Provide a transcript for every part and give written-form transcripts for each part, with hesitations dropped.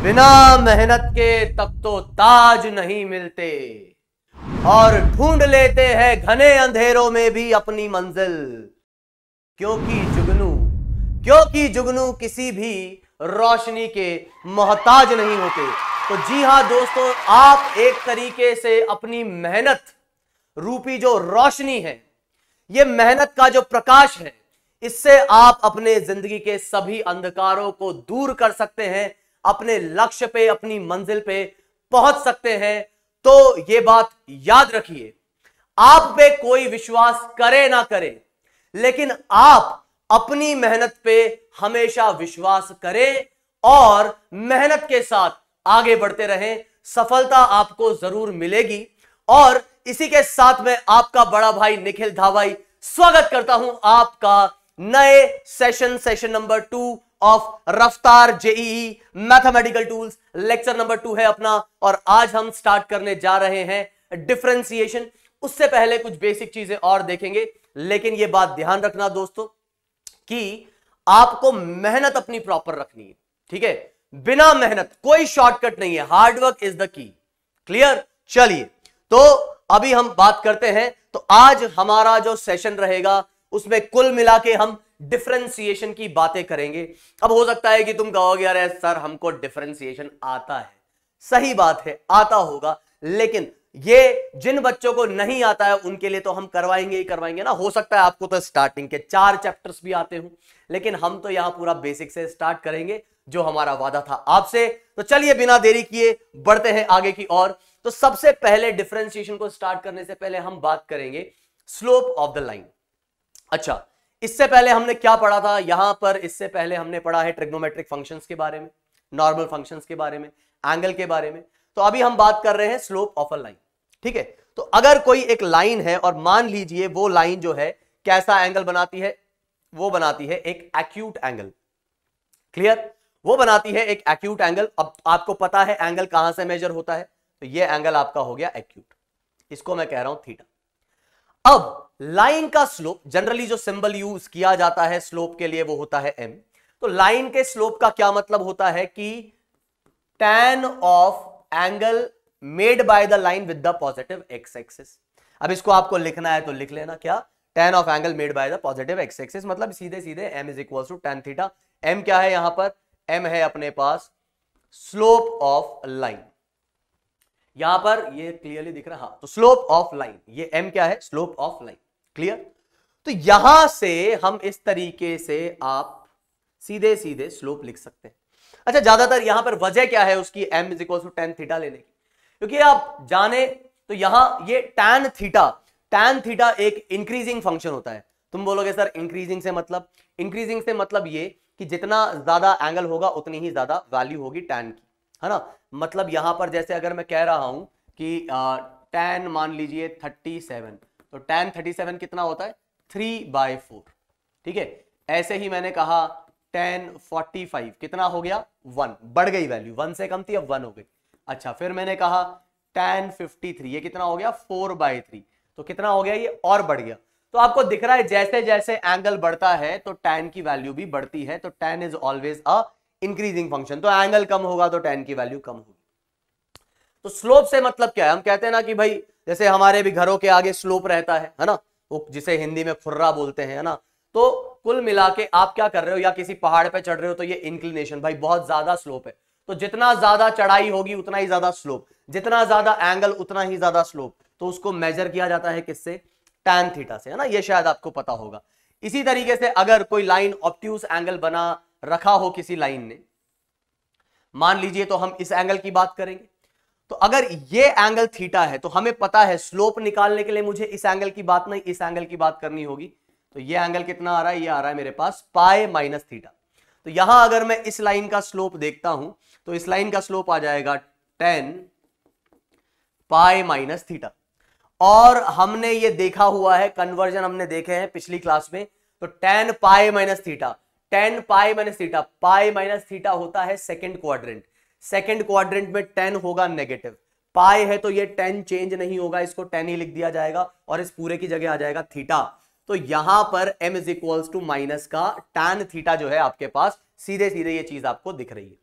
बिना मेहनत के तब तो ताज नहीं मिलते और ढूंढ लेते हैं घने अंधेरों में भी अपनी मंजिल, क्योंकि जुगनू किसी भी रोशनी के मोहताज नहीं होते। तो जी हां दोस्तों, आप एक तरीके से अपनी मेहनत रूपी जो रोशनी है, ये मेहनत का जो प्रकाश है, इससे आप अपने जिंदगी के सभी अंधकारों को दूर कर सकते हैं, अपने लक्ष्य पे, अपनी मंजिल पे पहुंच सकते हैं। तो ये बात याद रखिए, आप पे कोई विश्वास करे ना करे, लेकिन आप अपनी मेहनत पे हमेशा विश्वास करें और मेहनत के साथ आगे बढ़ते रहें। सफलता आपको जरूर मिलेगी। और इसी के साथ में आपका बड़ा भाई निखिल धावाई स्वागत करता हूं आपका नए सेशन नंबर 2 ऑफ रफ्तार JEE mathematical tools. Lecture number 2 है अपना, और आज हम स्टार्ट करने जा रहे हैं डिफरेंशिएशन। उससे पहले कुछ बेसिक चीजें और देखेंगे, लेकिन यह बात ध्यान रखना दोस्तों कि आपको मेहनत अपनी प्रॉपर रखनी है, ठीक है? बिना मेहनत कोई शॉर्टकट नहीं है। Hard work is the key. Clear? चलिए, तो अभी हम बात करते हैं। तो आज हमारा जो सेशन रहेगा उसमें कुल मिला के हम डिफरेंशिएशन की बातें करेंगे। अब हो सकता है कि तुम कहोगे अरे सर हमको डिफरेंशिएशन आता है। सही बात है, आता होगा, लेकिन ये जिन बच्चों को नहीं आता है उनके लिए तो हम करवाएंगे ही करवाएंगे ना। हो सकता है आपको तो स्टार्टिंग के 4 चैप्टर्स भी आते हो, लेकिन हम तो यहां पूरा बेसिक से स्टार्ट करेंगे, जो हमारा वादा था आपसे। तो चलिए बिना देरी किए बढ़ते हैं आगे की ओर। तो सबसे पहले डिफरेंशिएशन को स्टार्ट करने से पहले हम बात करेंगे स्लोप ऑफ द लाइन। अच्छा, इससे पहले हमने क्या पढ़ा था यहां पर? इससे पहले हमने पढ़ा है ट्रिग्नोमेट्रिक फंक्शंस के बारे में, नॉर्मल फंक्शंस के बारे में, एंगल के बारे में। तो अभी हम बात कर रहे हैं स्लोप ऑफ अ लाइन, ठीक है? तो अगर कोई एक लाइन है और मान लीजिए वो लाइन जो है कैसा एंगल बनाती है? वो बनाती है एक एक्यूट एंगल। क्लियर? वो बनाती है एक एक्यूट एंगल। अब आपको पता है एंगल कहां से मेजर होता है, तो ये एंगल आपका हो गया एक्यूट, इसको मैं कह रहा हूं थीटा। अब लाइन का स्लोप, जनरली जो सिंबल यूज किया जाता है स्लोप के लिए वो होता है m। तो लाइन के स्लोप का क्या मतलब होता है कि tan of angle made by the line with the positive x axis. अब इसको आपको लिखना है तो लिख लेना, क्या? tan of angle made by the positive x axis, मतलब सीधे सीधे m is equal to tan theta. m क्या है यहां पर? m है अपने पास स्लोप ऑफ लाइन। यहां पर ये क्लियरली दिख रहा है, हाँ। तो स्लोप ऑफ लाइन, ये m क्या है? Slope of line. क्लियर? तो यहां से हम इस तरीके से आप सीधे सीधे स्लोप लिख सकते हैं। अच्छा, ज्यादातर यहां पर वजह क्या है उसकी m is equal to tan theta लेने की? क्योंकि आप जाने तो यहां ये tan थीटा एक इंक्रीजिंग फंक्शन होता है। तुम बोलोगे सर इंक्रीजिंग से मतलब? इंक्रीजिंग से मतलब ये कि जितना ज्यादा एंगल होगा उतनी ही ज्यादा वैल्यू होगी tan की, है ना? मतलब यहां पर जैसे अगर मैं कह रहा हूं कि tan मान लीजिए 37, तो tan 37 कितना होता है? 3/4, ठीक है? ऐसे ही मैंने कहा tan 45 कितना हो गया? 1, बढ़ गई वैल्यू, 1 से कम थी अब 1 हो गई। अच्छा, फिर मैंने कहा tan 53, ये कितना हो गया? 4/3, तो कितना हो गया? ये और बढ़ गया। तो आपको दिख रहा है जैसे जैसे एंगल बढ़ता है तो tan की वैल्यू भी बढ़ती है। तो tan is always a increasing function, तो एंगल कम होगा तो tan की वैल्यू कम होगी। तो स्लोप से मतलब क्या है? हम कहते हैं ना कि भाई जैसे हमारे भी घरों के आगे स्लोप रहता है ना, वो जिसे हिंदी में खुर्रा बोलते हैं, है ना? तो कुल मिला के आप क्या कर रहे हो, या किसी पहाड़ पे चढ़ रहे हो तो ये इंक्लिनेशन, भाई बहुत ज्यादा स्लोप है, तो जितना ज्यादा चढ़ाई होगी उतना ही ज्यादा स्लोप, जितना ज्यादा एंगल उतना ही ज्यादा स्लोप। तो उसको मेजर किया जाता है किससे? tan थीटा से, है ना? ये शायद आपको पता होगा। इसी तरीके से अगर कोई लाइन ऑब्ट्यूज एंगल बना रखा हो किसी लाइन ने, मान लीजिए, तो हम इस एंगल की बात करेंगे। तो अगर ये एंगल थीटा है तो हमें पता है स्लोप निकालने के लिए मुझे इस एंगल की बात नहीं, इस एंगल की बात करनी होगी। तो ये एंगल कितना आ रहा है? ये आ रहा है मेरे पास पाई माइनस थीटा। तो यहां अगर मैं इस लाइन का स्लोप देखता हूं तो इस लाइन का स्लोप आ जाएगा 10 पाई माइनस थीटा। और हमने ये देखा हुआ है, कन्वर्जन हमने देखे हैं पिछली क्लास में। तो tan pi minus theta, tan pi minus theta, pi minus theta होता है सेकंड क्वाड्रेंट। सेकंड क्वाड्रेंट में 10 होगा नेगेटिव, पाई है तो ये 10 चेंज नहीं होगा, इसको 10 ही लिख दिया जाएगा और इस पूरे की जगह आ जाएगा थीटा। तो यहां पर m is equals to minus का tan थीटा जो है आपके पास सीधे सीधे ये चीज आपको दिख रही है।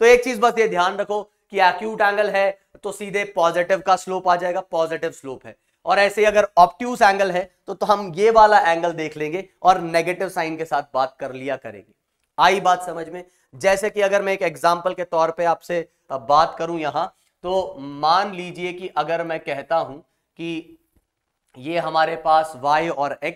तो एक चीज बस ये ध्यान रखो कि एक्यूट एंगल है तो सीधे पॉजिटिव का स्लोप आ जाएगा, पॉजिटिव स्लोप है। और ऐसे अगर ऑब्ट्यूस एंगल है तो हम ये वाला एंगल देख लेंगे और नेगेटिव साइन के साथ बात कर लिया करेंगे। आई बात समझ में? जैसे कि अगर मैं एक एग्जांपल के तौर पे आपसे बात करूं यहां, तो मान लीजिए कि अगर मैं कहता हूं कि ये हमारे पास y और x,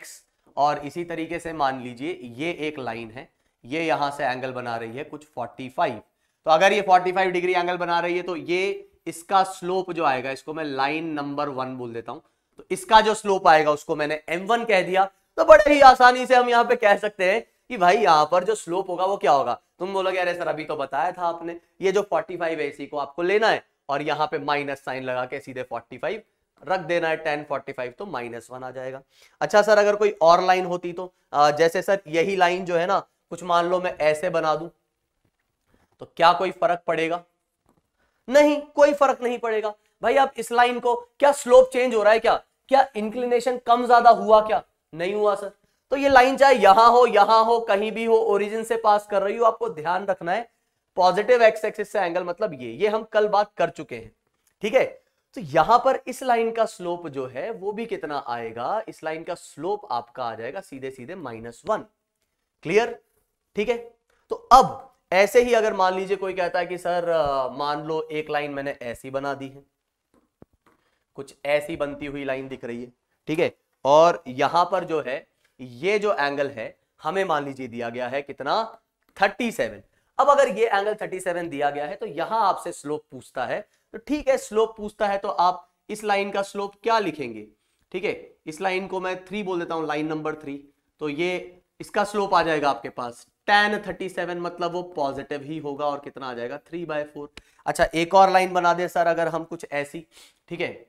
और इसी तरीके से मान लीजिए ये एक लाइन है, ये यहां से एंगल बना रही है कुछ 45। तो अगर ये 45 डिग्री एंगल बना रही है तो ये इसका स्लोप जो आएगा, इसको मैं लाइन नंबर 1 बोल देता हूं, तो इसका जो स्लोप आएगा उसको मैंने m1 कह दिया। तो बड़े ही आसानी से हम यहां पे कह सकते हैं कि भाई यहां पर जो स्लोप होगा वो क्या होगा। तुम बोलोगे अरे सर अभी तो बताया था आपने, ये जो 45 है इसी को आपको लेना है और यहां पे माइनस साइन लगा के सीधे 45 रख देना है, 10 45 तो -1 आ जाएगा। अच्छा सर अगर कोई और लाइन होती तो जैसे सर यही लाइन जो है ना, कुछ मान लो मैं ऐसे बना दूं, तो क्या कोई फर्क पड़ेगा? नहीं, कोई फर्क नहीं पड़ेगा। भाई आप इस लाइन को, क्या स्लोप चेंज हो रहा है? क्या इंक्लिनेशन कम ज्यादा हुआ? क्या नहीं हुआ सर। तो ये लाइन चाहे यहां हो कहीं भी हो, ओरिजिन से पास कर रही हो, आपको ध्यान रखना है पॉजिटिव एक्स एक्सिस से एंगल मतलब ये हम कल बात कर चुके हैं, ठीक है। तो यहां पर इस लाइन का स्लोप जो है वो भी कितना आएगा? इस लाइन का स्लोप आपका आ जाएगा सीधे सीधे -1। क्लियर? ठीक है। तो अब ऐसे ही अगर मान लीजिए कोई कहता है कि सर मान लो एक लाइन मैंने ऐसी बना दी है, कुछ ऐसी बनती हुई लाइन दिख रही है, ठीक है, और यहां पर जो है ये जो एंगल है हमें मान लीजिए दिया गया है कितना? 37। अब अगर ये एंगल 37 दिया गया है तो यहां आपसे स्लोप पूछता है, तो ठीक है स्लोप पूछता है तो आप इस लाइन का स्लोप क्या लिखेंगे? ठीक है, इस लाइन को मैं 3 बोल देता हूं, लाइन नंबर 3। तो ये इसका स्लोप आ जाएगा आपके पास tan 37, मतलब वो पॉजिटिव ही होगा और कितना आ जाएगा? 3/4। अच्छा एक और लाइन बना दे सर अगर हम कुछ ऐसी, ठीक है,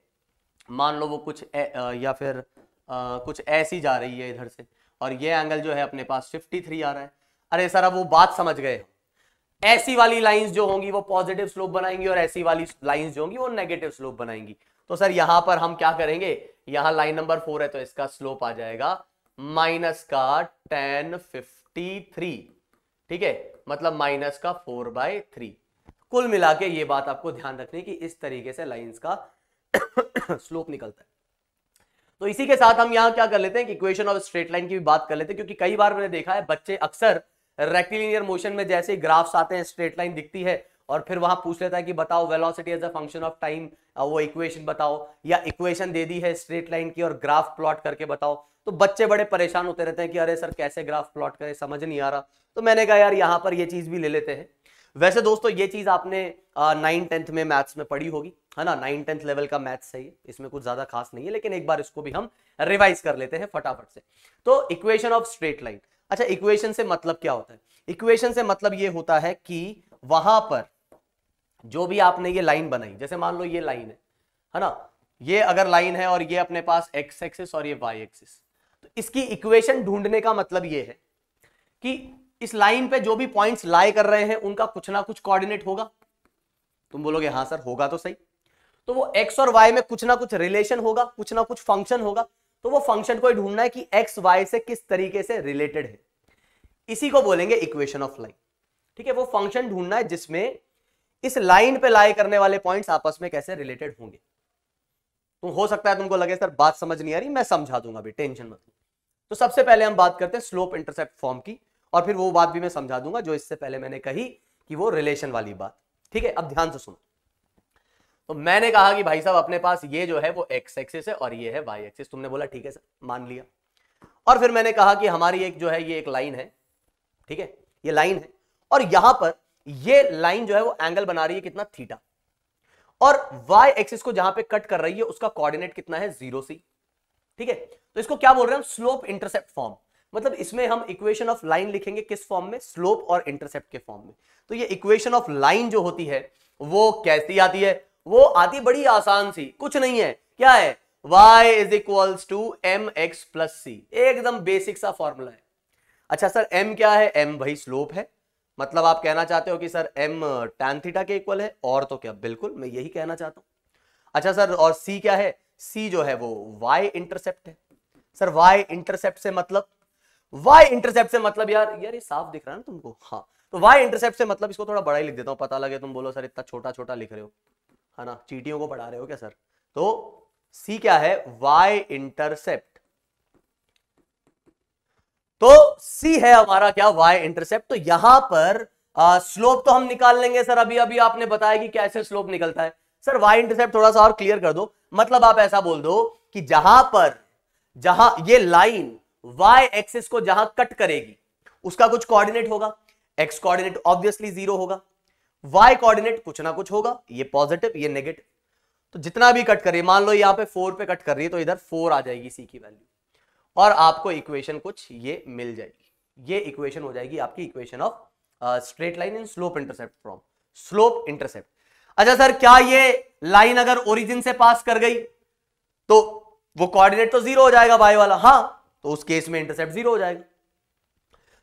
मान लो वो कुछ या फिर कुछ ऐसी जा रही है इधर से और ये एंगल जो है अपने पास 53 आ रहा है। अरे सर अब वो बात समझ गए, ऐसी वाली लाइंस जो होंगी वो पॉजिटिव स्लोप बनाएंगी और ऐसी वाली लाइंस जो होंगी वो नेगेटिव स्लोप बनाएंगी। तो सर यहां पर हम क्या करेंगे? यहां लाइन नंबर 4 है तो इसका स्लोप आ जाएगा माइनस का tan 53, ठीक है, मतलब माइनस का 4/3। कुल मिला के ये बात आपको ध्यान रखनी कि इस तरीके से लाइंस का स्लोप निकलता है। तो इसी के साथ हम यहां क्या कर लेते हैं कि इक्वेशन ऑफ स्ट्रेट लाइन की भी बात कर लेते हैं, क्योंकि कई बार मैंने देखा है बच्चे अक्सर रेक्टिलिनियर मोशन में जैसे ग्राफ्स आते हैं, स्ट्रेट लाइन दिखती है और फिर वहां पूछ लेता है कि बताओ velocity as a function of time, वो इक्वेशन बताओ, या इक्वेशन दे दी है स्ट्रेट लाइन की और ग्राफ प्लॉट करके बताओ। तो बच्चे बड़े परेशान होते रहते हैं कि अरे सर कैसे ग्राफ प्लॉट करें, समझ नहीं आ रहा। तो मैंने कहा यार यहां पर ये चीज भी ले लेते हैं। वैसे दोस्तों ये चीज आपने 9th-10th में मैथ्स में पढ़ी होगी, है ना, 9th-10th लेवल का मैथ्स है ये, इसमें कुछ ज्यादा खास नहीं है, लेकिन एक बार इसको भी हम रिवाइज कर लेते हैं फटाफट से। तो इक्वेशन ऑफ स्ट्रेट लाइन, अच्छा इक्वेशन से मतलब क्या होता है? इक्वेशन से मतलब ये होता है कि वहां पर जो भी आपने ये लाइन बनाई, जैसे मान लो ये लाइन है ना, ये अगर लाइन है और ये अपने पास एक्स एक्सिस और ये वाई एक्सिस, तो इसकी इक्वेशन ढूंढने का मतलब ये है कि इस लाइन पे जो भी पॉइंट्स लाई कर रहे हैं उनका कुछ ना कुछ कोऑर्डिनेट होगा। तुम बोलोगे हाँ सर होगा तो सही, तो वो एक्स और वाई में कुछ ना कुछ रिलेशन होगा, कुछ ना कुछ फंक्शन होगा, तो वो फंक्शन को ढूंढना है कि एक्स वाई से किस तरीके से रिलेटेड है, इसी को बोलेंगे इक्वेशन ऑफ लाइन। ठीक है, वो फंक्शन ढूंढना है जिसमें इस लाइन पे लाई करने वाले पॉइंट्स आपस में कैसे रिलेटेड होंगे। तो हो सकता है तुमको लगे सर बात समझ नहीं आ रही, मैं समझा दूंगा भी, टेंशन मत लो। तो सबसे पहले हम बात करते हैं स्लोप इंटरसेप्ट फॉर्म की, और फिर वो बात भी मैं समझा दूंगा जो इससे पहले मैंने कही कि वो रिलेशन वाली बात। ठीक है, अब ध्यान से सुनो। तो मैंने कहा कि भाई साहब अपने पास ये जो है वो एक्स एक्सिस है और ये है वाई एक्सिस। तुमने बोला ठीक है सर, मान लिया। और फिर मैंने कहा कि हमारी एक जो है ये एक लाइन है, ठीक है, ये लाइन है, और यहां पर ये लाइन जो है वो एंगल बना रही है कितना? थीटा, और वाई एक्सिस को जहां पे कट कर रही है उसका कोऑर्डिनेट कितना है? 0 ठीक है, तो इसको क्या बोल रहे हैं हम? Slope intercept form. मतलब इसमें हम इक्वेशन ऑफ लाइन लिखेंगे किस फॉर्म में? स्लोप और इंटरसेप्ट के फॉर्म में। तो ये इक्वेशन ऑफ लाइन जो होती है वो कैसी आती है? वो आती बड़ी आसान सी, कुछ नहीं है, क्या है? y is equals to M X plus C, एकदम बेसिक सा फॉर्मूला है। अच्छा सर m क्या है? m भाई स्लोप है, मतलब आप कहना चाहते हो कि सर m tan थीटा के इक्वल है, और तो क्या, बिल्कुल मैं यही कहना चाहता हूं। अच्छा सर, और c क्या है? c जो है वो y इंटरसेप्ट है। सर y इंटरसेप्ट से मतलब, y इंटरसेप्ट से मतलब यार ये साफ दिख रहा है ना तुमको? हाँ, तो y इंटरसेप्ट से मतलब इसको थोड़ा बड़ा ही लिख देता हूं, पता लगे तुम बोलो सर इतना छोटा छोटा लिख रहे हो, है ना, चीटियों को पढ़ा रहे हो क्या सर। तो c क्या है, y इंटरसेप्ट। तो c है हमारा क्या, y इंटरसेप्ट। तो यहां पर स्लोप तो हम निकाल लेंगे सर, अभी अभी आपने बताया कि कैसे स्लोप निकलता है। सर y इंटरसेप्ट थोड़ा सा और क्लियर कर दो, मतलब आप ऐसा बोल दो कि जहां ये लाइन y एक्सिस को जहां कट करेगी उसका कुछ कोऑर्डिनेट होगा, x कोऑर्डिनेट ऑब्वियसली 0 होगा, y कोऑर्डिनेट कुछ ना कुछ होगा, ये पॉजिटिव ये नेगेटिव। तो जितना भी कट कर रही है, मान लो यहां पे 4 पे कट कर रही है तो इधर 4 आ जाएगी c की वैल्यू, और आपको इक्वेशन कुछ ये मिल जाएगी। ये इक्वेशन हो जाएगी आपकी equation of straight line in slope intercept from slope intercept. अच्छा सर, क्या ये लाइन अगर ओरिजिन से पास कर गई तो वो कोऑर्डिनेट तो 0 हो जाएगा y वाला, हाँ, तो उस केस में इंटरसेप्ट 0 हो जाएगा।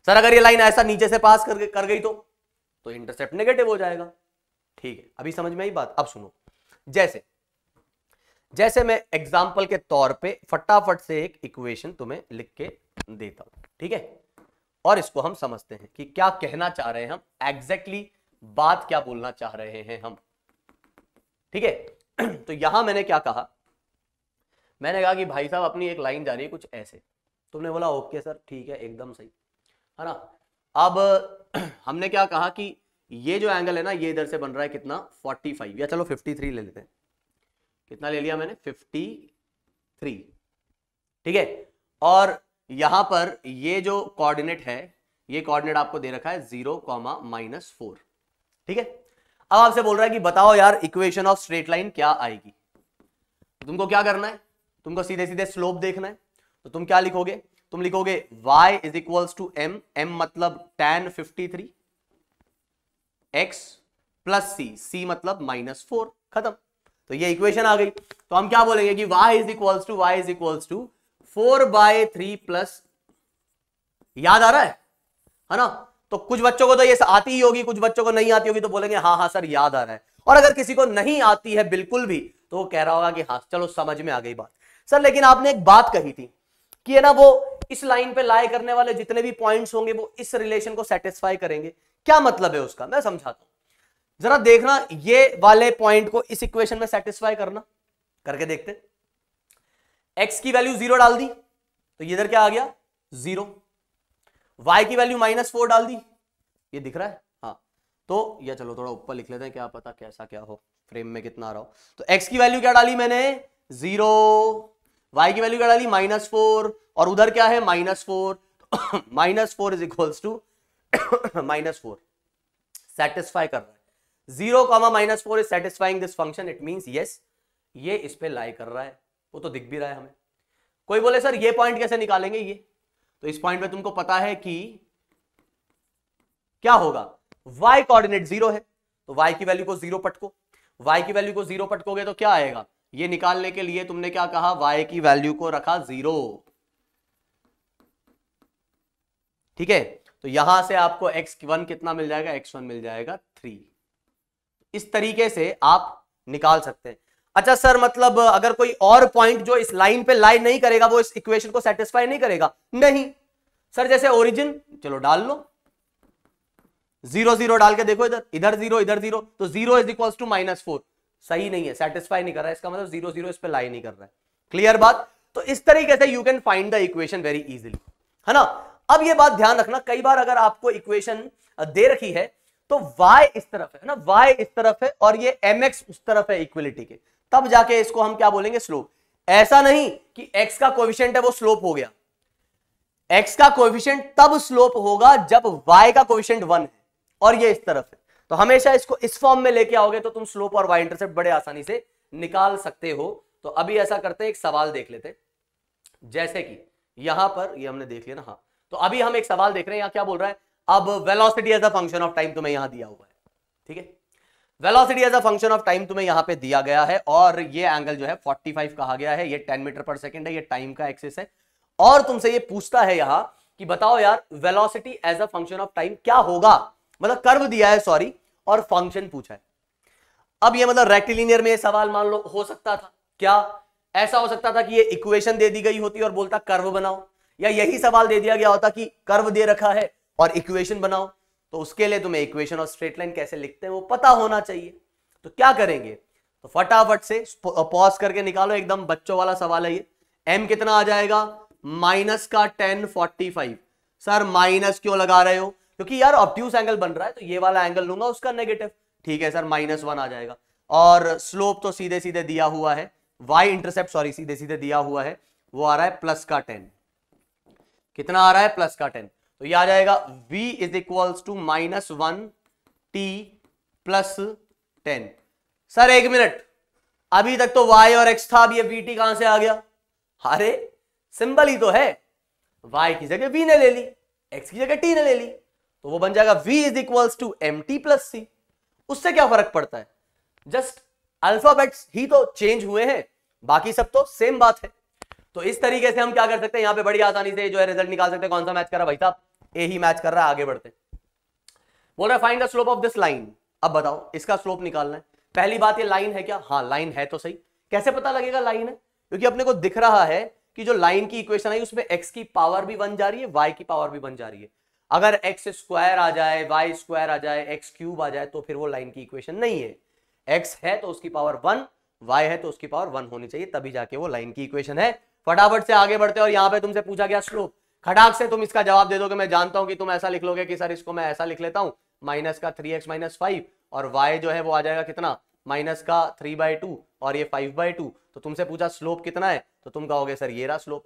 सर अगर ये लाइन ऐसा नीचे से पास कर गई तो इंटरसेप्ट नेगेटिव हो जाएगा। ठीक है, अभी समझ में आई बात। अब सुनो, जैसे मैं एग्जाम्पल के तौर पे फटाफट से एक इक्वेशन तुम्हें लिख के देता हूं, ठीक है, और इसको हम समझते हैं कि क्या कहना चाह रहे हैं हम, एग्जैक्टली बात क्या बोलना चाह रहे हैं हम, ठीक है। तो यहां मैंने क्या कहा, मैंने कहा कि भाई साहब अपनी एक लाइन जा रही है कुछ ऐसे, तुमने बोला ओके सर ठीक है एकदम सही, है ना। अब हमने क्या कहा कि ये जो एंगल है ना ये इधर से बन रहा है कितना 45, या चलो 53 ले लेते हैं। कितना ले लिया मैंने 53, ठीक है। और यहां पर ये जो कोऑर्डिनेट है, ये कोऑर्डिनेट आपको दे रखा है 0,-4, ठीक है। अब आपसे बोल रहा है कि बताओ यार इक्वेशन ऑफ स्ट्रेट लाइन क्या आएगी। तुमको क्या करना है, तुमको सीधे सीधे स्लोप देखना है, तो तुम क्या लिखोगे, तुम लिखोगे y is equals to m, m मतलब tan 53, x प्लस c मतलब -4, खत्म। तो ये इक्वेशन आ गई। तो हम क्या बोलेंगे कि y is equals to 4/3 plus, याद आ रहा है ना। तो कुछ बच्चों को तो ये आती ही होगी, कुछ बच्चों को नहीं आती होगी, तो बोलेंगे हाँ हाँ सर याद आ रहा है। और अगर किसी को नहीं आती है बिल्कुल भी, तो वो कह रहा होगा कि हाँ चलो समझ में आ गई बात। सर लेकिन आपने एक बात कही थी कि है ना, वो इस लाइन पे लाई करने वाले जितने भी पॉइंट्स होंगे वो इस रिलेशन को सेटिस्फाई करेंगे। क्या मतलब है उसका, मैं समझाता हूं, जरा देखना। ये वाले पॉइंट को इस इक्वेशन में सेटिस्फाई करना, करके देखते। x की वैल्यू 0 डाल दी तो इधर क्या आ गया 0, y की वैल्यू -4 डाल दी, ये दिख रहा है, हाँ। तो या चलो थोड़ा ऊपर लिख लेते हैं, क्या पता कैसा क्या हो, फ्रेम में कितना आ रहा हो। तो x की वैल्यू क्या डाली मैंने 0, y की वैल्यू क्या डाली -4, और उधर क्या है -4, -4 इज इक्वल्स टू -4 सेटिस्फाई कर रहा है। 0, -4 is satisfying this function, it means yes ये इस पे लाई कर रहा है, वो तो दिख भी रहा है हमें। कोई बोले सर ये पॉइंट कैसे निकालेंगे ये, तो इस पॉइंट पे तुमको पता है कि क्या होगा, y कोऑर्डिनेट 0 है, तो y की वैल्यू को 0 पटको, y की वैल्यू को 0 पटकोगे तो क्या आएगा, ये निकालने के लिए तुमने क्या कहा, y की वैल्यू को रखा 0, ठीक है। तो यहां से आपको x1 कितना मिल जाएगा, x1 मिल जाएगा 3। इस तरीके से आप निकाल सकते हैं। अच्छा सर मतलब अगर कोई और पॉइंट जो इस लाइन पे लाई नहीं करेगा वो इस इक्वेशन को सेटिस्फाई नहीं करेगा, नहीं सर, जैसे ओरिजिन चलो डाल लो, 0 0 डाल के देखो, इधर 0 इधर 0, तो 0 इज इक्वल्स टू -4, सही नहीं है, सेटिस्फाई नहीं कर रहा है, इसका मतलब 0 0 इस पे लाई नहीं कर रहा है। क्लियर बात। तो इस तरीके से you can find the equation very easily, है ना। अब ये बात ध्यान रखना, कई बार अगर आपको इक्वेशन दे रखी है तो y इस तरफ है ना, y इस तरफ है और ये mx उस तरफ है इक्विलिटी के, तब जाके इसको हम क्या बोलेंगे, स्लोप। ऐसा नहीं कि x का कोएफिशिएंट है वो स्लोप हो गया, x का कोएफिशिएंट तब स्लोप होगा जब y का कोएफिशिएंट 1 है और ये इस तरफ है। तो हमेशा इसको इस फॉर्म में लेके आओगे तो तुम स्लोप और y इंटरसेप्ट बड़े आसानी से निकाल सकते हो। तो अभी ऐसा करते हैं, एक सवाल देख लेते हैं, जैसे कि यहां पर ये हमने देख लिया ना, हाँ। तो अभी हम एक सवाल देख रहे हैं, यहां क्या बोल रहा है, अब velocity as a function of time तुम्हें यहां दिया हुआ है, ठीक है। Velocity as a function of time तुम्हें यहां पे दिया गया है और ये एंगल जो है 45 कहा गया है, ये 10 मीटर पर सेकंड है, ये टाइम का एक्सिस है। और तुमसे ये पूछता है यहां कि बताओ यार velocity as a function of time क्या होगा, मतलब कर्व दिया है सॉरी, और फंक्शन पूछा है। अब ये मतलब रेक्टिलिनियर में ये सवाल मान लो हो सकता था, क्या ऐसा हो सकता था कि ये इक्वेशन दे दी गई होती और बोलता कर्व बनाओ, या यही सवाल दे दिया गया होता कि कर्व दे रखा है और इक्वेशन बनाओ, तो उसके लिए तुम्हें इक्वेशन ऑफ स्ट्रेट लाइन कैसे लिखते हैं वो पता होना चाहिए। तो क्या करेंगे, तो फटाफट से पॉज करके निकालो, एकदम बच्चों वाला सवाल है ये। m कितना आ जाएगा, माइनस का 1045। सर माइनस क्यों लगा रहे हो, क्योंकि यार ऑब्ट्यूज एंगल बन रहा है, तो ये वाला एंगल लूंगा उसका नेगेटिव। ठीक है सर, -1 आ जाएगा। और स्लोप तो सीधे सीधे दिया हुआ है, y इंटरसेप्ट सॉरी सीधे सीधे दिया हुआ है, वो आ रहा है +10। कितना आ रहा है, +10। तो ये आ जाएगा v is equals to -1t + 10। Sir एक मिनट, अभी तक तो y और x था, अब ये vt कहां से आ गया। अरे सिंबल ही तो है, y की जगह v ने ले ली, x की जगह t ने ले ली, तो वो बन जाएगा v is equals to mt + c। उससे क्या फर्क पड़ता है, जस्ट अल्फाबेट्स ही तो चेंज हुए हैं, बाकी सब तो सेम बात है। तो इस तरीके से हम क्या कर सकते हैं, यहां पे बड़ी आसानी से जो है रिजल्ट निकाल सकते हैं। कौन सा मैच कर रहा है भाई साहब, ए ही मैच कर रहा है। आगे बढ़ते हैं, बोल रहा है find the slope of this line. अब बताओ इसका स्लोप निकालना है। पहली बात ये लाइन है क्या, हाँ लाइन है। तो सही, कैसे पता लगेगा लाइन है, क्योंकि अपने को दिख रहा है कि जो लाइन की इक्वेशन है उसमें x की पावर भी बन जा रही है, y की पावर भी बन जा रही है। अगर x² आ जाए, y² आ जाए, x³ आ जाए, तो फिर वो लाइन की इक्वेशन नहीं है। x है तो उसकी पावर 1, y है तो उसकी पावर 1 होनी चाहिए, तभी जाके वो लाइन की इक्वेशन है। फटाफट से आगे बढ़ते हैं, और यहां पे तुमसे पूछा गया स्लोप। खटाक से तुम इसका जवाब दे दोगे। मैं जानता हूं कि तुम ऐसा लिख लोगे कि सर इसको मैं ऐसा लिख लेता हूं, -3x - 5, और y जो है वो आ जाएगा कितना, -3/2 और ये 5/2। तो तुमसे पूछा स्लोप कितना है, तो तुम कहोगे सर ये रहा स्लोप।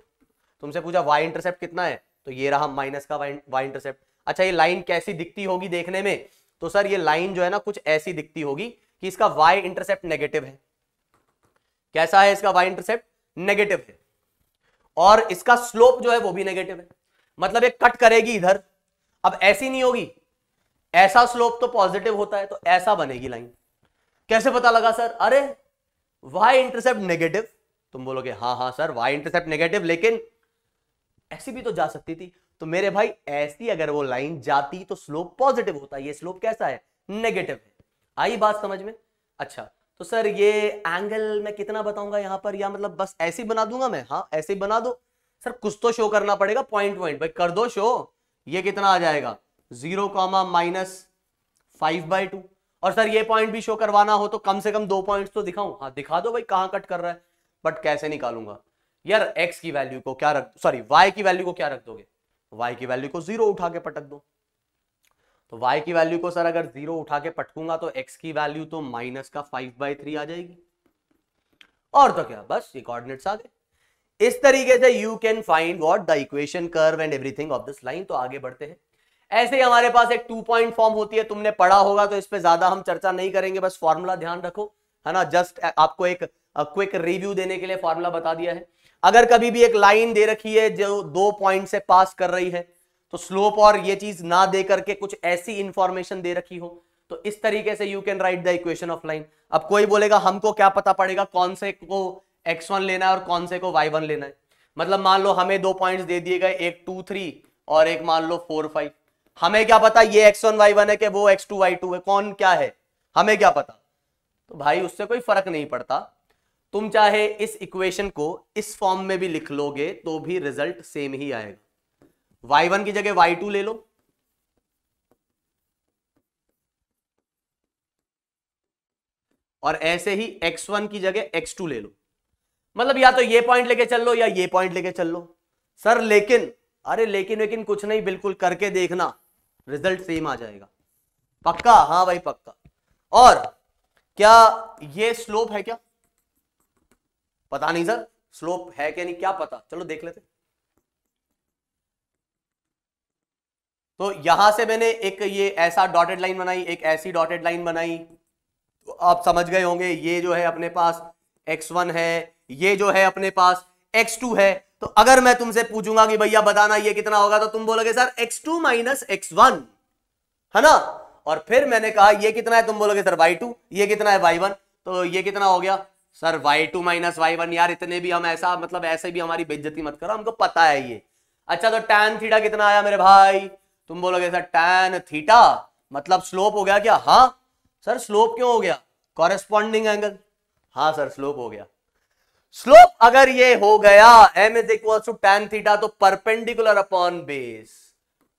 तुमसे पूछा y इंटरसेप्ट कितना है, तो ये रहा माइनस का y इंटरसेप्ट। अच्छा ये लाइन कैसी दिखती होगी देखने में, तो सर ये लाइन जो है ना कुछ ऐसी दिखती होगी कि इसका y इंटरसेप्ट नेगेटिव है। कैसा है इसका y इंटरसेप्ट, नेगेटिव है, और इसका स्लोप जो है वो भी नेगेटिव है। मतलब ये कट करेगी इधर, अब ऐसी नहीं होगी, ऐसा स्लोप तो पॉजिटिव होता है, तो ऐसा बनेगी लाइन। कैसे पता लगा सर, अरे y इंटरसेप्ट नेगेटिव। तुम बोलोगे हाँ हाँ सर y इंटरसेप्ट नेगेटिव, लेकिन ऐसी भी तो जा सकती थी। तो मेरे भाई ऐसी अगर वो लाइन जाती तो स्लोप पॉजिटिव होता, ये स्लोप कैसा है, नेगेटिव है। आई बात समझ में। अच्छा तो सर ये एंगल मैं कितना बताऊंगा यहां पर, या मतलब बस ऐसे ही बना दूंगा मैं, हाँ ऐसे ही बना दो। सर कुछ तो शो करना पड़ेगा, पॉइंट भाई कर दो शो। ये कितना आ जाएगा, 0, -5/2। और सर ये पॉइंट भी शो करवाना हो तो कम से कम 2 पॉइंट्स तो दिखाऊं। हाँ दिखा दो भाई कहां कट कर रहा है, बट कैसे निकालूंगा यार, x की वैल्यू को क्या रख, सॉरी y की वैल्यू को क्या रख दोगे, y की वैल्यू को 0 उठा के पटक दो। तो y की वैल्यू को सर अगर 0 उठा के पटकूंगा तो x की वैल्यू तो -5/3 आ जाएगी, और तो क्या, बस ये कोऑर्डिनेट्स आ गए। इस तरीके से you can find what the equation, curve and everything of this line. तो आगे बढ़ते हैं। ऐसे ही हमारे पास एक 2 पॉइंट फॉर्म होती है, तुमने पढ़ा होगा तो इस पे ज्यादा हम चर्चा नहीं करेंगे, बस फॉर्मूला ध्यान रखो, है ना। जस्ट आपको एक क्विक रिव्यू देने के लिए फॉर्मूला बता दिया है। अगर कभी भी एक लाइन दे रखी है जो 2 पॉइंट से पास कर रही है, तो स्लोप और ये चीज ना दे करके कुछ ऐसी इंफॉर्मेशन दे रखी हो, तो इस तरीके से you can write the equation of line. अब कोई बोलेगा हमको क्या पता पड़ेगा कौन से को x1 लेना है और कौन से को y1 लेना है। मतलब मान लो हमें 2 पॉइंट्स दे दिए गए, एक 2, 3 और एक मान लो 4, 5। हमें क्या पता ये x1 y1 है कि वो x2 y2 है, कौन क्या है, हमें क्या पता। तो भाई उससे कोई फर्क नहीं पड़ता, तुम चाहे इस इक्वेशन को इस फॉर्म में भी लिख लोगे तो भी रिजल्ट सेम ही आएगा। y1 की जगह y2 ले लो, और ऐसे ही x1 की जगह x2 ले लो। मतलब या तो ये पॉइंट लेके चल लो या ये पॉइंट लेके चल लो। सर लेकिन, अरे लेकिन कुछ नहीं, बिल्कुल करके देखना, रिजल्ट सेम आ जाएगा। पक्का, हाँ भाई पक्का। और क्या ये स्लोप है क्या, पता नहीं सर स्लोप है क्या नहीं, क्या पता, चलो देख लेते। तो यहां से मैंने एक ये ऐसा डॉटेड लाइन बनाई, एक ऐसी डॉटेड लाइन बनाई, तो आप समझ गए होंगे ये जो है अपने पास x1 है, ये जो है अपने पास x2 है। तो अगर मैं तुमसे पूछूंगा कि भैया बताना ये कितना होगा, तो तुम बोलोगे सर x2 - x1, है ना। और फिर मैंने कहा ये कितना है, तुम बोलोगे सर y2, ये कितना है y1, तो ये कितना हो गया सर y2 - y1। यार इतने भी हम ऐसा, मतलब ऐसे भी हमारी बेइज्जती मत करो, हमको पता है ये। अच्छा तो tan थीटा कितना आया मेरे भाई, तुम बोलोगे सर tan थीटा मतलब स्लोप हो गया क्या। हाँ सर स्लोप क्यों हो गया, कॉरेस्पॉन्डिंग एंगल। हाँ सर स्लोप हो गया। स्लोप अगर ये हो गया m = tan थीटा, तो perpendicular upon base,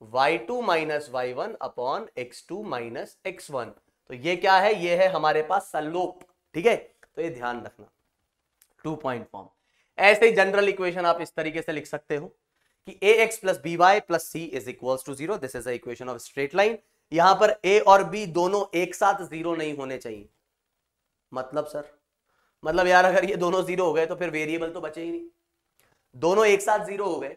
y2 minus y1 upon x2 minus x1। तो ये क्या है, ये है हमारे पास सलोप, ठीक है। तो ये ध्यान रखना, 2 पॉइंट फॉर्म। ऐसे ही जनरल इक्वेशन आप इस तरीके से लिख सकते हो कि ax plus by plus c is equals to 0। This is the equation of straight line. यहां पर a और b दोनों एक साथ 0 नहीं होने चाहिए। मतलब सर, मतलब यार अगर ये दोनों 0 हो गए तो फिर वेरिएबल तो बचे ही नहीं। दोनों एक साथ 0 हो गए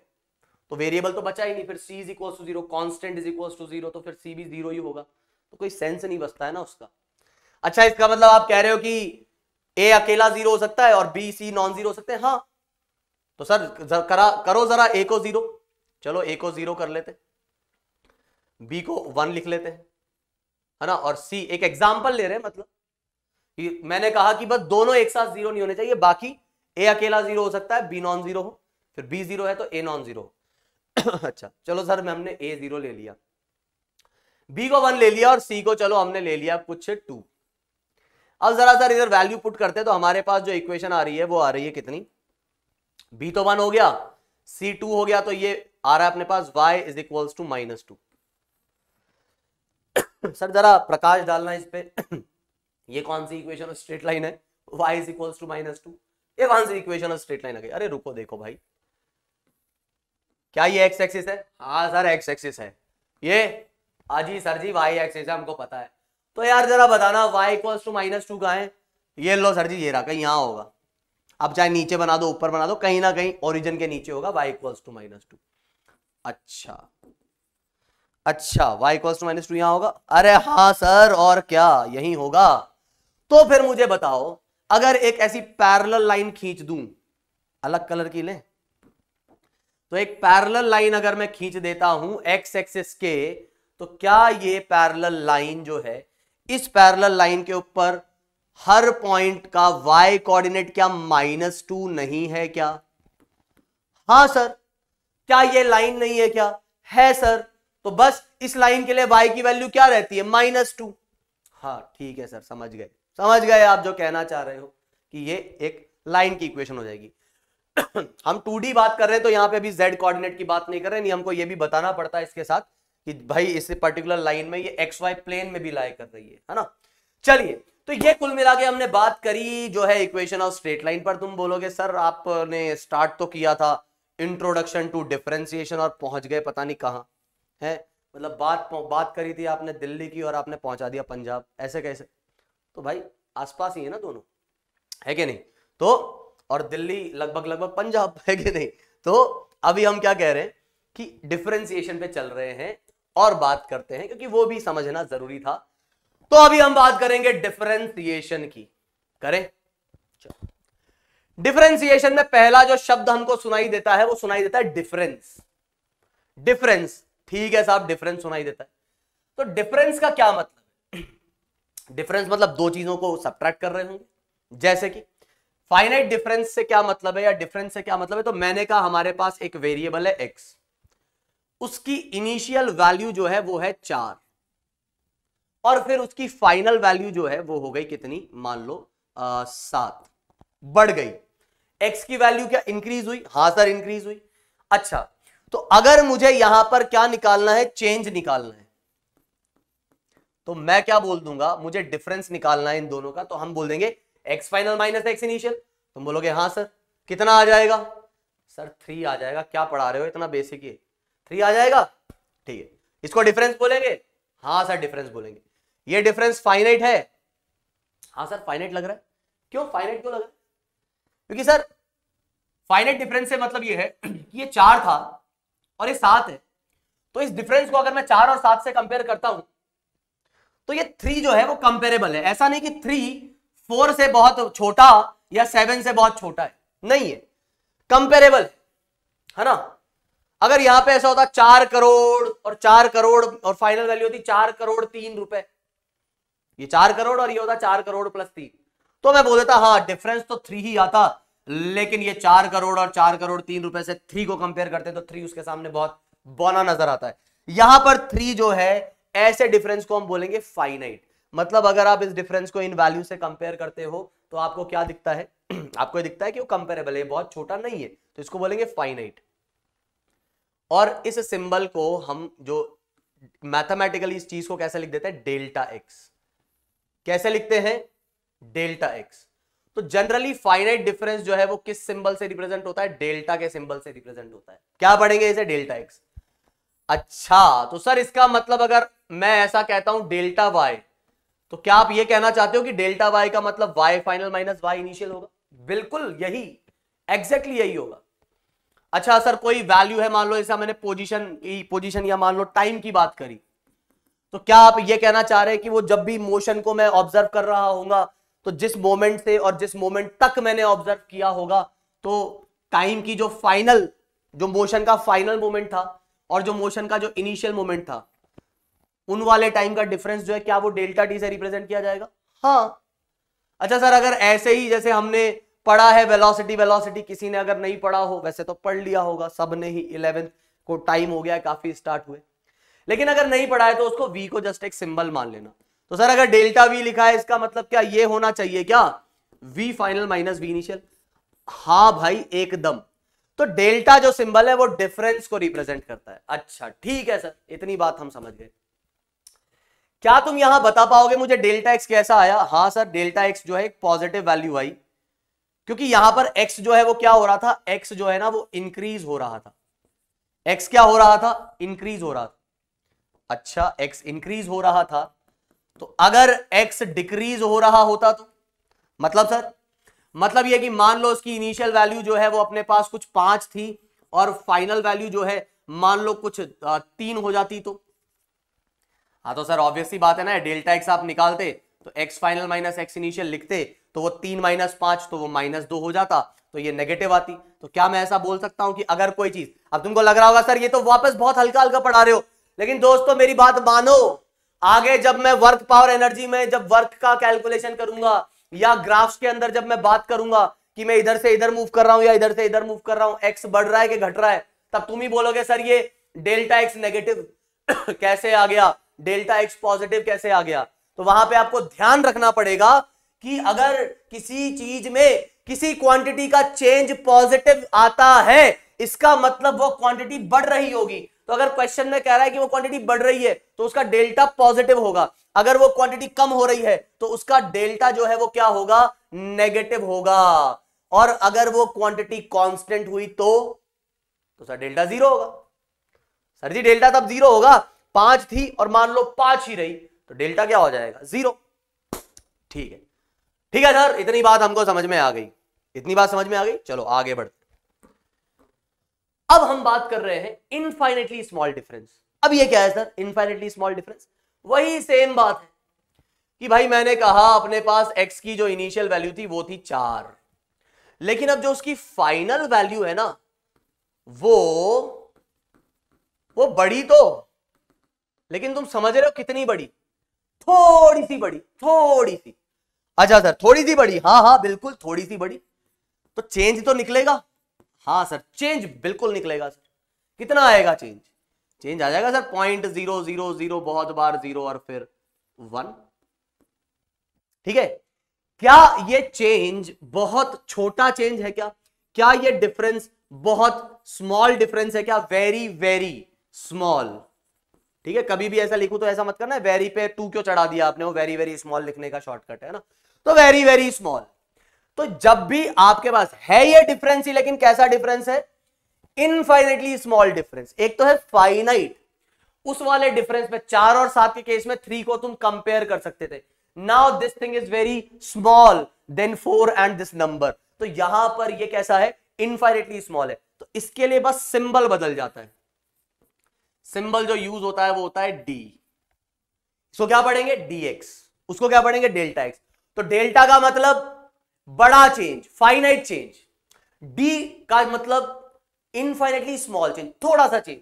तो वेरिएबल तो बचा ही नहीं। फिर c is equals to 0, constant is equals to 0, तो फिर c भी 0 ही होगा। तो कोई सेंस नहीं बचता है ना उसका। अच्छा, इसका मतलब आप कह रहे हो कि a अकेला 0 हो सकता है और b c नॉन 0 हो सकते हैं। हाँ, तो सर करो जरा a को 0, चलो a को 0 कर लेते, b को 1 लिख लेते हैं, है ना। और c एक एग्जांपल ले रहे हैं, मतलब कि मैंने कहा कि बस दोनों एक साथ 0 नहीं होने चाहिए, बाकी a अकेला 0 हो सकता है, b नॉन 0 हो, फिर b 0 है तो a नॉन 0 हो। अच्छा चलो सर, मैं हमने a 0 ले लिया, b को 1 ले लिया और c को चलो हमने ले लिया कुछ 2। अब जरा सर इधर वैल्यू पुट करते हैं तो हमारे पास जो इक्वेशन आ रही है वो आ रही है कितनी, b तो 1 हो गया, c 2 हो गया, तो ये आ रहा है अपने पास y is equals to -2। Sir जरा प्रकाश डालना इस पे। ये कौन सी इक्वेशन ऑफ स्ट्रेट लाइन है, y इज इक्वल्स टू -2? ये कौन सी इक्वेशन ऑफ स्ट्रेट लाइन आ गई? अरे रुको, देखो भाई, क्या ये x एक्सिस है? हाँ सर x एक्सिस है। ये अजी सर जी y एक्सिस है, हमको पता है। तो यार जरा बताना y इक्वल्स टू -2 कहाँ है? ये लो सर जी, ये रहा, कहीं यहां होगा। अब चाहे नीचे बना दो ऊपर बना दो, कहीं ना कहीं ओरिजिन के नीचे होगा y इक्वल्स टू -2। अच्छा y इक्वल्स टू -2 यहां होगा। अरे हाँ सर, और क्या यही होगा। तो फिर मुझे बताओ, अगर एक ऐसी पैरेलल लाइन खींच दूं, अलग कलर की ले, तो एक पैरेलल लाइन अगर मैं खींच देता हूं x एक्सिस के, तो क्या ये पैरेलल लाइन जो है, इस पैरेलल लाइन के ऊपर हर पॉइंट का y कोऑर्डिनेट क्या -2 नहीं है क्या? हाँ सर। क्या ये लाइन नहीं है क्या? है सर। तो बस इस लाइन के लिए y की वैल्यू क्या रहती है? -2। हाँ ठीक है सर, समझ गए आप जो कहना चाह रहे हो कि ये एक लाइन की इक्वेशन हो जाएगी। हम 2D बात कर रहे हैं तो यहां पे अभी z कोऑर्डिनेट की बात नहीं कर रहे, नहीं हमको ये भी बताना पड़ता है इसके साथ कि भाई इस पर्टिकुलर लाइन में ये xy प्लेन में भी लाई कर रही है ना। चलिए, तो ये कुल मिला के हमने बात करी जो है इक्वेशन ऑफ स्ट्रेट लाइन पर। तुम बोलोगे सर आपने स्टार्ट तो किया था इंट्रोडक्शन टू डिफरेंशिएशन और पहुंच गए पता नहीं कहां है, मतलब बात करी थी आपने दिल्ली की और आपने पहुंचा दिया पंजाब, ऐसे कैसे? तो भाई आसपास ही है ना दोनों, है कि नहीं? तो और दिल्ली लगभग पंजाब, है कि नहीं? तो अभी हम क्या कह रहे हैं कि डिफरेंशिएशन पे चल रहे हैं और बात करते हैं, क्योंकि वो भी समझना जरूरी था। तो अभी हम बात करेंगे डिफरेंशिएशन की। करें? डिफरेंशिएशन में पहला जो शब्द हमको सुनाई देता है वो सुनाई देता है डिफरेंस। डिफरेंस, ठीक है साहब, डिफरेंस सुनाई देता है। तो डिफरेंस का क्या मतलब है? डिफरेंस मतलब दो चीजों को सब्ट्रैक्ट कर रहे होंगे, जैसे कि फाइनाइट डिफरेंस से क्या मतलब है या डिफरेंस से क्या मतलब है? तो मैंने कहा हमारे पास एक वेरिएबल है x, उसकी इनिशियल वैल्यू जो है वो है 4 और फिर उसकी फाइनल वैल्यू जो है वो हो गई कितनी, मान लो 7, बढ़ गई। x की वैल्यू क्या इंक्रीज हुई? हाँ सर इंक्रीज हुई। अच्छा, तो अगर मुझे यहां पर क्या निकालना है, चेंज निकालना है, तो मैं क्या बोल दूंगा, मुझे डिफरेंस निकालना है इन दोनों का, तो हम बोल देंगे x final minus x initial. तुम बोलोगे हाँ सर, कितना आ जाएगा? सर 3 आ जाएगा। क्या पढ़ा रहे हो, इतना बेसिक है, 3 आ जाएगा, ठीक है। इसको डिफरेंस बोलेंगे? हाँ सर डिफरेंस बोलेंगे। ये डिफरेंस फाइनाइट है? हाँ सर फाइनाइट लग रहा है। क्यों फाइनाइट क्यों लग रहा है? क्योंकि सर फाइनाइट डिफरेंस से मतलब ये है कि ये 4 था और ये 7 है, तो इस डिफरेंस को अगर मैं 4 और 7 से कंपेयर करता हूं तो ये 3 जो है वो कंपेरेबल है। ऐसा नहीं कि 3 4 से बहुत छोटा या 7 से बहुत छोटा है, नहीं है, कंपेरेबल है ना। अगर यहां पे ऐसा होता 4 करोड़ और 4 करोड़ और फाइनल वैल्यू होती 4 करोड़ 3 रुपए, ये 4 करोड़ और ये होता 4 करोड़ प्लस 3, तो मैं बोल देता हाँ डिफरेंस तो 3 ही आता, लेकिन ये 4 करोड़ और 4 करोड़ 3 रुपए से 3 को कंपेयर करते तो 3 उसके सामने बहुत बौना नजर आता है। यहां पर 3 जो है, ऐसे डिफरेंस को हम बोलेंगे फाइनाइट। मतलब अगर आप इस डिफरेंस को इन वैल्यू से कंपेयर करते हो तो आपको क्या दिखता है? आपको दिखता है कि वो कंपेरेबल है, बहुत छोटा नहीं है, तो इसको बोलेंगे फाइनाइट। और इस सिंबल को हम जो मैथमेटिकली इस चीज को कैसे लिख देते हैं, डेल्टा एक्स। कैसे लिखते हैं, डेल्टा एक्स। तो जनरली फाइनाइट डिफरेंस जो है वो किस सिंबल से रिप्रेजेंट होता है, डेल्टा के सिंबल से रिप्रेजेंट होता है। क्या पढ़ेंगे इसे, डेल्टा एक्स। अच्छा, तो सर इसका मतलब अगर मैं ऐसा कहता हूं डेल्टा वाई, तो क्या आप ये कहना चाहते हो कि डेल्टा वाई का मतलब Y final minus Y initial होगा? बिल्कुल यही, एग्जैक्टली यही होगा। अच्छा सर कोई वैल्यू है, मान लो जैसा मैंने पोजीशन या मान लो टाइम की बात करी, तो क्या आप ये कहना चाह रहे हैं कि वो जब भी मोशन को मैं ऑब्जर्व कर रहा होऊंगा, तो जिस मोमेंट से और जिस मोमेंट तक मैंने ऑब्जर्व किया होगा, तो टाइम की जो फाइनल, जो मोशन का फाइनल मोमेंट था और जो मोशन का जो इनिशियल मोमेंट था, उन वाले टाइम का डिफरेंस जो है क्या वो डेल्टा टी से रिप्रेजेंट किया जाएगा? हाँ। अच्छा सर अगर ऐसे ही जैसे हमने पढ़ा है वेलोसिटी, वेलोसिटी किसी ने अगर नहीं पढ़ा हो, वैसे तो पढ़ लिया होगा सबने ही, 11th को टाइम हो गया है, काफी स्टार्ट हुए, लेकिन अगर नहीं पढ़ा है तो उसको v को जस्ट एक सिंबल मान लेना। तो सर अगर डेल्टा v लिखा है, इसका मतलब क्या ये होना चाहिए क्या, v final minus v initial? हाँ भाई एकदम। तो डेल्टा जो सिंबल है वो डिफरेंस को रिप्रेजेंट करता है। अच्छा ठीक है सर, इतनी बात हम समझ गए। क्या तुम यहां बता पाओगे मुझे डेल्टा एक्स कैसा आया? हाँ सर, डेल्टा एक्स जो है एक पॉजिटिव वैल्यू आई, क्योंकि यहां पर x जो है वो क्या हो रहा था, x जो है ना वो इंक्रीज हो रहा था। x क्या हो रहा था, इंक्रीज हो रहा था। अच्छा x इंक्रीज हो रहा था, तो अगर x डिक्रीज हो रहा होता तो मतलब सर, मतलब ये कि मान लो उसकी इनिशियल वैल्यू जो है वो अपने पास कुछ 5 थी और फाइनल वैल्यू जो है मान लो कुछ 3 हो जाती तो? हाँ तो सर ऑब्वियस सी बात है ना, डेल्टा एक्स आप निकालते तो x final minus x initial लिखते, तो वो 3 माइनस 5 तो वो -2 हो जाता, तो ये नेगेटिव आती। तो क्या मैं ऐसा बोल सकता हूं कि अगर कोई चीज, अब तुमको लग रहा होगा सर ये तो वापस बहुत हल्का हल्का पढ़ा रहे हो, लेकिन दोस्तों मेरी बात मानो, आगे जब मैं वर्क पावर एनर्जी में जब वर्क का कैलकुलेशन करूंगा या ग्राफ्स के अंदर जब मैं बात करूंगा कि मैं इधर से इधर मूव कर रहा हूं या इधर से इधर मूव कर रहा हूं, एक्स बढ़ रहा है कि घट रहा है, तब तुम ही बोलोगे सर ये डेल्टा एक्स नेगेटिव कैसे आ गया, डेल्टा एक्स पॉजिटिव कैसे आ गया। तो वहां पे आपको ध्यान रखना पड़ेगा कि अगर किसी चीज में किसी क्वांटिटी का चेंज पॉजिटिव आता है, इसका मतलब वो क्वांटिटी बढ़ रही होगी। तो अगर क्वेश्चन में कह रहा है कि वो क्वांटिटी बढ़ रही है तो उसका डेल्टा पॉजिटिव होगा, अगर वो क्वांटिटी कम हो रही है तो उसका डेल्टा जो है वो क्या होगा, नेगेटिव होगा। और अगर वो क्वांटिटी कांस्टेंट हुई तो सर डेल्टा 0 होगा। सर जी डेल्टा तब 0 होगा, 5 थी और मान लो 5 ही रही, तो डेल्टा क्या हो जाएगा, 0। ठीक है, ठीक है सर, इतनी बात हमको समझ में आ गई, इतनी बात समझ में आ गई। चलो आगे बढ़ते। अब हम बात कर रहे हैं इनफाइनेटली स्मॉल डिफरेंस। अब ये क्या है सर, इनफाइनेटली स्मॉल डिफरेंस? वही सेम बात है कि भाई मैंने कहा अपने पास x की जो इनिशियल वैल्यू थी वो थी 4, लेकिन अब जो उसकी फाइनल वैल्यू है ना वो बड़ी तो, लेकिन तुम समझ रहे हो कितनी बड़ी, थोड़ी सी बड़ी, थोड़ी सी। अच्छा सर थोड़ी सी बड़ी, हाँ हाँ बिल्कुल थोड़ी सी बड़ी, तो चेंज तो निकलेगा। हाँ सर चेंज बिल्कुल निकलेगा सर। कितना आएगा चेंज? चेंज आ जाएगा सर 0.000, बहुत बार 0 और फिर 1। ठीक है, क्या ये चेंज बहुत छोटा चेंज है क्या ये डिफरेंस बहुत स्मॉल डिफरेंस है क्या? Very very small. ठीक है, कभी भी ऐसा लिखूं तो ऐसा मत करना वेरी पे 2 क्यों चढ़ा दिया आपने, वो वेरी वेरी स्मॉल लिखने का शॉर्टकट है ना, तो वेरी वेरी स्मॉल। तो जब भी आपके पास है ये डिफरेंस ही, लेकिन कैसा डिफरेंस है, इनफाइनाइटली स्मॉल डिफरेंस। एक तो है फाइनाइट, उस वाले डिफरेंस में 4 और 7 के केस में 3 को तुम कंपेयर कर सकते थे। Now this thing is very small then 4 and this number, तो यहां पर ये कैसा है, इनफाइनाइटली स्मॉल है। तो इसके लिए बस सिंबल बदल जाता है, सिंबल जो यूज होता है वो होता है डी। इसको क्या पढ़ेंगे, dx, उसको क्या पढ़ेंगे, डेल्टा एक्स। तो डेल्टा का मतलब बड़ा चेंज, फाइनाइट चेंज, डी का मतलब इनफाइनाइटली स्मॉल चेंज, थोड़ा सा चेंज।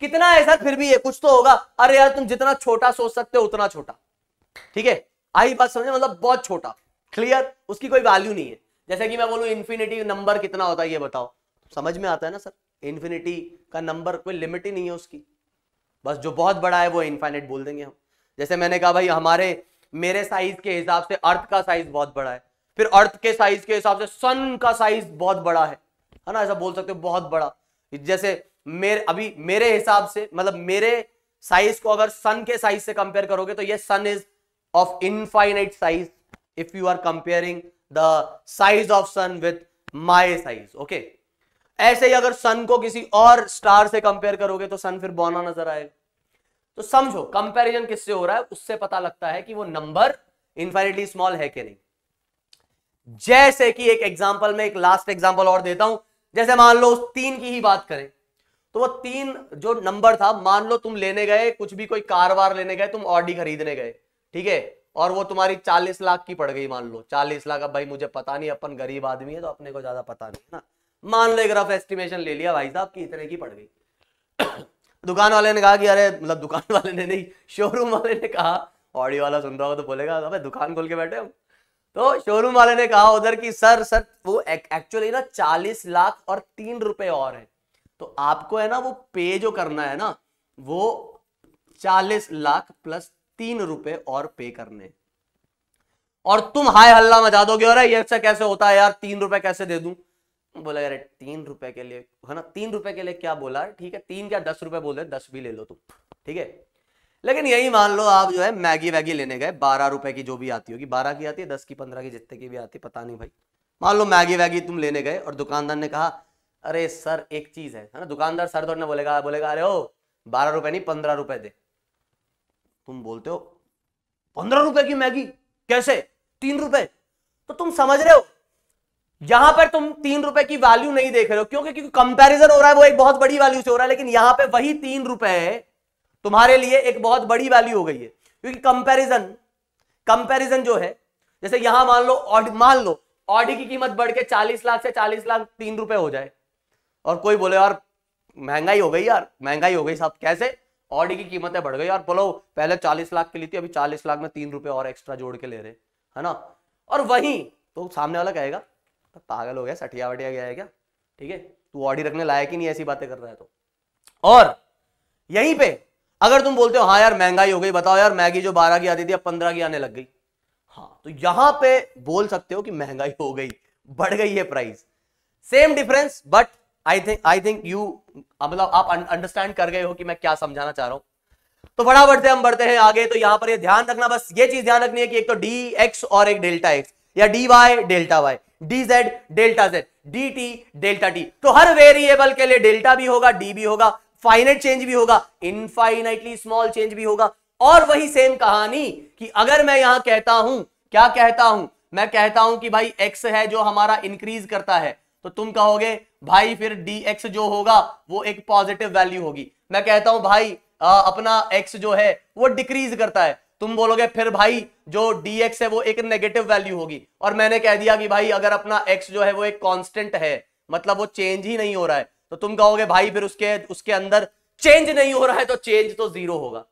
कितना है सर, फिर भी ये कुछ तो होगा। अरे यार तुम जितना छोटा सोच सकते हो उतना छोटा। ठीक है, आई बात समझे, मतलब बहुत छोटा, क्लियर, उसकी कोई वैल्यू नहीं है। जैसे कि मैं बोलूं इन्फिनिटी नंबर कितना होता है ये बताओ, समझ में आता है ना सर, इन्फिनिटी का नंबर कोई लिमिट ही नहीं है उसकी, बस जो बहुत बड़ा है वो इनफाइनाइट बोल देंगे हम। जैसे मैंने कहा भाई मेरे साइज के हिसाब से अर्थ का साइज बहुत बड़ा है, फिर अर्थ के साइज के हिसाब से सन का साइज बहुत बड़ा है ना, ऐसा बोल सकते हो बहुत बड़ा। जैसे मेरे हिसाब से, मतलब मेरे साइज को अगर सन के साइज से कंपेयर करोगे तो ये sun is of infinite size if you are comparing the size of sun with my size. Okay, ऐसे ही अगर सन को किसी और स्टार से कंपेयर करोगे तो सन फिर बौना नजर आएगा। तो समझो कंपैरिजन किससे हो रहा है, उससे पता लगता है कि वो नंबर इनफाइनाइटली स्मॉल है कि नहीं। जैसे कि एक एग्जांपल में, एक लास्ट एग्जांपल और देता हूं, जैसे मान लो 3 की ही बात करें तो वो 3 जो नंबर था, मान लो तुम लेने गए कुछ भी, कोई कार वार लेने गए, तुम ऑडी खरीदने गए, ठीक है, और वो तुम्हारी 40 लाख की पड़ गई, मान लो 40 लाख। अब भाई मुझे पता नहीं, अपन गरीब आदमी है तो अपने को ज्यादा पता नहीं है ना, मान लो एक रफ एस्टिमेशन ले लिया भाई साहब की इतने की पड़ गई। दुकान वाले ने कहा कि अरे, मतलब दुकान वाले ने नहीं, शोरूम वाले ने कहा, ऑडी वाला सुन रहा हो तो बोलेगा अबे दुकान खोल के बैठे हम, तो शोरूम वाले ने कहा उधर की सर वो एक्चुअली ना 40 लाख और 3 रुपए और है, तो आपको है ना वो पे जो करना है ना, वो 40 लाख प्लस 3 रुपए और पे करने, और तुम हाय हल्ला मचा दोगे, अरे ये कैसे होता है यार, 3 रुपए कैसे दे दूं। बोला यार 3 रुपए के लिए है ना, 3 रुपए के लिए क्या बोला, ठीक है 3 क्या 10 रुपए बोल रहे, 10 भी ले लो तुम, ठीक है। लेकिन यही मान लो आप जो है मैगी वैगी लेने गए, 12 रुपए की जो भी आती होगी, 12 की आती है, 10 की, 15 की, जितने की भी आती है पता नहीं भाई, मान लो मैगी वैगी तुम लेने गए और दुकानदार ने कहा अरे सर एक चीज है ना, दुकानदार सर थोड़ा बोलेगा अरे ओ 12 रुपए नहीं 15 रुपए दे। तुम बोलते हो 15 रुपए की मैगी कैसे, 3 रुपए, तो तुम समझ रहे हो यहां पर तुम 3 रुपए की वैल्यू नहीं देख रहे हो, क्योंकि कंपैरिजन हो रहा है वो एक बहुत बड़ी वैल्यू से हो रहा है, लेकिन यहां पे वही 3 रुपए तुम्हारे लिए एक बहुत बड़ी वैल्यू हो गई है, क्योंकि कंपैरिजन जो है, जैसे यहां मान लो ऑडी की कीमत बढ़ के 40 लाख से 40 लाख 3 रुपए हो जाए, और कोई बोले यार महंगाई हो गई यार, महंगाई हो गई साहब, कैसे, ऑडी की कीमतें बढ़ गई यार, बोलो पहले 40 लाख की ली थी, अभी 40 लाख में 3 रुपए और एक्स्ट्रा जोड़ के ले रहे, है ना। और वहीं तो सामने वाला कहेगा तो पागल हो गया, सठिया वटिया गया है क्या, ठीक है, तू ऑडी रखने लायक ही नहीं, ऐसी बातें कर रहा है तो। और यहीं पे अगर तुम बोलते हो हाँ यार महंगाई हो गई, बताओ यार मैगी जो 12 की आती थी अब 15 की आने लग गई, हाँ, तो यहां पे बोल सकते हो कि महंगाई हो गई, बढ़ गई है price, same difference, but I think you, मतलब आप अंडरस्टैंड कर गए हो कि मैं क्या समझाना चाह रहा हूं। तो फटाफट से हम बढ़ते हैं आगे। तो यहां पर ये ध्यान रखना, बस ये चीज ध्यान रखनी है कि एक तो डी एक्स और एक डेल्टा एक्स, या D Y delta Y, D Z delta Z, D T delta T. तो हर वेरिएबल के लिए डेल्टा भी होगा, डी भी होगा, फाइनाइट चेंज भी होगा, इनफाइनाइटली स्मॉल चेंज भी होगा। और वही सेम कहानी कि अगर मैं यहां कहता हूं, क्या कहता हूं, मैं कहता हूं कि भाई x है जो हमारा इंक्रीज करता है, तो तुम कहोगे भाई फिर dx जो होगा वो एक पॉजिटिव वैल्यू होगी। मैं कहता हूं भाई अपना x जो है वो डिक्रीज करता है, तुम बोलोगे फिर भाई जो dx है वो एक नेगेटिव वैल्यू होगी। और मैंने कह दिया कि भाई अगर अपना x जो है वो एक कांस्टेंट है, मतलब वो चेंज ही नहीं हो रहा है, तो तुम कहोगे भाई फिर उसके अंदर चेंज नहीं हो रहा है तो चेंज तो जीरो होगा।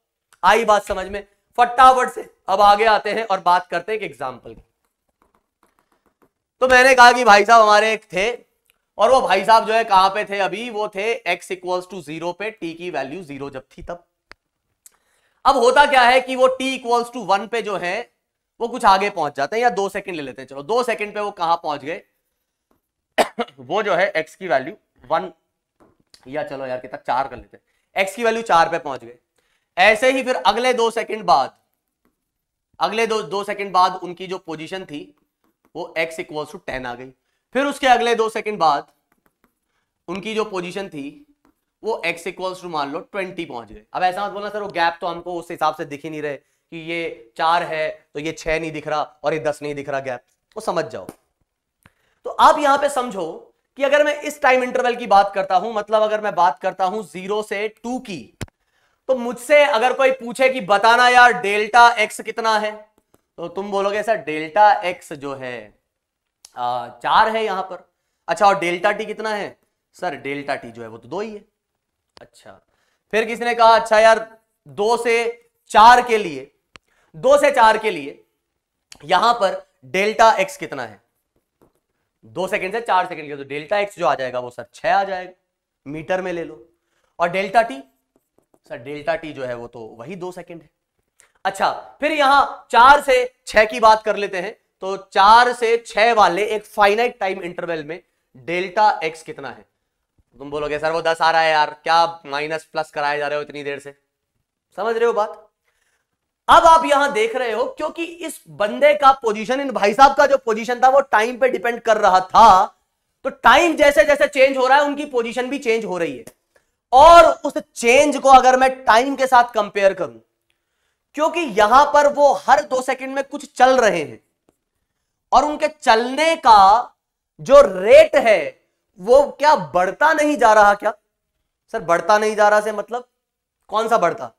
आई बात समझ में? फटाफट से अब आगे आते हैं और बात करते हैं एक एग्जांपल की। तो मैंने कहा कि भाई साहब हमारे एक थे, और वो भाई साहब जो है कहां पे थे अभी, वो थे x इक्वल्स टू 0 पे, t की वैल्यू 0 जब थी तब। अब होता क्या है कि वो t इक्वल्स टू 1 पे जो है वो कुछ आगे पहुंच जाते हैं, या 2 सेकंड ले लेते हैं, चलो 2 सेकंड पे वो कहां पहुंच गए वो जो है x की वैल्यू 1, या चलो यार कितना 4 कर लेते हैं, x की वैल्यू 4 पे पहुंच गए। ऐसे ही फिर अगले 2 सेकंड बाद, अगले दो सेकंड बाद उनकी जो पोजीशन थी वो x इक्वल्स टू 10 आ गई। फिर उसके अगले 2 सेकंड बाद उनकी जो पोजीशन थी वो x इक्वल्स टू मान लो 20 पहुंच गए। अब ऐसा मत बोलना सर वो गैप तो हमको उस हिसाब से दिख ही नहीं रहे कि ये 4 है तो ये 6 नहीं दिख रहा और ये 10 नहीं दिख रहा, गैप वो समझ जाओ। तो आप यहां पे समझो कि अगर मैं इस टाइम इंटरवल की बात करता हूं, मतलब अगर मैं बात करता हूं 0 से 2 की, तो मुझसे अगर कोई पूछे कि बताना यार डेल्टा x कितना है, तो तुम बोलोगे सर डेल्टा x जो है 4 है यहां पर। अच्छा, और डेल्टा t कितना है? सर डेल्टा t जो है वो तो 2 ही है। अच्छा, फिर किसी ने कहा अच्छा यार 2 से 4 के लिए, 2 से 4 के लिए यहां पर डेल्टा x कितना है? 2 सेकंड से 4 सेकंड के, तो डेल्टा x जो आ जाएगा वो सर 6 आ जाएगा, मीटर में ले लो। और delta t, sir delta t जो है वो तो वही 2 सेकंड है। अच्छा, फिर यहां 4 से 6 की बात कर लेते हैं, तो 4 से 6 वाले एक फाइनाइट टाइम इंटरवल में डेल्टा x कितना है? तुम बोलोगे सर वो 10 आ रहा है यार, क्या माइनस प्लस कराए जा रहे हो इतनी देर से, समझ रहे हो बात। अब आप यहां देख रहे हो क्योंकि इस बंदे का पोजीशन, इन भाई साहब का जो पोजीशन था वो टाइम पे डिपेंड कर रहा था, तो टाइम जैसे जैसे चेंज हो रहा है उनकी पोजीशन भी चेंज हो रही है। और उस चेंज को अगर मैं टाइम के साथ कंपेयर करूं, क्योंकि यहां पर वो हर 2 सेकंड में कुछ चल रहे हैं और उनके चलने का जो रेट है वो क्या बढ़ता नहीं जा रहा क्या? सर बढ़ता नहीं जा रहा से मतलब कौन सा बढ़ता?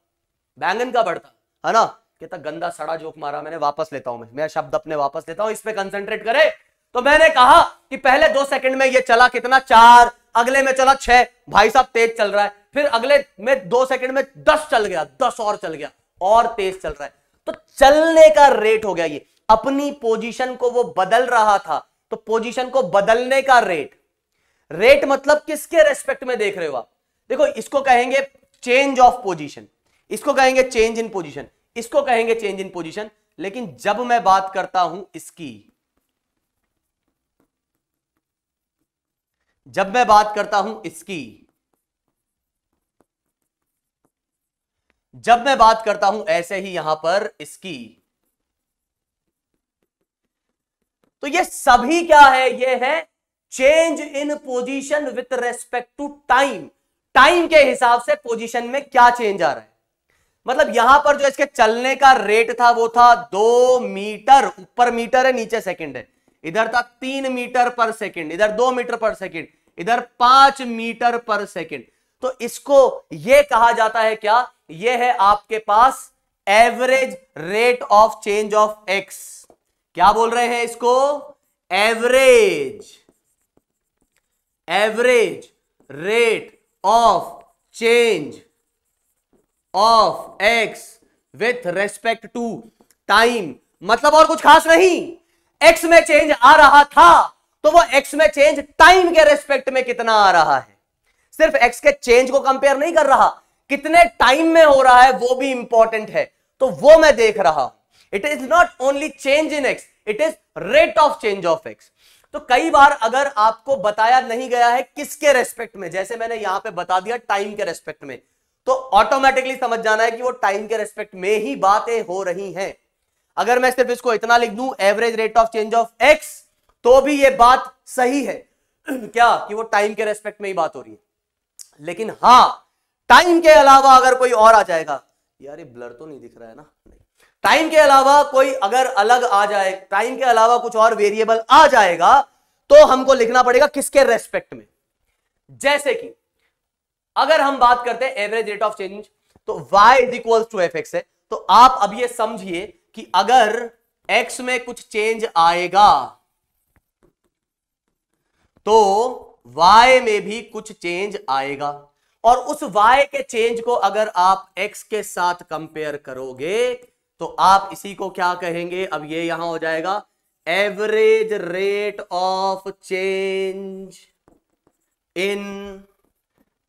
बैंगन का बढ़ता है ना। कहता गंदा सड़ा जोक मारा मैंने, वापस लेता हूं, मैं शब्द अपने वापस लेता हूं, इस पे कंसंट्रेट करे। तो मैंने कहा कि पहले 2 सेकंड में ये चला कितना 4, अगले में चला 6, भाई साहब तेज चल रहा है, फिर अगले में 2 सेकंड में 10 चल गया, 10 और चल गया और तेज चल रहा है, तो चलने का रेट हो गया ये। अपनी पोजीशन को वो बदल रहा था, तो पोजीशन को बदलने का रेट मतलब किसके रेस्पेक्ट में देख रहे हो आप? देखो इसको कहेंगे चेंज ऑफ पोजीशन, इसको कहेंगे चेंज इन पोजीशन, इसको कहेंगे चेंज इन पोजीशन। लेकिन जब मैं बात करता हूं इसकी, जब मैं बात करता हूं इसकी, जब मैं बात करता हूं ऐसे ही यहां पर इसकी, तो ये सभी क्या है? ये है change in position with respect to time. Time के हिसाब से पोजीशन में क्या चेंज आ रहा है। मतलब यहां पर जो इसके चलने का रेट था वो था 2 मीटर, ऊपर मीटर है नीचे सेकंड है, इधर था 3 मीटर पर सेकंड, इधर 2 मीटर पर सेकंड, इधर 5 मीटर पर सेकंड। तो इसको यह कहा जाता है क्या? यह है आपके पास average rate of change of X. क्या बोल रहे हैं इसको? Average rate of change of X with respect to time. मतलब और कुछ खास नहीं, एक्स में चेंज आ रहा था तो वो एक्स में चेंज टाइम के रेस्पेक्ट में कितना आ रहा है। सिर्फ एक्स के चेंज को कंपेयर नहीं कर रहा, कितने टाइम में हो रहा है वो भी इंपॉर्टेंट है, तो वो मैं देख रहा हूं। It is not only change in x, it is rate of change of x. तो कई बार अगर आपको बताया नहीं गया है किसके रेस्पेक्ट में, जैसे मैंने यहां पे बता दिया टाइम के रेस्पेक्ट में, तो ऑटोमेटिकली समझ जाना है कि वो टाइम के रेस्पेक्ट में ही बातें हो रही हैं। अगर मैं सिर्फ इसको इतना लिख दूं average rate of change of x, तो भी ये बात सही है क्या कि वो टाइम के रेस्पेक्ट में ही बात हो रही है। लेकिन हां, टाइम के अलावा अगर कोई और आ जाएगा, यार ये ब्लर तो नहीं दिख रहा है ना, नहीं, टाइम के अलावा कोई अगर अलग आ जाए, टाइम के अलावा कुछ और वेरिएबल आ जाएगा, तो हमको लिखना पड़ेगा किसके रेस्पेक्ट में। जैसे कि अगर हम बात करते हैं एवरेज रेट ऑफ चेंज, तो y is equal to F X है। तो आप अब ये समझिए कि अगर x में कुछ चेंज आएगा तो y में भी कुछ चेंज आएगा, और उस y के चेंज को अगर आप x के साथ कंपेयर करोगे तो आप इसी को क्या कहेंगे? अब ये यहां हो जाएगा average rate of change in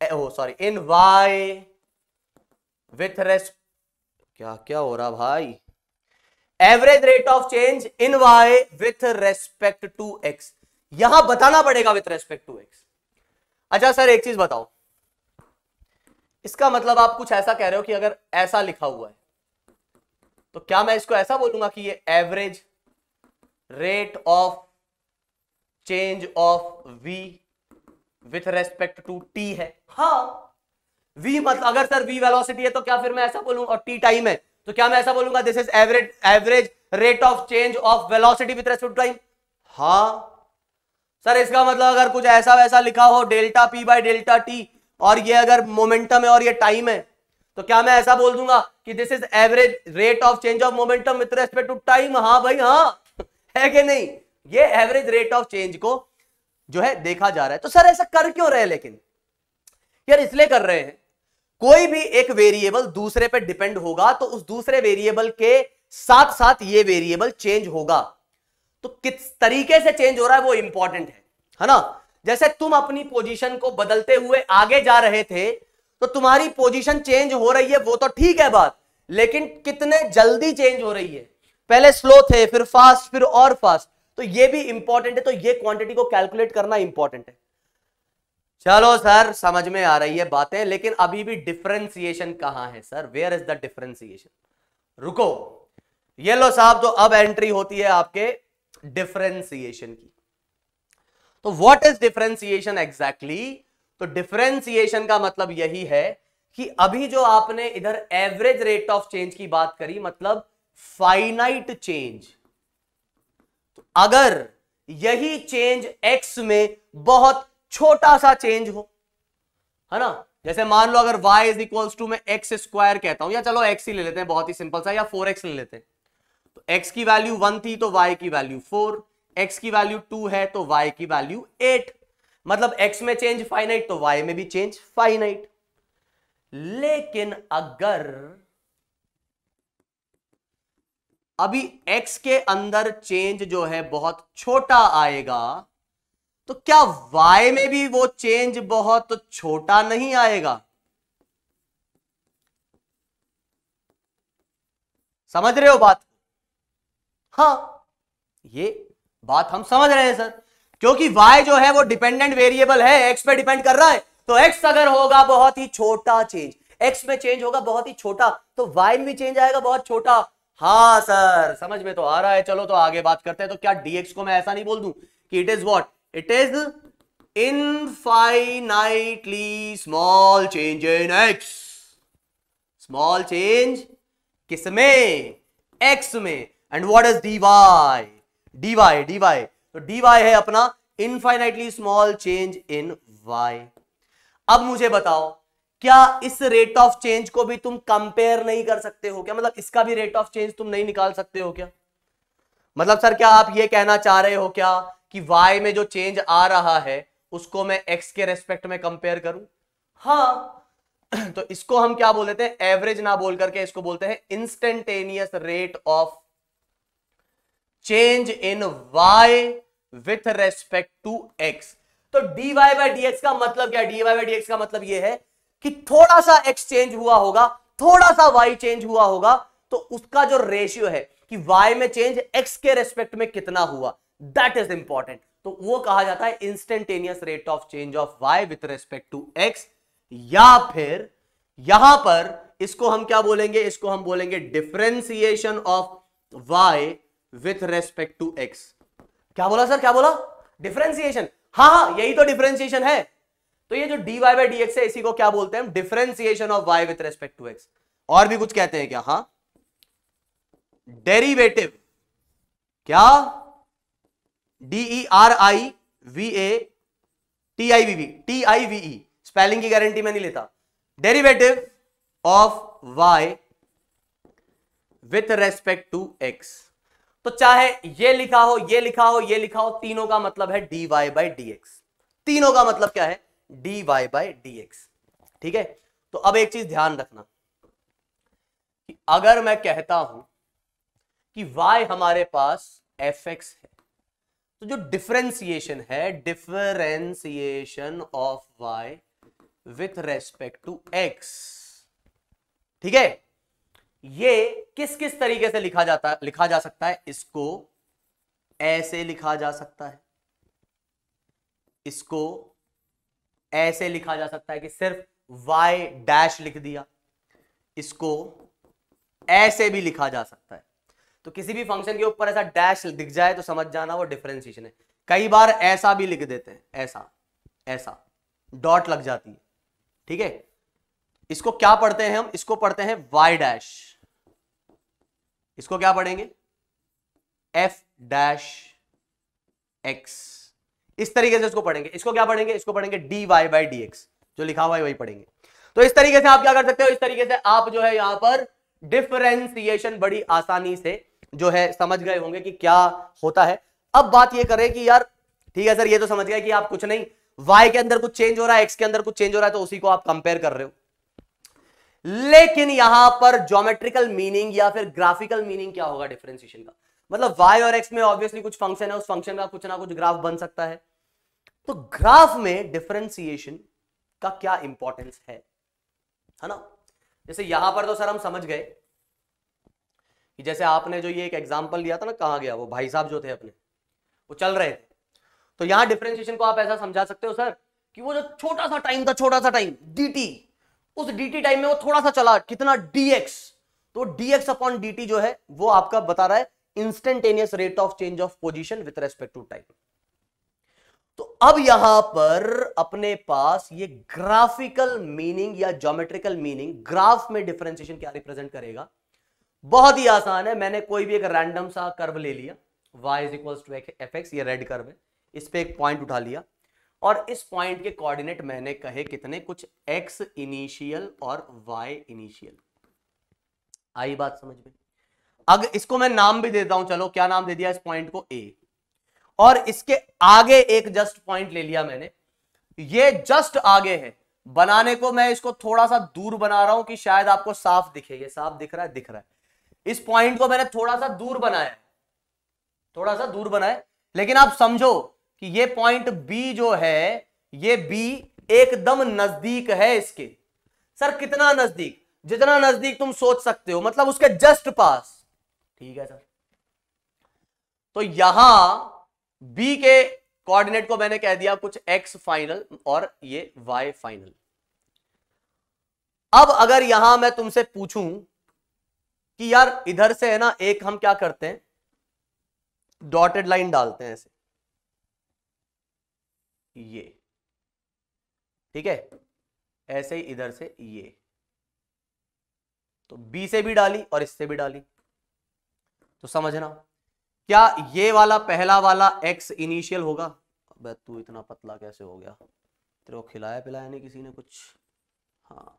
in y with क्या हो रहा भाई? Average rate of change in y with respect to x। यहां बताना पड़ेगा विथ रेस्पेक्ट टू x। अच्छा सर एक चीज बताओ, इसका मतलब आप कुछ ऐसा कह रहे हो कि अगर ऐसा लिखा हुआ है तो क्या मैं इसको ऐसा बोलूंगा कि ये average rate of change of v with respect to t है? हाँ, v मतलब अगर सर v वेलोसिटी है तो क्या फिर मैं ऐसा बोलूंगा, और t टाइम है तो क्या मैं ऐसा बोलूंगा this is average rate of change of velocity with respect to time? हाँ सर, इसका मतलब अगर कुछ ऐसा वैसा लिखा हो delta p by delta t, और ये अगर मोमेंटम है और ये टाइम है, तो क्या मैं ऐसा बोल दूंगा कि this is average rate of change of momentum with respect to time? हाँ भाई हाँ, है कि नहीं? ये एवरेज रेट ऑफ चेंज को जो है देखा जा रहा है। तो सर ऐसा कर क्यों रहे? लेकिन यार इसलिए कर रहे हैं, कोई भी एक वेरिएबल दूसरे पे डिपेंड होगा तो उस दूसरे वेरिएबल के साथ साथ ये वेरिएबल चेंज होगा, तो किस तरीके से चेंज हो रहा है वो इंपॉर्टेंट है ना। जैसे तुम अपनी पोजीशन को बदलते हुए आगे जा रहे थे तो तुम्हारी पोजीशन चेंज हो रही है, वो तो ठीक है बात, लेकिन कितने जल्दी चेंज हो रही है? पहले स्लो थे, फिर फास्ट, फिर और फास्ट, तो ये भी इंपॉर्टेंट है। तो ये क्वांटिटी को कैलकुलेट करना इंपॉर्टेंट है। चलो सर समझ में आ रही है बातें, लेकिन अभी भी डिफरेंशिएशन कहां है sir? Where is the differentiation? रुको, ये लो साहब, तो अब एंट्री होती है आपके डिफरेंशिएशन की। तो व्हाट इज डिफरेंशिएशन एग्जैक्टली? तो डिफरेंशिएशन का मतलब यही है कि अभी जो आपने इधर एवरेज रेट ऑफ चेंज की बात करी, मतलब फाइनाइट चेंज, तो अगर यही चेंज एक्स में बहुत छोटा सा चेंज हो, है ना, जैसे मान लो अगर y इज इक्वल्स टू मैं एक्स स्क्वायर कहता हूं, या चलो x ही ले लेते हैं, बहुत ही सिंपल सा, या 4x ले लेते हैं, तो x की वैल्यू 1 थी तो y की वैल्यू 4, x की वैल्यू 2 है तो y की वैल्यू 8, मतलब x में चेंज फाइनाइट तो y में भी चेंज फाइनाइट। लेकिन अगर अभी x के अंदर चेंज जो है बहुत छोटा आएगा, तो क्या y में भी वो चेंज बहुत छोटा नहीं आएगा? समझ रहे हो बात? हाँ, ये बात हम समझ रहे हैं सर, क्योंकि y जो है वो डिपेंडेंट वेरिएबल है, x पे डिपेंड कर रहा है, तो x अगर होगा बहुत ही छोटा चेंज, x में चेंज होगा बहुत ही छोटा, तो y में भी चेंज आएगा बहुत छोटा। हाँ सर समझ में तो आ रहा है। चलो तो आगे बात करते हैं। तो क्या dx को मैं ऐसा नहीं बोल दूं कि it is what? It is infinitely small change in x। Small change किसमें? x में। And what is dy? dy तो dy है अपना infinitely small change in y। अब मुझे बताओ, क्या इस रेट ऑफ चेंज को भी तुम कंपेयर नहीं कर सकते हो क्या? मतलब इसका भी रेट ऑफ चेंज तुम नहीं निकाल सकते हो क्या? मतलब सर क्या आप ये कहना चाह रहे हो क्या कि y में जो चेंज आ रहा है उसको मैं x के रेस्पेक्ट में कंपेयर करूं? हाँ तो इसको हम क्या बोल देते हैं? एवरेज ना बोल करके इसको बोलते हैं instantaneous rate of change in y with respect to x। तो dy बाय dx का मतलब क्या? dy बाय dx का मतलब यह है कि थोड़ा सा x चेंज हुआ होगा, थोड़ा सा y चेंज हुआ होगा, तो उसका जो रेशियो है कि y में चेंज x के रेस्पेक्ट में कितना हुआ, दैट इज इंपॉर्टेंट। तो वो कहा जाता है instantaneous rate of change of y with respect to x। या फिर यहां पर इसको हम क्या बोलेंगे? इसको हम बोलेंगे differentiation of y with respect to x। क्या बोला सर? क्या बोला? डिफरेंशिएशन। हाँ यही तो डिफरेंशिएशन है। तो ये जो dy बाय dx है इसी को क्या बोलते हैं हम? Differentiation of y with respect to x। और भी कुछ कहते हैं क्या? हाँ, डेरिवेटिव। क्या? DERIVATIVE। स्पेलिंग की गारंटी मैं नहीं लेता। Derivative of y with respect to x। तो चाहे ये लिखा हो, ये लिखा हो, ये लिखा हो, तीनों का मतलब है dy बाय dx। तीनों का मतलब क्या है? dy by dx। ठीक है। तो अब एक चीज ध्यान रखना कि अगर मैं कहता हूं कि y हमारे पास fx है, तो जो डिफरेंशिएशन है, differentiation of y with respect to x, ठीक है, ये किस किस तरीके से लिखा जा सकता है? इसको ऐसे लिखा जा सकता है, इसको ऐसे लिखा जा सकता है कि सिर्फ y डैश लिख दिया, इसको ऐसे भी लिखा जा सकता है। तो किसी भी फंक्शन के ऊपर ऐसा डैश दिख जाए तो समझ जाना वो डिफरेंशिएशन है। कई बार ऐसा भी लिख देते हैं, ऐसा ऐसा डॉट लग जाती है, ठीक है। इसको क्या पढ़ते हैं हम? इसको पढ़ते हैं y डैश। इसको क्या पढ़ेंगे? f dash x। इस तरीके से इसको पढ़ेंगे। इसको क्या पढ़ेंगे? इसको पढ़ेंगे dy बाय dx। जो लिखा हुआ है वही पढ़ेंगे। तो इस तरीके से आप क्या कर सकते हो? इस तरीके से आप जो है यहां पर डिफरेंशिएशन बड़ी आसानी से जो है समझ गए होंगे कि क्या होता है। अब बात ये करें कि यार ठीक है सर, ये तो समझ गए कि आप कुछ नहीं, y के अंदर कुछ चेंज हो रहा है, x के अंदर कुछ चेंज हो रहा है, तो उसी को आप कंपेयर कर रहे हो। लेकिन यहां पर ज्योमेट्रिकल मीनिंग या फिर ग्राफिकल मीनिंग क्या होगा डिफरेंशिएशन का? मतलब y और x में ऑब्वियसली कुछ फंक्शन है, उस फंक्शन का कुछ ना कुछ ग्राफ बन सकता है। तो ग्राफ में डिफरेंशिएशन का क्या इंपॉर्टेंस है ना? जैसे यहां पर तो सर हम समझ गए कि जैसे आपने जो ये एक एग्जांपल लिया था ना, कहां गया वो भाई साहब जो थे अपने, वो चल रहे थे, तो यहां डिफरेंशिएशन को आप ऐसा समझा सकते हो सर कि वो जो छोटा सा टाइम था, छोटा सा टाइम dt, उस dt टाइम में वो थोड़ा सा चला, कितना dx, तो dx अपॉन dt जो है वो आपका बता रहा है instantaneous rate of change of position with respect to time. तो अब यहां पर अपने पास ये ग्राफिकल मीनिंग या ज्योमेट्रिकल मीनिंग, ग्राफ में डिफरेंशिएशन क्या रिप्रेजेंट करेगा, बहुत ही आसान है। मैंने कोई भी एक रैंडम सा कर्व ले लिया, y is equal to fx, ये रेड कर्व है, इस पे एक पॉइंट उठा लिया और इस पॉइंट के कोऑर्डिनेट मैंने कहे कितने, कुछ x इनिशियल और y इनिशियल। आई बात समझ में? अगर इसको मैं नाम भी देता हूं, चलो क्या नाम दे दिया इस पॉइंट को, a, और इसके आगे एक जस्ट पॉइंट ले लिया मैंने, ये जस्ट आगे है, बनाने को मैं इसको थोड़ा सा दूर बना रहा हूं कि शायद आपको साफ दिखे, ये साफ दिख रहा है, दिख रहा है। इस पॉइंट को मैंने थोड़ा सा दूर बनाया, थोड़ा सा दूर बनाया, लेकिन आप समझो कि ये पॉइंट B जो है, ये B एकदम नजदीक है इसके। सर कितना नजदीक? जितना नजदीक तुम सोच सकते हो, मतलब उसके जस्ट पास। ठीक है सर, तो यहां B के कोऑर्डिनेट को मैंने कह दिया कुछ x फाइनल और ये y फाइनल। अब अगर यहां मैं तुमसे पूछूं कि यार इधर से है ना, एक हम क्या करते हैं, डॉटेड लाइन डालते हैं ऐसे, ये ठीक है, ऐसे ही इधर से ये, तो B से भी डाली और इससे भी डाली, तो समझना क्या ये वाला पहला वाला x इनिशियल होगा? अबे तू इतना पतला कैसे हो गया, तेरे को खिलाया पिलाया नहीं किसी ने कुछ? हाँ,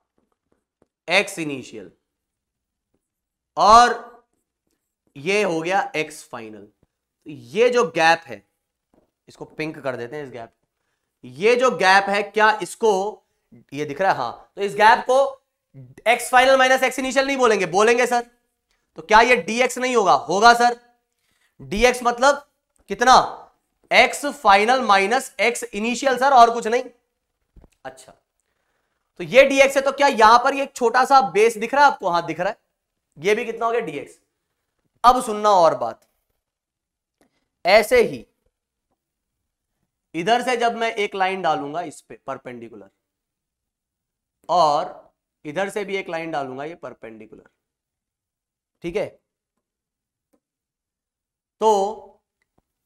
x इनिशियल और ये हो गया x फाइनल। ये जो गैप है, इसको पिंक कर देते हैं इस गैप, ये जो गैप है क्या इसको, ये दिख रहा है, हाँ, तो इस गैप को x final minus x initial नहीं बोलेंगे, बोलेंगे सर, तो क्या ये dx नहीं होगा? होगा सर, dx मतलब कितना, x final minus x initial sir, और कुछ नहीं। अच्छा, तो ये dx है, तो क्या यहां पर ये एक छोटा सा बेस दिख रहा है आपको? हाँ दिख रहा है, ये भी कितना हो गया, dx। अब सुनना और बात, ऐसे ही इधर से जब मैं एक लाइन डालूंगा इस पे परपेंडिकुलर, और इधर से भी एक लाइन डालूंगा ये परपेंडिकुलर, ठीक है, तो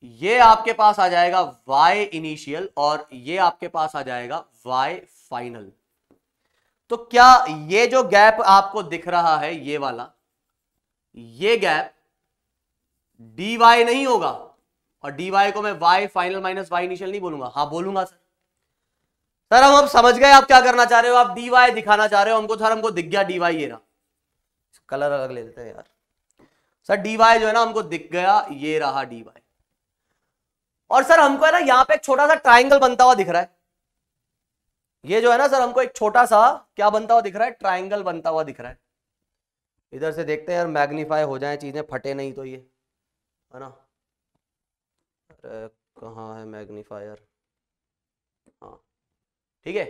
ये आपके पास आ जाएगा y इनिशियल और ये आपके पास आ जाएगा y फाइनल। तो क्या ये जो गैप आपको दिख रहा है, ये वाला, ये गैप dy नहीं होगा? और dy को मैं y final minus y initial नहीं बोलूंगा? हाँ बोलूंगा सर। सर हम अब समझ गए आप क्या करना चाह रहे हो, आप dy दिखाना चाह रहे हो हमको। सर हमको दिख गया dy, ये रहा, कलर अलग ले लेते हैं यार। सर dy जो है ना हमको दिख गया, ये रहा dy, और सर हमको है ना यहां पे एक छोटा सा ट्राइंगल बनता हुआ दिख रहा है, ये जो है ना सर हमको एक छोटा सा क्या बनता हुआ दिख रहा है, ट्राइंगल बनता हुआ दिख रहा है। इधर से देखते हैं यार, मैग्नीफाई हो जाए चीजें, फटे नहीं तो, ये है ना, अरे कहाँ है मैग्नीफायर, हाँ ठीक है,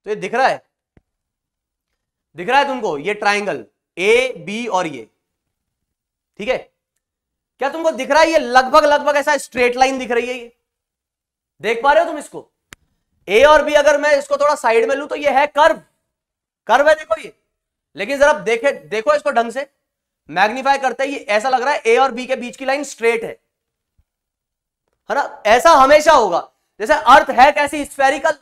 तो ये दिख रहा है, दिख रहा है तुमको ये ट्राइंगल ए बी और ये, ठीक है, क्या तुमको दिख रहा है ये लगभग लगभग ऐसा स्ट्रेट लाइन दिख रही है, ये देख पा रहे हो तुम इसको? ए और बी अगर मैं इसको थोड़ा साइड में लूं तो ये है कर्व, कर्व है देखो ये, लेकिन जरा देखे देखो इसको ढंग से, मैग्नीफाई करते ही ऐसा लग रहा है ए और बी के बीच की लाइन स्ट्रेट है ना? ऐसा हमेशा होगा, जैसे अर्थ है कैसी, स्फेरिकल,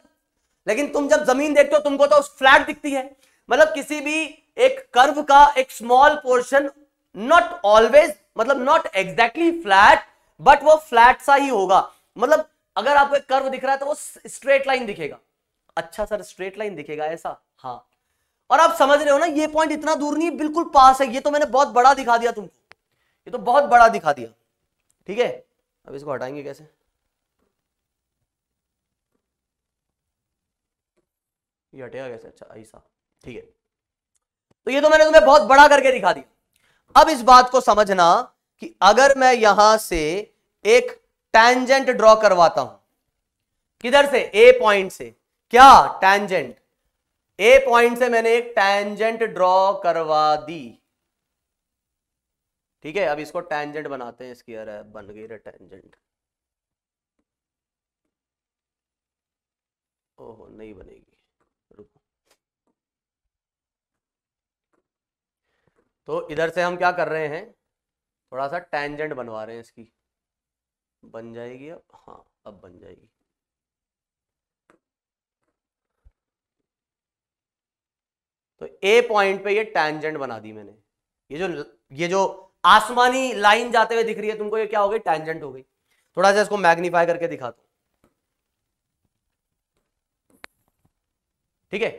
लेकिन तुम जब जमीन देखते हो तुमको तो फ्लैट दिखती है। मतलब किसी भी एक कर्व का एक स्मॉल पोर्शन, नॉट ऑलवेज, मतलब नॉट एग्जैक्टली फ्लैट, बट वो फ्लैट सा ही होगा। मतलब अगर आपको एक कर्व दिख रहा है तो वो स्ट्रेट लाइन दिखेगा। अच्छा सर स्ट्रेट लाइन दिखेगा ऐसा? हाँ, और आप समझ रहे हो ना ये पॉइंट इतना दूर नहीं है, बिल्कुल पास है। ये तो मैंने बहुत बड़ा दिखा दिया तुमको, ये तो बहुत बड़ा दिखा दिया, ठीक है। अब इसको हटाएंगे कैसे? ये हटेगा कैसे? अच्छा ऐसा, ठीक है। तो ये तो मैंने तुम्हें बहुत बड़ा करके दिखा दिया। अब इस बात को समझना कि अगर मैं यहां से एक टैंजेंट ड्रॉ करवाता हूं, किधर से? ए पॉइंट से। क्या टैंजेंट? ए पॉइंट से मैंने एक टैंजेंट ड्रॉ करवा दी, ठीक है। अब इसको टैंजेंट बनाते हैं, इसकी यार बन गई रे टैंजेंट। ओहो नहीं बनेगी, रुको। तो इधर से हम क्या कर रहे हैं, थोड़ा सा टेंजेंट बनवा रहे हैं इसकी। बन जाएगी अब, हाँ अब बन जाएगी। तो ए पॉइंट पे ये टेंजेंट बना दी मैंने। ये जो आसमानी लाइन जाते हुए दिख रही है तुमको, ये क्या हो गई, टेंजेंट हो गई। थोड़ा सा इसको मैग्नीफाई करके दिखाता हूं, ठीक है।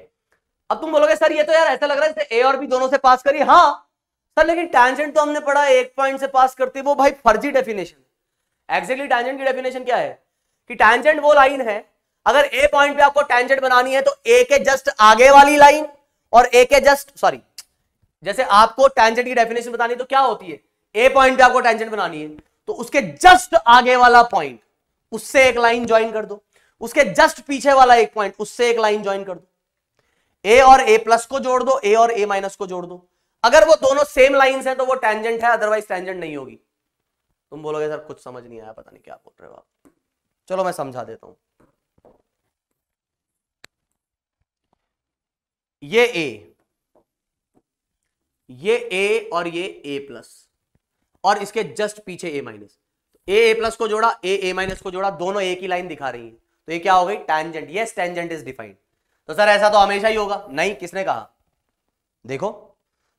अब तुम बोलोगे सर ये तो यार ऐसा लग रहा है जैसे ए और बी दोनों से पास करिए। हाँ सर, लेकिन टेंजेंट तो हमने पढ़ा एक पॉइंट से पास करते, वो भाई फर्जी डेफिनेशन। एग्जैक्टली टेंजेंट की डेफिनेशन क्या है कि टेंजेंट वो लाइन है, अगर ए पॉइंट पे आपको टेंजेंट बनानी है तो ए के जस्ट आगे वाली लाइन और ए के जस्ट, सॉरी, जैसे आपको टेंजेंट की डेफिनेशन बतानी है तो क्या होती है, ए पॉइंट पे आपको टेंजेंट बनानी है तो उसके जस्ट आगे वाला पॉइंट, उससे एक लाइन ज्वाइन कर दो, उसके जस्ट पीछे वाला एक पॉइंट, उससे एक लाइन ज्वाइन कर दो, ए और ए प्लस को जोड़ दो, ए और ए माइनस को जोड़ दो। अगर वो दोनों सेम लाइंस हैं तो वो टेंजेंट है, अदरवाइज टेंजेंट नहीं होगी। तुम बोलोगे सर कुछ समझ नहीं आया, पता नहीं क्या बोल रहे हो आप। चलो मैं समझा देता हूं। ये ए और ये ए प्लस और इसके जस्ट पीछे ए माइनस, ए प्लस को जोड़ा, ए माइनस को जोड़ा, दोनों एक ही लाइन दिखा रही है, तो ये क्या हो गई, tangent. Yes, tangent is defined. तो सर ऐसा तो हमेशा ही होगा, नहीं, किसने कहा। देखो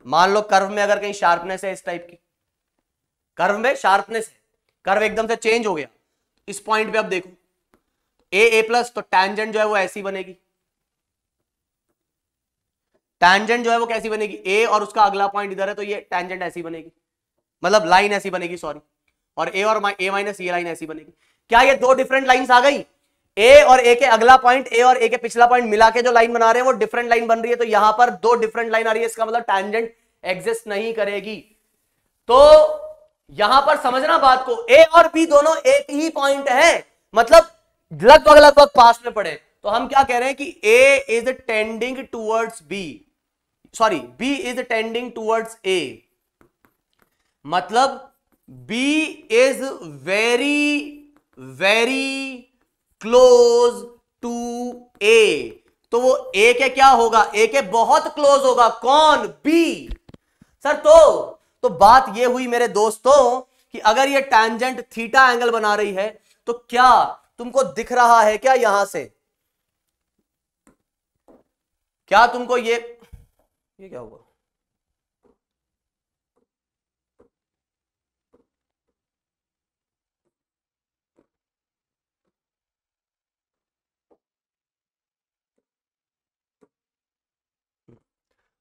मान लो कर्व में अगर कहीं शार्पनेस है इस टाइप की, कर्व में शार्पनेस है, कर्व एकदम से चेंज हो गया इस पॉइंट पे, अब देखो ए प्लस, तो टेंजेंट जो है वो ऐसी बनेगी, टेंजेंट जो है वो कैसी बनेगी, ए और उसका अगला पॉइंट इधर है तो ये टेंजेंट ऐसी बनेगी, मतलब लाइन ऐसी बनेगी, सॉरी, और ए और ए माइनस ये लाइन ऐसी बनेगी। क्या ये दो डिफरेंट लाइंस आ गई, ए और ए के अगला पॉइंट, ए और ए के पिछला पॉइंट मिला के जो लाइन बना रहे हैं वो डिफरेंट लाइन बन रही है, तो यहां पर दो डिफरेंट लाइन आ रही है, इसका मतलब टेंजेंट एग्जिस्ट नहीं करेगी। तो यहां पर समझना बात को, ए और बी दोनों एक ही पॉइंट है, मतलब लगभग लगभग पास में पड़े, तो हम क्या कह रहे हैं कि A is tending towards B, sorry B is tending towards A, मतलब B is very very close to A, तो वो ए के क्या होगा, ए के बहुत क्लोज होगा, कौन, बी। सर तो बात ये हुई मेरे दोस्तों कि अगर ये टैंजेंट थीटा एंगल बना रही है तो क्या तुमको दिख रहा है क्या यहां से, क्या तुमको ये क्या हुआ,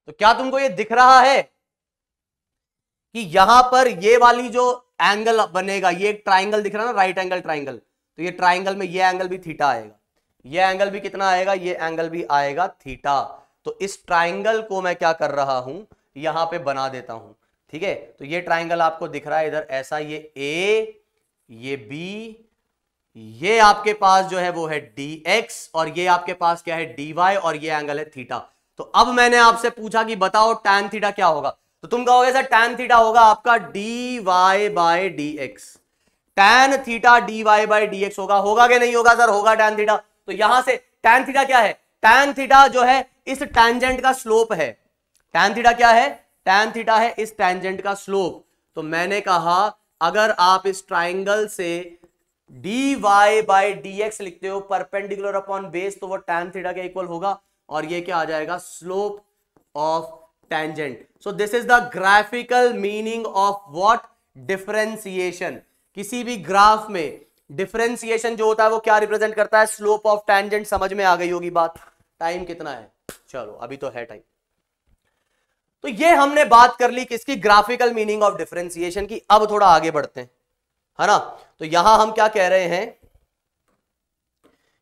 तो क्या तुमको ये दिख रहा है कि यहां पर ये वाली जो एंगल बनेगा, ये एक ट्राइंगल दिख रहा है ना, राइट एंगल ट्राइंगल, तो ये ट्राइंगल में ये एंगल भी थीटा आएगा, ये एंगल भी कितना आएगा, ये एंगल भी आएगा थीटा। तो इस ट्राइंगल को मैं क्या कर रहा हूं, यहां पे बना देता हूं, ठीक है। तो ये ट्राइंगल आपको दिख रहा है इधर ऐसा, ये ए, ये बी, ये आपके पास जो है वो है dx और ये आपके पास क्या है dy और ये एंगल है थीटा। तो अब मैंने आपसे पूछा कि बताओ tan थीटा क्या होगा, तो तुम कहोगे सर tan थीटा होगा आपका dy by dx, tan theta dy by dx होगा कि नहीं होगा, सर होगा tan थीटा। तो यहां से tan थीटा क्या है, tan थीटा जो है इस टेंजेंट का स्लोप है, tan थीटा क्या है, tan थीटा है इस टेंजेंट का स्लोप। तो मैंने कहा अगर आप इस ट्राइंगल से dy बाय dx लिखते हो परपेंडिकुलर अपॉन बेस, तो वो tan थीटा के इक्वल होगा और ये क्या आ जाएगा, slope of tangent. So this is the graphical meaning of what, differentiation. किसी भी ग्राफ में डिफरेंशिएशन जो होता है वो क्या रिप्रेजेंट करता है, स्लोप ऑफ टेंजेंट। समझ में आ गई होगी बात। टाइम कितना है, चलो अभी तो है टाइम। तो ये हमने बात कर ली किसकी, ग्राफिकल मीनिंग ऑफ डिफरेंशिएशन की। अब थोड़ा आगे बढ़ते हैं, है ना। तो यहां हम क्या कह रहे हैं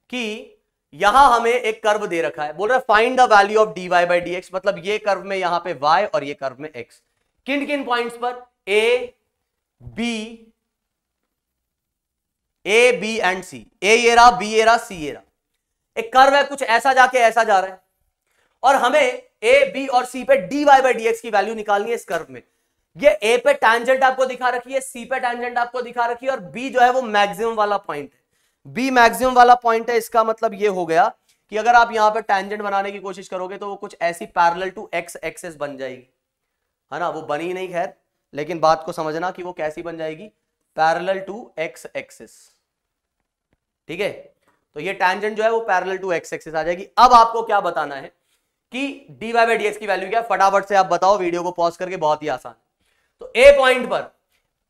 कि यहां हमें एक कर्व दे रखा है, बोल रहा है find the value of dy by dx, मतलब ये कर्व में यहां पे y और ये कर्व में x, किन किन पॉइंट्स पर, a b and c, a ये रहा, b ये रहा, c ये रहा। एक कर्व है कुछ ऐसा जाके ऐसा जा रहा है और हमें a b और c पे dy बाई dx की वैल्यू निकालनी है इस कर्व में। ये a पे टैंजेंट आपको दिखा रखी है, c पे टैंजेंट आपको दिखा रखी है और b जो है वो मैक्सिमम वाला पॉइंट है, b मैक्सिमम वाला पॉइंट है। इसका मतलब ये हो गया कि अगर आप यहां पे टेंजेंट बनाने की कोशिश करोगे तो वो कुछ ऐसी पैरेलल टू एक्स एक्सिस बन जाएगी, है ना। वो बनी नहीं खैर, लेकिन बात को समझना कि वो कैसी बन जाएगी, पैरेलल टू एक्स एक्सिस, ठीक है। तो ये टेंजेंट जो है वो पैरेलल टू एक्स एक्सिस आ जाएगी। अब आपको क्या बताना है कि dy बाई डी एक्स की वैल्यू क्या है, फटाफट से आप बताओ वीडियो को पॉज करके, बहुत ही आसान। तो ए पॉइंट पर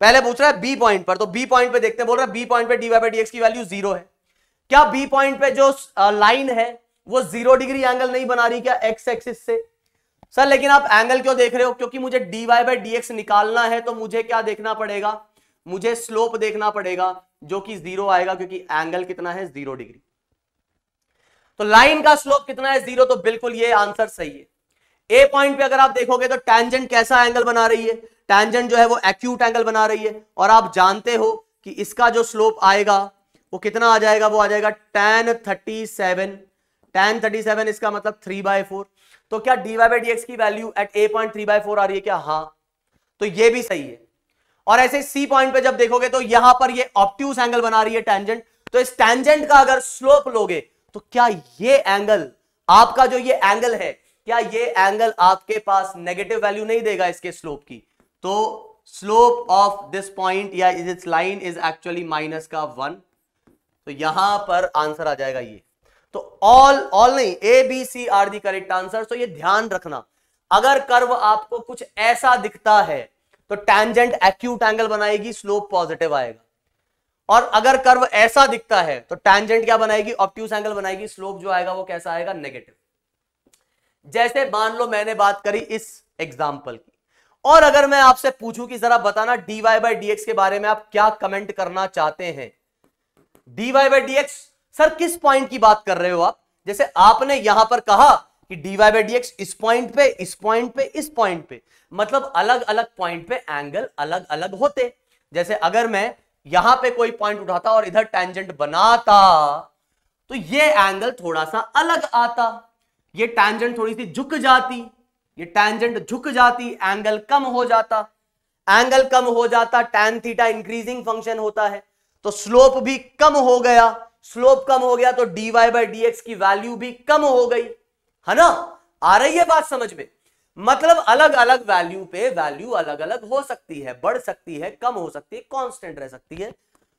पहले पूछ रहा है बी पॉइंट पर, तो बी पॉइंट पे देखते हैं, बोल रहा है बी पॉइंट पे dy बाई डी एक्स की वैल्यू 0 है। क्या बी पॉइंट पे जो लाइन है वो 0 डिग्री एंगल नहीं बना रही क्या एक्स एक्सिस से? सर लेकिन आप एंगल क्यों देख रहे हो? क्योंकि मुझे dy बाई डी एक्स निकालना है तो मुझे क्या देखना पड़ेगा, मुझे स्लोप देखना पड़ेगा जो कि 0 आएगा, क्योंकि एंगल कितना है 0 डिग्री। तो लाइन का स्लोप कितना है 0, तो बिल्कुल ये आंसर सही है। ए पॉइंट पे अगर आप देखोगे तो टेंजेंट कैसा एंगल बना रही है, टेंजेंट जो है वो एक्यूट एंगल बना रही है, और आप जानते हो कि इसका जो स्लोप आएगा वो कितना आ जाएगा, वो आ जाएगा tan 37, tan 37 इसका मतलब 3/4। तो क्या dy बाई डी एक्स की वैल्यू एट ए पॉइंट 3/4 आ रही है क्या? हाँ, तो ये भी सही है। और ऐसे सी पॉइंट पे जब देखोगे तो यहां पर ये ऑब्ट्यूज एंगल बना रही है टेंजेंट, तो इस टेंजेंट का अगर स्लोप लोगे तो क्या ये एंगल, आपका जो ये एंगल है, क्या ये एंगल आपके पास नेगेटिव वैल्यू नहीं देगा इसके स्लोप की? तो स्लोप ऑफ दिस पॉइंट या this line is actually minus का 1, तो यहां पर आंसर आ जाएगा ये। तो ऑल नहीं, A B C are the correct answer. तो ये ध्यान रखना, अगर कर्व आपको कुछ ऐसा दिखता है तो टेंजेंट एक्यूट एंगल बनाएगी, स्लोप पॉजिटिव आएगा, और अगर कर्व ऐसा दिखता है तो टेंजेंट क्या बनाएगी, ऑब्ट्यूज एंगल बनाएगी, स्लोप जो आएगा वो कैसा आएगा, नेगेटिव। जैसे मान लो मैंने बात करी इस एग्जांपल की, और अगर मैं आपसे पूछूं कि जरा बताना dy बाई डी एक्स के बारे में आप क्या कमेंट करना चाहते हैं। dy by D x, sir किस पॉइंट की बात कर रहे हो आप? जैसे आपने यहां पर कहा कि dy बाई डी एक्स इस पॉइंट पे, इस पॉइंट पे, इस पॉइंट पे, मतलब अलग अलग पॉइंट पे एंगल अलग अलग होते। जैसे अगर मैं यहां पे कोई पॉइंट उठाता और इधर टेंजेंट बनाता तो ये एंगल थोड़ा सा अलग आता, ये टेंजेंट थोड़ी सी झुक जाती, ये टेंजेंट झुक जाती, एंगल कम हो जाता, एंगल कम हो जाता, tan थीटा इंक्रीजिंग फंक्शन होता है, तो स्लोप भी कम हो गया, स्लोप कम हो गया तो dy बाई डी एक्स की वैल्यू भी कम हो गई, है ना। आ रही है बात समझ में? मतलब अलग अलग वैल्यू पे वैल्यू अलग अलग हो सकती है, बढ़ सकती है, कम हो सकती है, कांस्टेंट रह सकती है।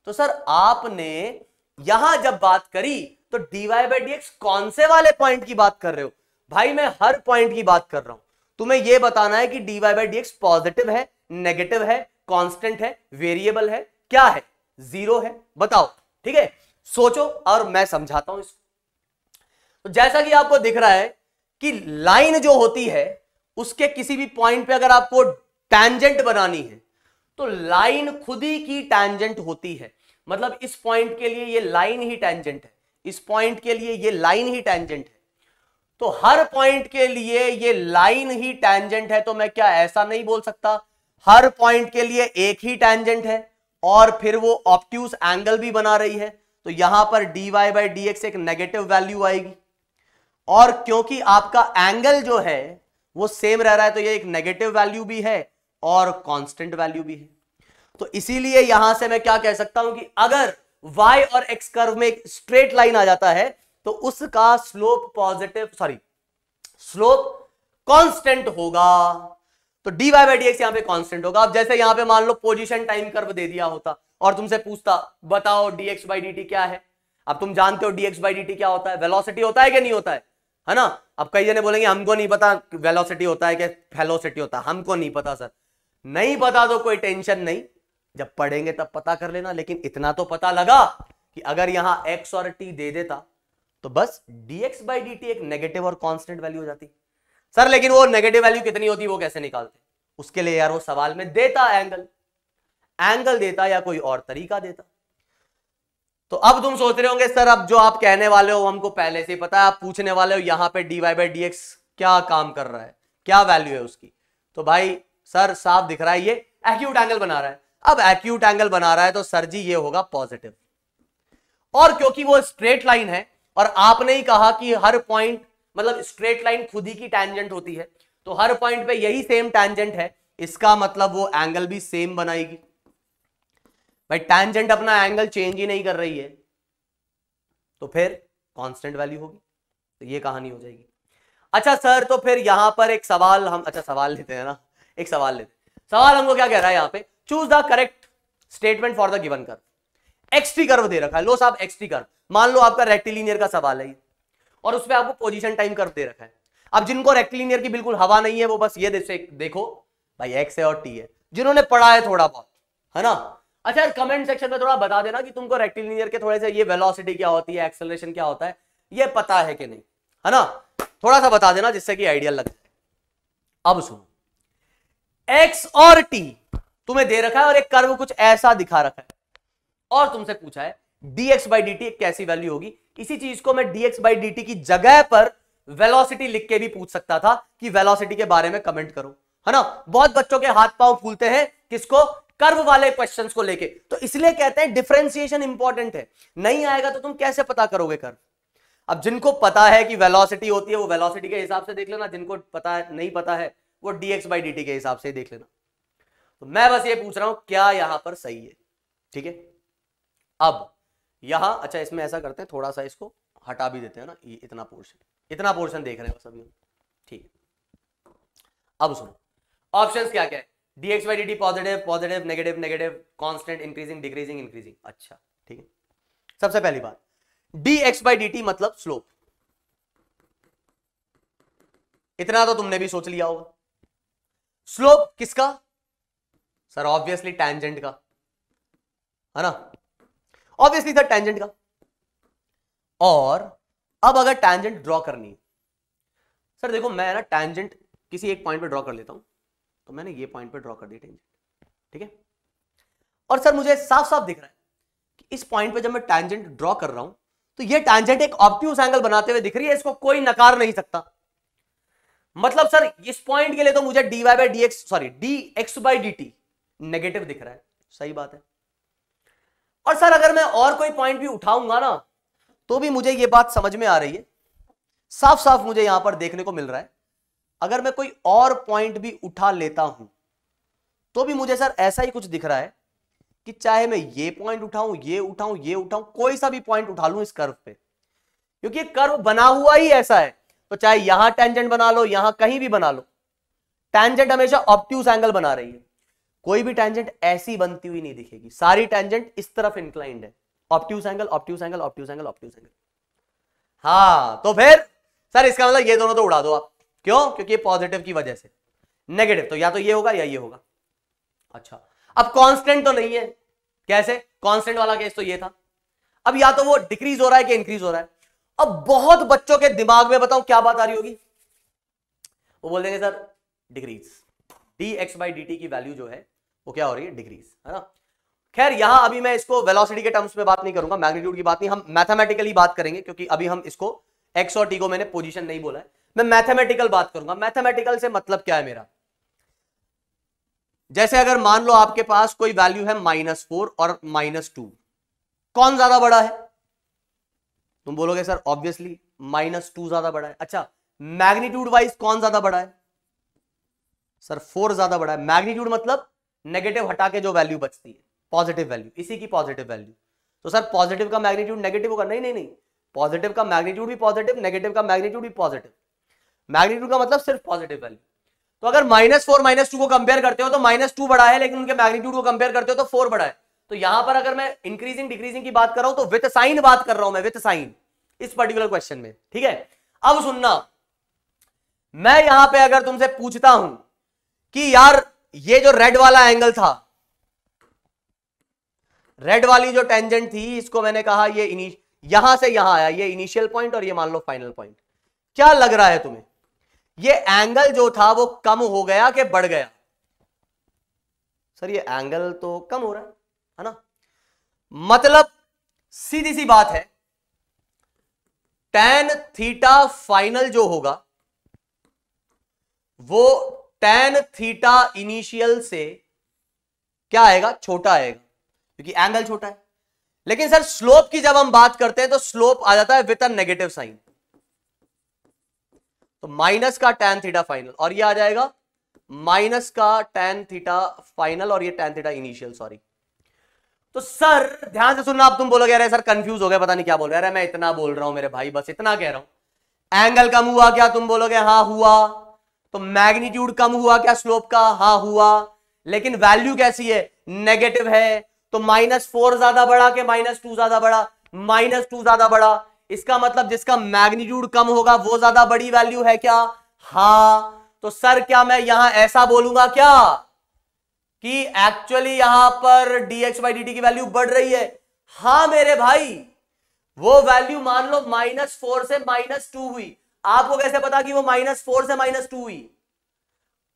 तो सर आपने यहां जब बात करी तो dy बाई डी एक्स कौन से वाले पॉइंट की बात कर रहे हो? भाई मैं हर पॉइंट की बात कर रहा हूं, तुम्हें यह बताना है कि dy by D X positive है, नेगेटिव है, कांस्टेंट है, वेरिएबल है, क्या है, 0 है, बताओ। ठीक है, सोचो और मैं समझाता हूं इसको। तो जैसा कि आपको दिख रहा है कि लाइन जो होती है उसके किसी भी पॉइंट पे अगर आपको टैंजेंट बनानी है तो लाइन खुद ही की टैंजेंट होती है, मतलब इस पॉइंट के लिए ये लाइन ही टैंजेंट है, इस पॉइंट के लिए ये लाइन ही टैंजेंट है, तो हर पॉइंट के लिए ये लाइन ही टैंजेंट है। तो मैं क्या ऐसा नहीं बोल सकता हर पॉइंट के लिए एक ही टैंजेंट है और फिर वो ऑब्ट्यूज एंगल भी बना रही है, तो यहां पर dy बाई डी एक्स एक नेगेटिव वैल्यू आएगी, और क्योंकि आपका एंगल जो है वो सेम रह रहा है तो ये एक नेगेटिव वैल्यू भी है और कांस्टेंट वैल्यू भी है। तो इसीलिए यहां से मैं क्या कह सकता हूं कि अगर y और x कर्व में एक स्ट्रेट लाइन आ जाता है तो उसका slope positive, sorry slope constant होगा, तो dy बाई डी एक्स यहां पे कांस्टेंट होगा। अब जैसे यहां पे मान लो पोजीशन टाइम कर्व दे दिया होता और तुमसे पूछता बताओ dx बाई dt क्या है, अब तुम जानते हो dx बाई dt क्या होता है, वेलोसिटी होता है कि नहीं होता है ना। अब कई जने बोलेंगे हमको नहीं पता वेलोसिटी होता है कि वेलोसिटी होता है, हमको नहीं पता। सर नहीं पता तो कोई टेंशन नहीं, जब पढ़ेंगे तब पता कर लेना, लेकिन इतना तो पता लगा कि अगर यहां x और t दे देता तो बस dx बाई dt एक नेगेटिव और कांस्टेंट वैल्यू हो जाती। सर लेकिन वो नेगेटिव वैल्यू कितनी होती वो कैसे निकालते? उसके लिए यार वो सवाल में देता एंगल देता या कोई और तरीका देता। तो अब तुम सोच रहे होंगे सर अब जो आप कहने वाले हो हमको पहले से पता है, आप पूछने वाले हो यहां पे dy बाई डी एक्स क्या काम कर रहा है, क्या वैल्यू है उसकी। तो भाई सर साफ दिख रहा है ये एक्यूट एंगल बना रहा है। अब एक्यूट एंगल बना रहा है तो सर जी ये होगा पॉजिटिव, और क्योंकि वो स्ट्रेट लाइन है और आपने ही कहा कि हर पॉइंट मतलब स्ट्रेट लाइन खुद ही की टैंजेंट होती है, तो हर पॉइंट पे यही सेम टैंजेंट है, इसका मतलब वो एंगल भी सेम बनाएगी। भाई टैंजेंट अपना एंगल चेंज ही नहीं कर रही है तो फिर कांस्टेंट वैल्यू होगी। तो ये कहानी हो जाएगी। अच्छा सर, तो फिर यहां पर एक सवाल हम, अच्छा सवाल लेते हैं ना, एक सवाल लेते हैं। सवाल हमको क्या कह रहा है यहां पे, choose the correct statement for the given curve. XT curve दे रखा है, लो साहब एक्सटी कर्व, मान लो आपका रेक्टिलिनियर का सवाल है और उसमें आपको पोजीशन टाइम कर्व दे रखा है। अब जिनको रेक्टिलिनियर की बिल्कुल हवा नहीं है वो बस ये देखो भाई एक्स है और टी है, जिन्होंने पढ़ा है थोड़ा बहुत, है ना। अच्छा यार कमेंट सेक्शन में थोड़ा बता देना कि तुमको रेक्टिलिनियर के थोड़े से ये वेलोसिटी क्या होती है, एक्सेलरेशन क्या होता है, ये पता है कि नहीं, है ना। थोड़ा सा बता देना जिससे कि आइडिया लग जाए। अब सुनो, एक्स और टी तुम्हें दे रखा है और एक कर्व कुछ ऐसा दिखा रखा है और तुमसे पूछा है dx by dt एक कैसी वैल्यू होगी। इसी चीज को मैं dx by dt की जगह पर वेलोसिटी लिख के भी पूछ सकता था कि वेलोसिटी के बारे में कमेंट करो, है ना। बहुत बच्चों के हाथ पांव फूलते हैं किसको, कर्व वाले क्वेश्चंस को लेके, तो इसलिए कहते हैं डिफरेंशिएशन इंपॉर्टेंट है। नहीं आएगा तो तुम कैसे पता करोगे कर्व। अब जिनको पता है कि वेलोसिटी होती है वो वेलोसिटी के हिसाब से देख लेना, जिनको पता है नहीं पता है वो dx by dt के हिसाब से देख लेना। तो मैं बस ये पूछ रहा हूं क्या यहां पर सही है, ठीक है। अब यहां अच्छा इसमें ऐसा करते हैं, थोड़ा सा इसको हटा भी देते हैं ना, ये इतना पोर्शन देख रहे हैं सभी, ठीक है। अब सुनो ऑप्शंस क्या क्या है, dx by dt positive positive negative negative constant increasing decreasing increasing. अच्छा ठीक है, सबसे पहली बात dx by dt मतलब स्लोप, इतना तो तुमने भी सोच लिया होगा। स्लोप किसका सर, ऑब्वियसली टैंजेंट का, है ना, ऑब्वियसली सर टैंजेंट का। और अब अगर टैंजेंट ड्रॉ करनी है, सर देखो मैं ना टैंजेंट किसी एक पॉइंट पे ड्रॉ कर लेता हूं, तो मैंने ये पॉइंट पे ड्रॉ कर दी टैंजेंट, ठीक है। और सर मुझे साफ साफ दिख रहा है कि इस पॉइंट पे जब मैं टैंजेंट ड्रॉ कर रहा हूं तो ये टैंजेंट एक ऑब्ट्यूज एंगल बनाते हुए दिख रही है, इसको कोई नकार नहीं सकता। मतलब सर इस पॉइंट के लिए तो मुझे dy by dx sorry dx by dt negative दिख रहा है, सही बात है। और सर अगर मैं और कोई पॉइंट भी उठाऊंगा ना तो भी मुझे ये बात समझ में आ रही है, साफ साफ मुझे यहां पर देखने को मिल रहा है। अगर मैं कोई और पॉइंट भी उठा लेता हूं तो भी मुझे सर ऐसा ही कुछ दिख रहा है कि चाहे मैं ये पॉइंट उठाऊं, ये उठाऊं, ये उठाऊं, कोई सा भी पॉइंट उठा लूं इस कर्व पे, क्योंकि ये कर्व बना हुआ ही ऐसा है। तो चाहे यहां टेंजेंट बना लो, यहां कहीं भी बना लो, टेंजेंट हमेशा ऑब्ट्यूज एंगल बना रही है। कोई भी टेंजेंट ऐसी बनती हुई नहीं दिखेगी, सारी टेंजेंट इस तरफ इंक्लाइंड है, obtuse angle obtuse angle obtuse angle obtuse angle. हाँ तो फिर सर इसका मतलब ये दोनों तो उड़ा दो आप, क्यों, क्योंकि ये पॉजिटिव की वजह से, नेगेटिव तो या तो ये होगा या ये होगा। अच्छा अब कांस्टेंट तो नहीं है, कैसे, कांस्टेंट वाला केस तो ये था। अब या तो वो डिक्रीज हो रहा है कि इंक्रीज हो रहा है। अब बहुत बच्चों के दिमाग में बताऊं क्या बात आ रही होगी, वो बोल देंगे sir decrease, dx by dt की वैल्यू जो है वो क्या हो रही है, डिक्रीज, है ना। खैर यहां अभी मैं इसको वेलोसिटी के टर्म्स में बात नहीं करूंगा, मैग्नीट्यूड की बात नहीं, हम मैथमेटिकली बात करेंगे, क्योंकि अभी हम इसको x और t को मैंने पोजीशन नहीं बोला है, मैं मैथमेटिकल बात करूंगा। मैथमेटिकल से मतलब क्या है मेरा, जैसे अगर मान लो आपके पास कोई वैल्यू है -4 और -2, कौन ज्यादा बड़ा है, तुम बोलोगे सर ऑब्वियसली -2 ज्यादा बड़ा है। अच्छा मैग्नीट्यूड वाइज कौन ज्यादा बड़ा है, सर 4 ज्यादा बड़ा है। मैग्नीट्यूड मतलब नेगेटिव हटा के जो वैल्यू बचती है, पॉजिटिव वैल्यू, इसी की पॉजिटिव वैल्यू। तो सर पॉजिटिव का मैग्नीट्यूड नेगेटिव होगा, नहीं नहीं नहीं, पॉजिटिव का मैग्नीट्यूड भी पॉजिटिव, नेगेटिव का मैग्नीट्यूड भी पॉजिटिव। मैग्नीट्यूड का मतलब सिर्फ पॉजिटिव वैल्यू। तो अगर -4 -2 को कंपेयर करते हो तो -2 बड़ा है, लेकिन उनके मैग्नीट्यूड को कंपेयर करते हो तो 4 बड़ा है। तो यहां पर अगर मैं इंक्रीजिंग डिक्रीजिंग की बात कर रहा हूं तो विथ साइन बात कर रहा हूं मैं, विथ साइन इस पर्टिकुलर क्वेश्चन में, ठीक है। अब सुनना, मैं यहां पे अगर तुमसे पूछता हूं कि यार ये जो रेड वाला एंगल था, रेड वाली जो टेंजेंट थी, इसको मैंने कहा ये यहां से यहां आया, ये इनिशियल पॉइंट और ये मान लो फाइनल पॉइंट, क्या लग रहा है तुम्हें, ये एंगल जो था वो कम हो गया कि बढ़ गया, सर ये एंगल तो कम हो रहा है ना। मतलब सीधी सी बात है, tan थीटा फाइनल जो होगा वो tan थीटा इनिशियल से क्या आएगा, छोटा आएगा, क्योंकि एंगल छोटा है। लेकिन सर स्लोप की जब हम बात करते हैं तो स्लोप आ जाता है विद अ नेगेटिव साइन, तो माइनस का tan थीटा फाइनल और ये आ जाएगा माइनस का tan थीटा फाइनल और ये tan थीटा इनिशियल, सॉरी। तो सर ध्यान से सुनना, अब तुम बोलोगे अरे सर कंफ्यूज हो गया, पता नहीं क्या बोल रहे, अरे मैं इतना बोल रहा हूं मेरे भाई, बस इतना कह रहा हूं। एंगल कम हुआ क्या? तुम बोलोगे हाँ हुआ। तो मैग्नीट्यूड कम हुआ क्या स्लोप का? हाँ हुआ। लेकिन वैल्यू कैसी है? नेगेटिव है। तो -4 ज्यादा बड़ा कि -2 ज्यादा बड़ा? -2 ज्यादा बड़ा। इसका मतलब जिसका मैग्नीट्यूड कम होगा वो ज्यादा बड़ी वैल्यू है क्या? हाँ। तो सर क्या मैं यहां ऐसा बोलूंगा क्या कि एक्चुअली यहां पर dx/dt की वैल्यू बढ़ रही है? हाँ मेरे भाई, वो वैल्यू मान लो -4 से -2 हुई। आपको कैसे पता कि वो -4 से -2 हुई?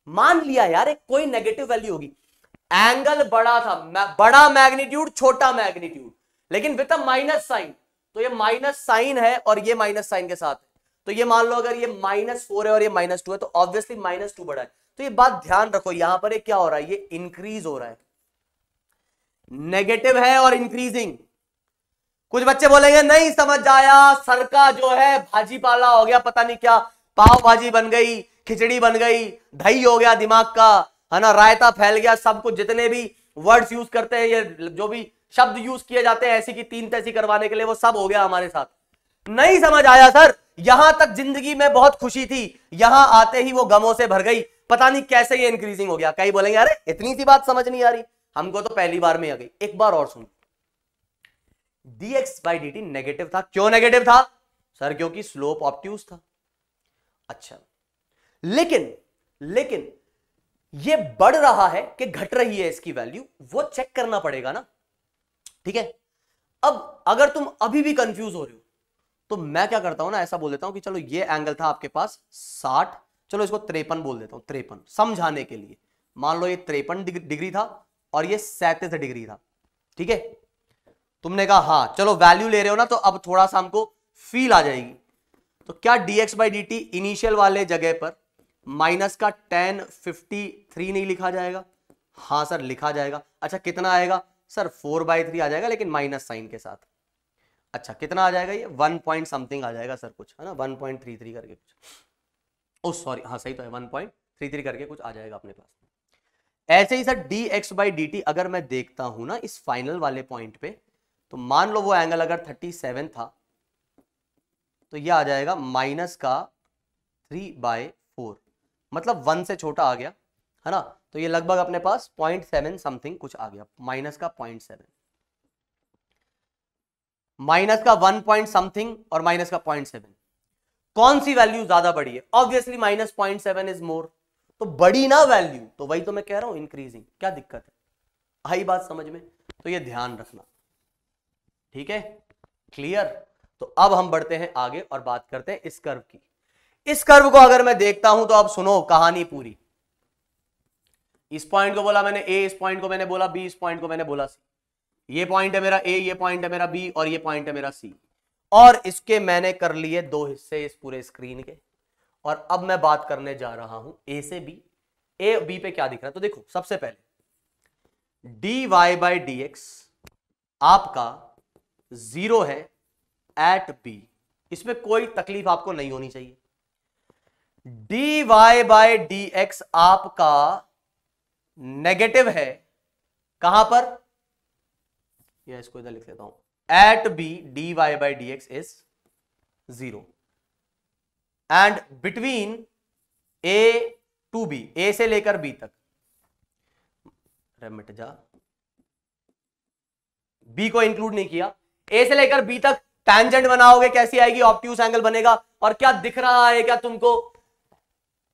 मान लिया यार एक कोई नेगेटिव वैल्यू होगी। एंगल बड़ा था, बड़ा मैग्नीट्यूड छोटा मैग्नीट्यूड, लेकिन विद अ माइनस साइन। तो ये माइनस साइन है और ये माइनस साइन के साथ है। तो ये मान लो अगर ये -4 है और ये -2 है तो ऑब्वियसली -2 बड़ा है। तो ये बात ध्यान रखो, यहां पर ये क्या हो रहा है? ये इंक्रीज हो रहा है, नेगेटिव है और इंक्रीजिंग। कुछ बच्चे बोलेंगे नहीं समझ आया, सर का जो है भाजी पाला हो गया, पता नहीं क्या, पाव भाजी बन गई, खिचड़ी बन गई, दही हो गया दिमाग का, है ना, रायता फैल गया, सब कुछ जितने भी वर्ड्स यूज करते हैं, ये जो भी शब्द यूज किए जाते हैं ऐसी की तीन तैसी करवाने के लिए, वो सब हो गया हमारे साथ। नहीं समझ आया सर, यहां तक जिंदगी में बहुत खुशी थी, यहां आते ही वो गमों से भर गई, पता नहीं कैसे ये इंक्रीजिंग हो गया। कई बोलेंगे अरे इतनी सी बात समझ नहीं आ रही, हमको तो पहली बार में आ गई। एक बार और सुन, dx/dt नेगेटिव था। क्यों नेगेटिव था सर? क्योंकि स्लोप ऑब्ट्यूज था। अच्छा, लेकिन ये बढ़ रहा है कि घट रही है इसकी वैल्यू, वो चेक करना पड़ेगा ना। ठीक है, अब अगर तुम अभी भी कंफ्यूज हो रहे हो तो मैं क्या करता हूं ना, ऐसा बोल देता हूं कि चलो ये एंगल था आपके पास 60, चलो इसको 53 बोल देता हूं, 53 समझाने के लिए। मान लो ये 53 डिग्री था और ये 37 डिग्री था। ठीक है, तुमने कहा हाँ चलो वैल्यू ले रहे हो ना, तो अब थोड़ा सा हमको फील आ जाएगी। तो क्या dx/dt इनिशियल वाले जगह पर माइनस का tan53 नहीं लिखा जाएगा? हाँ सर लिखा जाएगा। अच्छा कितना आएगा सर? 4/3 आ जाएगा, लेकिन माइनस साइन के साथ। अच्छा कितना आ जाएगा? ये 1 पॉइंट समथिंग आ जाएगा सर, कुछ है ना, 1.33 करके कुछ। ओ सॉरी, हाँ सही तो है, 1.33 करके कुछ आ जाएगा अपने पास। ऐसे ही सर dx/dt अगर मैं देखता हूं ना इस फाइनल वाले पॉइंट पे, तो मान लो वो एंगल अगर 37 था तो ये आ जाएगा माइनस का 3/4, मतलब 1 से छोटा आ गया, है ना। तो ये लगभग अपने पास 0.7 समथिंग कुछ आ गया, माइनस का 0.7, माइनस का 1 पॉइंट समथिंग और माइनस का 0.7, कौन सी वैल्यू ज्यादा बड़ी है? Obviously -0.7 is more. तो बड़ी ना वैल्यू, तो वही तो मैं कह रहा हूं इंक्रीजिंग। क्या दिक्कत है? आई बात समझ में? तो ये ध्यान रखना, ठीक है, क्लियर। तो अब हम बढ़ते हैं आगे और बात करते हैं इस कर्व की। इस कर्व को अगर मैं देखता हूं तो अब सुनो कहानी पूरी। इस पॉइंट को बोला मैंने ए, इस पॉइंट को मैंने बोला बी, इस पॉइंट को मैंने बोला सी। ये पॉइंट है मेरा ए, ये पॉइंट है मेरा बी और ये पॉइंट है मेरा सी। और इसके मैंने कर लिए दो हिस्से इस पूरे स्क्रीन के। और अब मैं बात करने जा रहा हूं ए से बी। ए बी पे क्या दिख रहा है? तो देखो सबसे पहले dy/dx आपका 0 है एट बी, इसमें कोई तकलीफ आपको नहीं होनी चाहिए। dy/dx आपका नेगेटिव है, कहां पर? या इसको इधर लिख लेता हूं, at B dy/dx is 0 and between a to b, a से लेकर b तक, मिट जा, b को इंक्लूड नहीं किया, a से लेकर b तक टैंजेंट बनाओगे कैसी आएगी? ऑब्ट्यूज एंगल बनेगा। और क्या दिख रहा है क्या तुमको?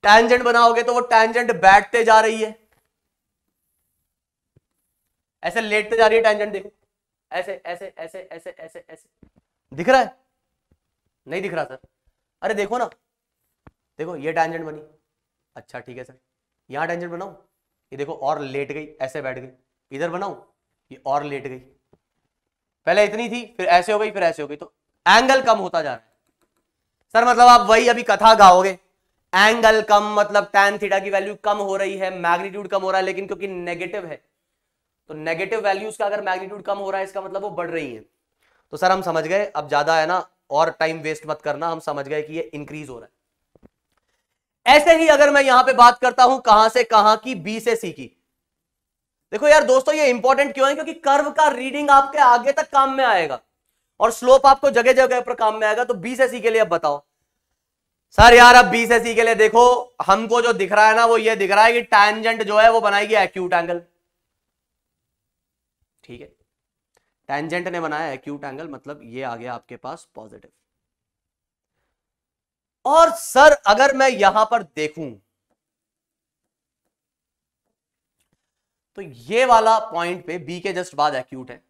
टैंजेंट बनाओगे तो वो टैंजेंट बैठते जा रही है, ऐसे लेटते जा रही है टैंजेंट, देखो ऐसे ऐसे ऐसे ऐसे ऐसे ऐसे, दिख रहा है? नहीं दिख रहा सर। अरे देखो ना, देखो ये टैंजेंट बनी, अच्छा ठीक है सर, यहां टैंजेंट बनाऊं, ये देखो और लेट गई, ऐसे बैठ गई, इधर बनाऊं, ये और लेट गई, पहले इतनी थी फिर ऐसे हो गई फिर ऐसे हो गई, तो एंगल कम होता जा रहा है। सर मतलब आप वही अभी कथा गाओगे, एंगल कम मतलब tan थीटा की वैल्यू कम हो रही है, मैग्नीट्यूड कम हो रहा है, लेकिन क्योंकि नेगेटिव है तो नेगेटिव वैल्यूज का अगर मैग्नीट्यूड कम हो रहा है इसका मतलब वो बढ़ रही है। तो सर हम समझ गए, अब ज्यादा है ना और टाइम वेस्ट मत करना, हम समझ गए कि ये इंक्रीज हो रहा है। ऐसे ही अगर मैं यहां पे बात करता हूं कहां से कहां की, बी से सी की। देखो यार दोस्तों ये इंपॉर्टेंट क्यों है? क्योंकि कर्व का रीडिंग आपके आगे तक काम में आएगा और स्लोप आपको जगह जगह पर काम में आएगा। तो बी से सी के लिए अब बताओ, सर यार अब बी से सी के लिए देखो, हमको जो दिख रहा है ना वो ये दिख रहा है कि टैंजेंट जो है वो बनाएगी एक्यूट एंगल। ठीक है, टैंजेंट ने बनाया एक्यूट एंगल, मतलब ये आ गया आपके पास पॉजिटिव। और सर अगर मैं यहां पर देखूं तो ये वाला पॉइंट पे बी के जस्ट बाद एक्यूट है,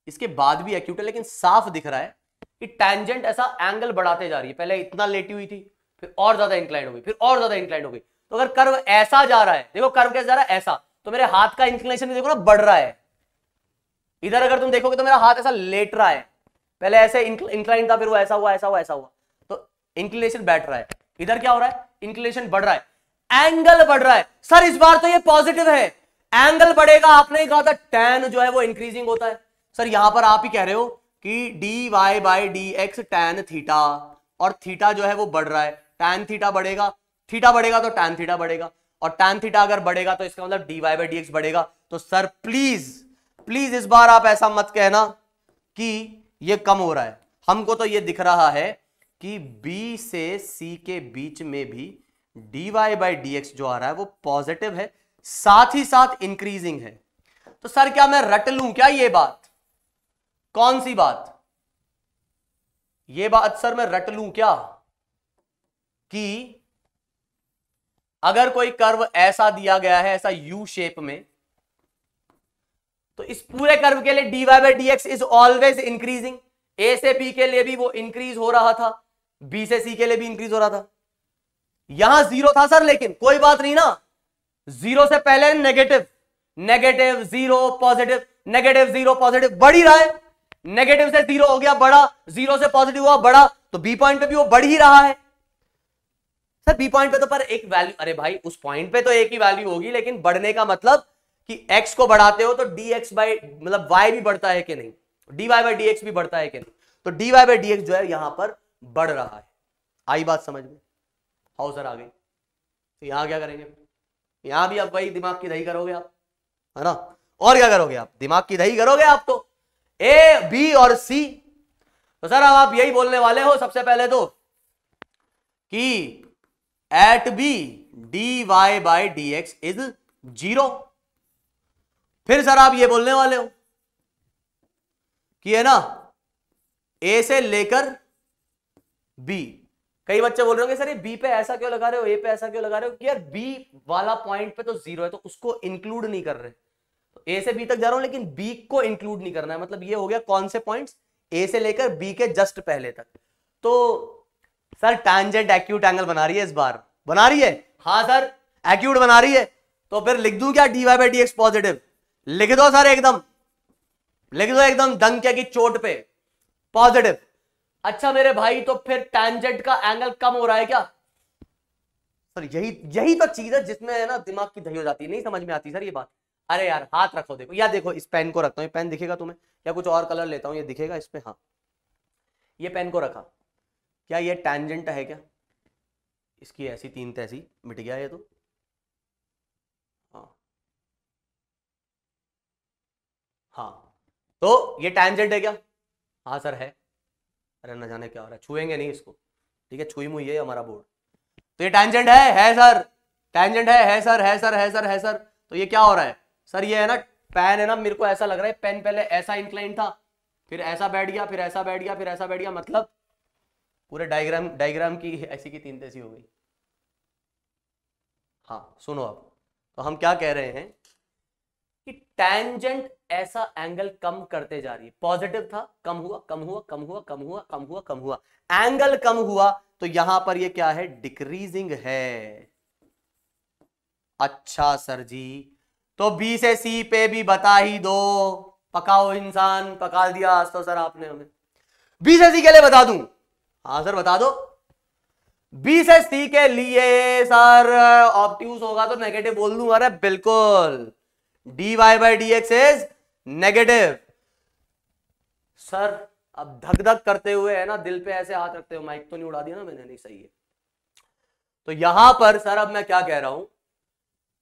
इसके बाद भी एक्यूट है, लेकिन साफ दिख रहा है कि टैंजेंट ऐसा एंगल बढ़ाते जा रही है। पहले इतना लेटी हुई थी, फिर और ज्यादा इंक्लाइंड हो गई, फिर और ज्यादा इंक्लाइंड हो गई। तो अगर कर्व ऐसा जा रहा है, देखो कर्व कैसे जा रहा है ऐसा, तो मेरे हाथ का इंक्लिनेशन भी देखो ना बढ़ रहा है। इधर अगर तुम देखोगे तो मेरा हाथ ऐसा लेट रहा है, पहले ऐसे इंक्लाइंड था, फिर वो ऐसा हुआ ऐसा हुआ ऐसा हुआ, तो इंक्लिनेशन बैठ रहा है। इधर क्या हो रहा है, इंक्लिनेशन बढ़ रहा है, एंगल बढ़ रहा है। सर इस बार तो ये पॉजिटिव है, एंगल बढ़ेगा। आपने ही कहा था टैन जो है वो इंक्रीजिंग होता है। सर यहां पर आप ही कह रहे हो कि D Y by D X tan theta, और थीटा जो है वो बढ़ रहा है, टैन थीटा बढ़ेगा, थीटा बढ़ेगा तो टैन थीटा बढ़ेगा, और टैन थीटा अगर बढ़ेगा तो इसका मतलब D Y by D X बढ़ेगा। तो सर प्लीज प्लीज इस बार आप ऐसा मत कहना कि ये कम हो रहा है। हमको तो ये दिख रहा है कि बी से सी के बीच में भी D Y by D X जो आ रहा है वो पॉजिटिव है, साथ ही साथ इंक्रीजिंग है। तो सर क्या मैं रट लूं क्या ये बात? कौन सी बात? ये बात सर मैं रट लूं क्या कि अगर कोई कर्व ऐसा दिया गया है, ऐसा यू शेप में, तो इस पूरे कर्व के लिए d Y by D x is always increasing. A से बी के लिए भी वो इंक्रीज हो रहा था, बी से सी के लिए भी इंक्रीज हो रहा था। यहां जीरो था सर, लेकिन कोई बात नहीं ना, जीरो से पहले negative, negative zero positive, negative zero positive, बढ़ ही रहा है। नेगेटिव से जीरो हो गया बढ़ा, जीरो से पॉजिटिव हुआ बढ़ा, तो बी पॉइंट पे भी वो बढ़ ही रहा है। सर बी पॉइंट पे तो पर एक वैल्यू, अरे भाई उस पॉइंट पे तो एक ही वैल्यू होगी, लेकिन बढ़ने का मतलब कि x को बढ़ाते हो तो dx बाई मतलब y भी बढ़ता है कि नहीं, dy बाई dx भी बढ़ता है कि नहीं, तो dy बाई dx जो है यहां पर बढ़ रहा है। आई बात समझ में? हाउ सर आ गई? तो यहां क्या करेंगे? यहां भी आप वही दिमाग की दही करोगे आप, है ना? और क्या करोगे आप? दिमाग की दही करोगे आप तो। ए बी और सी, तो सर अब आप यही बोलने वाले हो सबसे पहले तो कि at B D Y by D x is zero. फिर सर आप ये बोलने वाले हो कि है ना ए से लेकर बी। कई बच्चे बोल रहे होंगे सर ये बी पे ऐसा क्यों लगा रहे हो, ए पे ऐसा क्यों लगा रहे हो? कि यार बी वाला पॉइंट पे तो जीरो है, तो उसको इंक्लूड नहीं कर रहे। तो ए से बी तक जा रहा हूं लेकिन बी को इंक्लूड नहीं करना है, मतलब ये हो गया कौन से पॉइंट्स? ए से लेकर बी के जस्ट पहले तक। तो सर टैंजेंट एक्यूट एंगल बना रही है, इस बार बना रही है। हाँ सर एक्यूट बना रही है, तो फिर लिख दूं क्या D Y by D X positive? लिख दो सर, एकदम लिख दो, एकदम डंके की चोट पे पॉजिटिव। अच्छा मेरे भाई तो फिर टैंजेंट का एंगल कम हो रहा है क्या? सर यही तो चीज है जिसमें है ना दिमाग की दही हो जाती है, नहीं समझ में आती सर ये बात। अरे यार हाथ रखो, देखो या देखो इस पेन को रखता हूं, ये पेन दिखेगा तुम्हें या कुछ और कलर लेता हूं, ये दिखेगा इस पे? हाँ ये पेन को रखा, क्या ये टैंजेंट है क्या? इसकी ऐसी तीन तैसी मिट गया ये तो। हाँ हाँ तो ये टैंजेंट है क्या? हाँ सर है। अरे न जाने क्या हो रहा है, छुएंगे नहीं इसको, ठीक है? छुई मुई है हमारा बोर्ड। तो ये टैंजेंट है सर, टैंजेंट है सर, है सर, है सर, है सर। तो ये क्या हो रहा है सर? ये है ना पेन है ना, मेरे को ऐसा लग रहा है पेन पहले ऐसा इंक्लाइन था, फिर ऐसा बैठ गया, फिर ऐसा बैठ गया, फिर ऐसा बैठ गया, मतलब पूरे डायग्राम की ऐसी की तीन तैसी हो गई। हाँ सुनो अब, तो हम क्या कह रहे हैं कि टैंजेंट ऐसा एंगल कम करते जा रही है। पॉजिटिव था, कम हुआ, कम हुआ, कम हुआ, कम हुआ, कम हुआ, कम हुआ, एंगल कम हुआ, तो यहां पर ये क्या है? डिक्रीजिंग है। अच्छा सर जी, तो बी से सी पे भी बता ही दो। पकाओ इंसान, पका दिया आज तो सर आपने हमें। बी से सी के लिए बता दूं? हाँ सर बता दो। बी से सी के लिए सर ऑब्ट्यूज होगा तो नेगेटिव बोल दूंगा। अरे बिल्कुल, D Y by D x is negative. Sir अब धक धक करते हुए है ना, दिल पे ऐसे हाथ रखते हुए, माइक तो नहीं उड़ा दिया ना मैंने? नहीं, सही है। तो यहां पर सर अब मैं क्या कह रहा हूं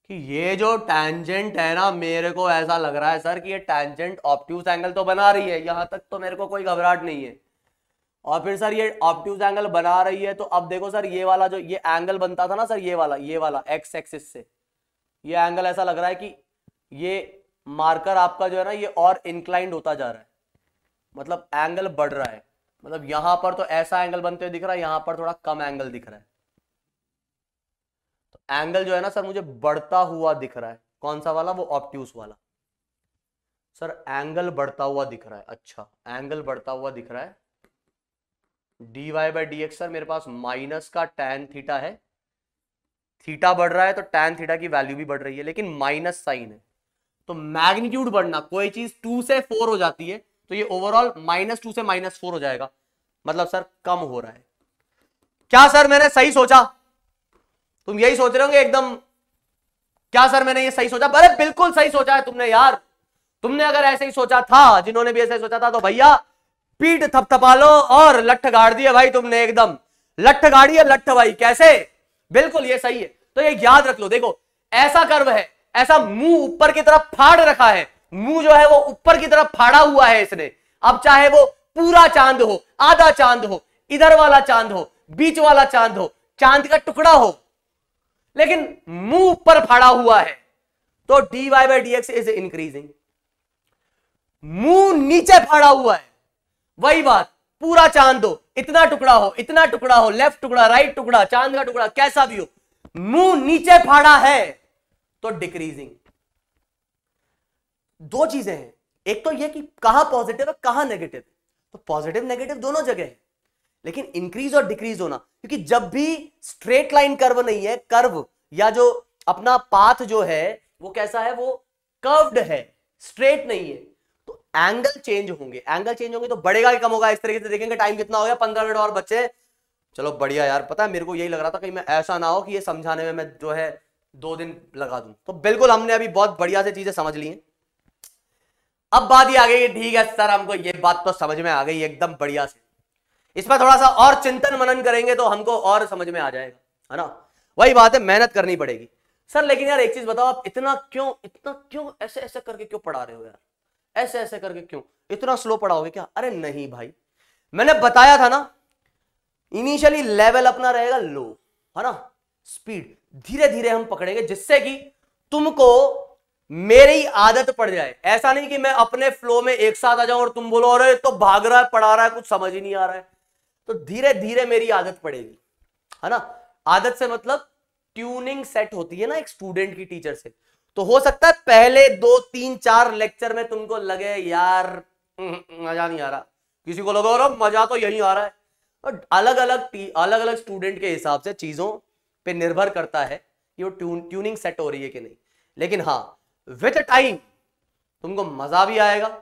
कि ये जो टैंजेंट है ना, मेरे को ऐसा लग रहा है सर कि ये टैंजेंट ऑब्ट्यूज एंगल तो बना रही है, यहां तक तो मेरे को कोई घबराहट नहीं है। और फिर सर ये ऑब्ट्यूज एंगल बना रही है, तो अब देखो सर ये वाला जो ये एंगल बनता था ना सर, ये वाला एक्स एक्सिस से ये एंगल ऐसा लग रहा है कि ये मार्कर आपका जो है ना ये और इंक्लाइंड होता जा रहा है, मतलब एंगल बढ़ रहा है, मतलब यहां पर तो ऐसा एंगल बनते हुए दिख रहा है, यहां पर थोड़ा कम एंगल दिख रहा है, तो एंगल जो है ना सर मुझे बढ़ता हुआ दिख रहा है। कौन सा वाला? वो ऑब्ट्यूज वाला। सर एंगल बढ़ता हुआ दिख रहा है, अच्छा एंगल बढ़ता हुआ दिख रहा है। dy by D x sir मेरे पास माइनस का tan थीटा है, थीटा बढ़ रहा है तो tan थीटा की वैल्यू भी बढ़ रही है, लेकिन माइनस साइन है, तो मैग्नीट्यूड बढ़ना, कोई चीज 2 से 4 हो जाती है तो ये ओवरऑल -2 से -4 हो जाएगा, मतलब सर कम हो रहा है। क्या सर मैंने सही सोचा? तुम यही सोच रहे होंगे एकदम, क्या सर मैंने ये सही सोचा? अरे बिल्कुल सही सोचा है तुमने यार। तुमने अगर ऐसे ही सोचा था, जिन्होंने भी ऐसे सोचा था, तो भैया पीठ थपथपा लो और लट्ठ गाड़ दिया भाई तुमने, एकदम लट्ठ गाड़ी है लट्ठ भाई। कैसे? बिल्कुल ये सही है। तो ये याद रख लो, देखो ऐसा कर्व है, ऐसा मुंह ऊपर की तरफ फाड़ रखा है, मुंह जो है वो ऊपर की तरफ फाड़ा हुआ है इसने। अब चाहे वो पूरा चांद हो, आधा चांद हो, इधर वाला चांद हो, बीच वाला चांद हो, चांद का टुकड़ा हो, लेकिन मुंह ऊपर फाड़ा हुआ है, तो dy by D x is increasing. मुंह नीचे फाड़ा हुआ है, वही बात, पूरा चांद हो, इतना टुकड़ा हो, इतना टुकड़ा हो, लेफ्ट टुकड़ा, राइट टुकड़ा, चांद का टुकड़ा, कैसा भी हो, मुंह नीचे फाड़ा है तो डिक्रीजिंग। दो चीजें हैं, एक तो यह कि कहां पॉजिटिव है कहां नेगेटिव है, तो पॉजिटिव नेगेटिव दोनों जगह है, लेकिन इंक्रीज और डिक्रीज होना, क्योंकि जब भी स्ट्रेट लाइन कर्व नहीं है, कर्व या जो अपना पाथ जो है वो कैसा है, वो कर्व्ड है, स्ट्रेट नहीं है, तो एंगल चेंज होंगे, एंगल चेंज होंगे तो बढ़ेगा कि कम होगा, इस तरीके से देखेंगे। टाइम कितना हो गया? 15 मिनट और बच्चे। चलो बढ़िया यार, पता है मेरे को यही लग रहा था कहीं मैं ऐसा ना हो कि ये समझाने में मैं जो है 2 दिन लगा दूं, तो बिल्कुल हमने अभी बहुत बढ़िया से चीजें समझ ली हैं। अब बात ये आ गई, ठीक है सर हमको ये बात तो समझ में आ गई एकदम बढ़िया से, इस पर थोड़ा सा और चिंतन मनन करेंगे तो हमको और समझ में आ जाएगा, है ना? वही बात है, मेहनत करनी पड़ेगी। सर लेकिन यार एक चीज बताओ, आप इतना क्यों ऐसे ऐसे करके क्यों पढ़ा रहे हो यार? ऐसे ऐसे करके क्यों इतना स्लो पढ़ाओगे क्या? अरे नहीं भाई, मैंने बताया था ना, इनिशियली लेवल अपना रहेगा लो, है ना, स्पीड धीरे धीरे हम पकड़ेंगे, जिससे कि तुमको मेरी आदत पड़ जाए। ऐसा नहीं कि मैं अपने फ्लो में एक साथ आ जाऊं और तुम बोलो अरे तो भाग रहा है, पढ़ा रहा है, कुछ समझ ही नहीं आ रहा है, तो धीरे धीरे मेरी आदत पड़ेगी, है ना? आदत से मतलब ट्यूनिंग सेट होती है ना एक स्टूडेंट की टीचर से, तो हो सकता है पहले 2 3 4 लेक्चर में तुमको लगे यार मजा नहीं आ रहा, किसी को लगा रहा मजा तो यही आ रहा है, और अलग अलग स्टूडेंट के हिसाब से चीजों पे निर्भर करता है कि वो ट्यूनिंग सेट हो रही है कि नहीं। लेकिन हाँ, विथ टाइम तुमको मजा भी आएगा,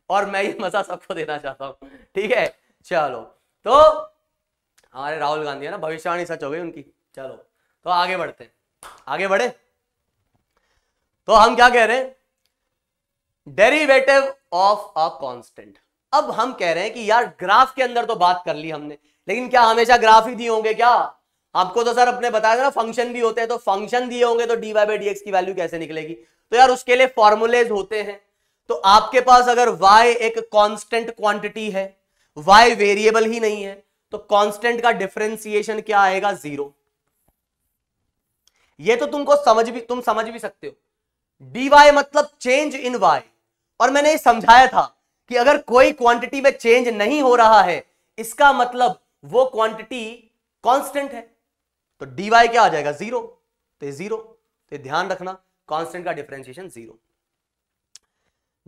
और मैं ये मजा सबको देना चाहता हूं, ठीक है? चलो, तो हमारे राहुल गांधी है ना, भविष्यवाणी सच हो गई उनकी। चलो तो आगे बढ़ते हैं, आगे बढ़े तो हम क्या कह रहे हैं, डेरिवेटिव ऑफ अ कांस्टेंट। अब हम कह रहे हैं कि यार ग्राफ के अंदर तो बात कर ली हमने, लेकिन क्या हमेशा ग्राफ ही दिए होंगे क्या? आपको तो सर अपने बताया था ना फंक्शन भी होते हैं, तो फंक्शन दिए होंगे तो dy बाई डी एक्स की वैल्यू कैसे निकलेगी? तो यार उसके लिए फॉर्मूलेज होते हैं। तो आपके पास अगर y एक कांस्टेंट क्वांटिटी है, y वेरिएबल ही नहीं है, तो कांस्टेंट का डिफरेंशिएशन क्या आएगा? 0। ये तो तुम समझ भी सकते हो। dy मतलब चेंज इन y, और मैंने ये समझाया था कि अगर कोई क्वांटिटी में चेंज नहीं हो रहा है, इसका मतलब वो क्वांटिटी कांस्टेंट है, तो dy क्या आ जाएगा? 0। तो 0, तो ध्यान रखना कांस्टेंट का डिफरेंशिएशन 0।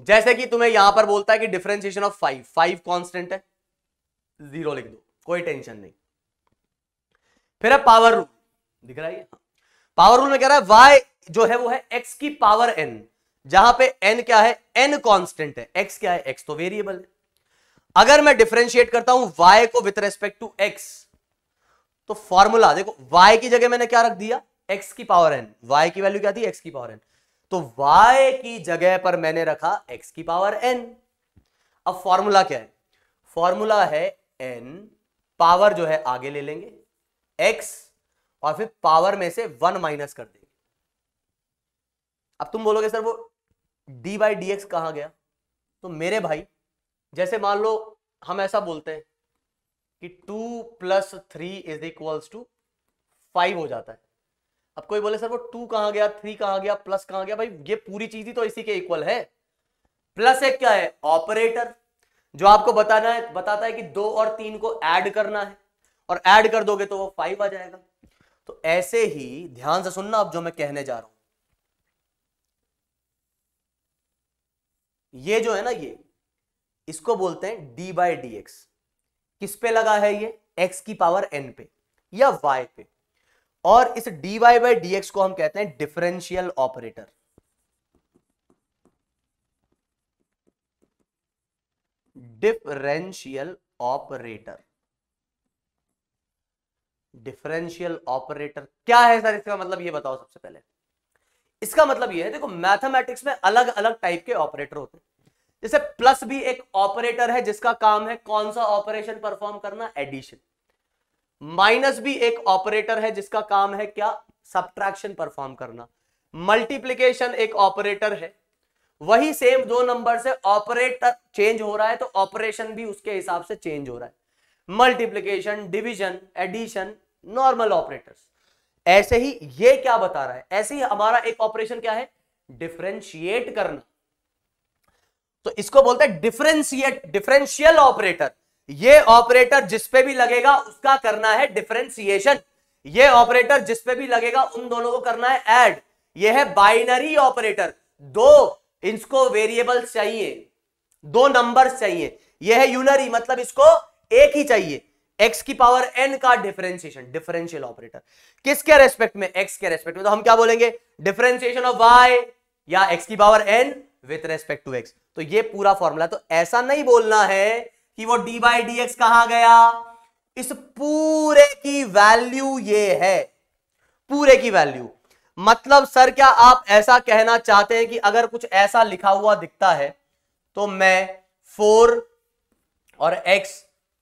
जैसे कि तुम्हें यहां पर बोलता है कि डिफरेंशिएशन ऑफ 5 कांस्टेंट है, 0 लिख दो, कोई टेंशन नहीं। फिर है पावर रूल, दिख रहा है? पावर रूल में कह रहा है y जो है वो है x की पावर n, जहां पे n क्या है? n कांस्टेंट है, x क्या है? x तो वेरिएबल है। अगर मैं डिफरेंशिएट करता हूं y को विथ रेस्पेक्ट टू x, तो फॉर्मूला देखो, y की जगह मैंने क्या रख दिया? x की पावर n। y की वैल्यू क्या थी? x की पावर n। तो y की जगह पर मैंने रखा x की पावर n। अब फॉर्मूला क्या है? फॉर्मूला है n, पावर जो है आगे ले लेंगे x, और फिर पावर में से 1 माइनस कर देंगे। अब तुम बोलोगे सर वो dy बाई डी एक्स कहां गया? तो मेरे भाई, जैसे मान लो हम ऐसा बोलते हैं कि 2 + 3 = 5 हो जाता है। अब कोई बोले सर वो 2 कहां गया, 3 कहां गया, प्लस कहां गया? भाई ये पूरी चीज ही तो इसी के इक्वल है। प्लस एक क्या है? ऑपरेटर, जो आपको बताता है कि 2 और 3 को ऐड करना है, और ऐड कर दोगे तो वो 5 आ जाएगा। तो ऐसे ही ध्यान से सुनना अब जो मैं कहने जा रहा हूं, ये जो है ना, ये इसको बोलते हैं d/dx। किस पे लगा है ये? x⁴n पे या y पे। और इस dy/dx को हम कहते हैं differential operator. Differential operator, differential operator क्या है सर? इसका मतलब ये बताओ सबसे पहले। इसका मतलब ये है, देखो मैथमेटिक्स में अलग अलग टाइप के ऑपरेटर होते हैं। जैसे प्लस भी एक ऑपरेटर है जिसका काम है कौन सा ऑपरेशन परफॉर्म करना? एडिशन। माइनस भी एक ऑपरेटर है जिसका काम है क्या? सब्ट्रैक्शन परफॉर्म करना। मल्टीप्लिकेशन एक ऑपरेटर है, वही सेम दो नंबर से ऑपरेटर चेंज हो रहा है तो ऑपरेशन भी उसके हिसाब से चेंज हो रहा है। Multiplication, division, addition, normal operators. ऐसे ही ये क्या बता रहा है? ऐसे ही हमारा एक ऑपरेशन क्या है? डिफरेंशिएट करना। तो इसको बोलते हैं डिफरेंशियल ऑपरेटर। ये ऑपरेटर जिस पे भी लगेगा उसका करना है डिफरेंशिएशन। ये ऑपरेटर जिस पे भी लगेगा उन दोनों को करना है ऐड। ये है बाइनरी ऑपरेटर, दो इसको वेरिएबल्स चाहिए, दो नंबर्स चाहिए। यह है यूनरी, मतलब इसको एक ही चाहिए। x⁴n का डिफरेंशिएशन, डिफरेंशियल ऑपरेटर किसके रेस्पेक्ट में? x के रेस्पेक्ट में। तो हम क्या बोलेंगे? डिफरेंशिएशन ऑफ y या x⁴n with respect to x। तो ये पूरा फॉर्मूला। तो ऐसा नहीं बोलना है कि वो d/dx कहां गया, इस पूरे की वैल्यू ये है, पूरे की वैल्यू। मतलब सर क्या आप ऐसा कहना चाहते हैं कि अगर कुछ ऐसा लिखा हुआ दिखता है तो मैं 4 और x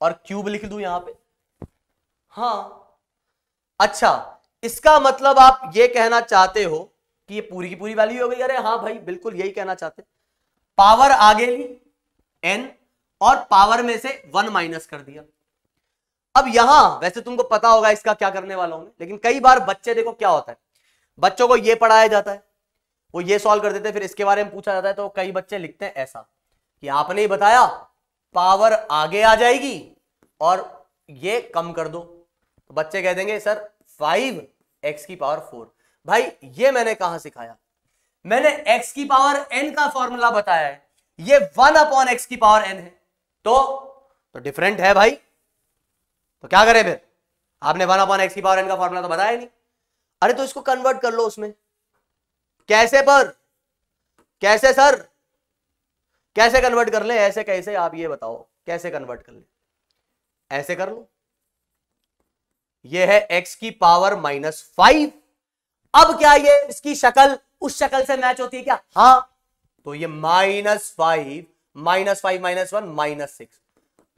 और क्यूब लिख दूं यहां पे? हाँ। अच्छा, इसका मतलब आप ये कहना चाहते हो कि ये पूरी की पूरी वैल्यू हो गई? अरे हाँ भाई, बिल्कुल यही कहना चाहते। पावर आगे ली n और पावर में से 1 माइनस कर दिया। अब यहां वैसे तुमको पता होगा इसका क्या करने वाला हूं मैं, लेकिन कई बार बच्चे, देखो क्या होता है, बच्चों को ये पढ़ाया जाता है, वो ये सॉल्व कर देते हैं, फिर इसके बारे में पूछा जाता है तो कई बच्चे लिखते हैं ऐसा कि आपने ही बताया पावर आगे आ जाएगी और ये कम कर दो। तो बच्चे कह देंगे सर 5x⁴। भाई ये मैंने कहां सिखाया? मैंने x⁴n का फॉर्मूला बताया है, ये 1/x⁴n है। तो डिफरेंट है भाई। तो क्या करें फिर? आपने 1/x⁴n का फॉर्मूला तो बताया नहीं। अरे तो इसको कन्वर्ट कर लो उसमें। कैसे पर? कैसे सर? कैसे कन्वर्ट कर ले? ऐसे कैसे? आप ये बताओ कैसे कन्वर्ट कर ले? ऐसे कर लो। ये है x⁻⁻5। अब क्या ये इसकी शक्ल उस शक्ल से मैच होती है क्या? हाँ। तो ये -5 -5 -1 -6।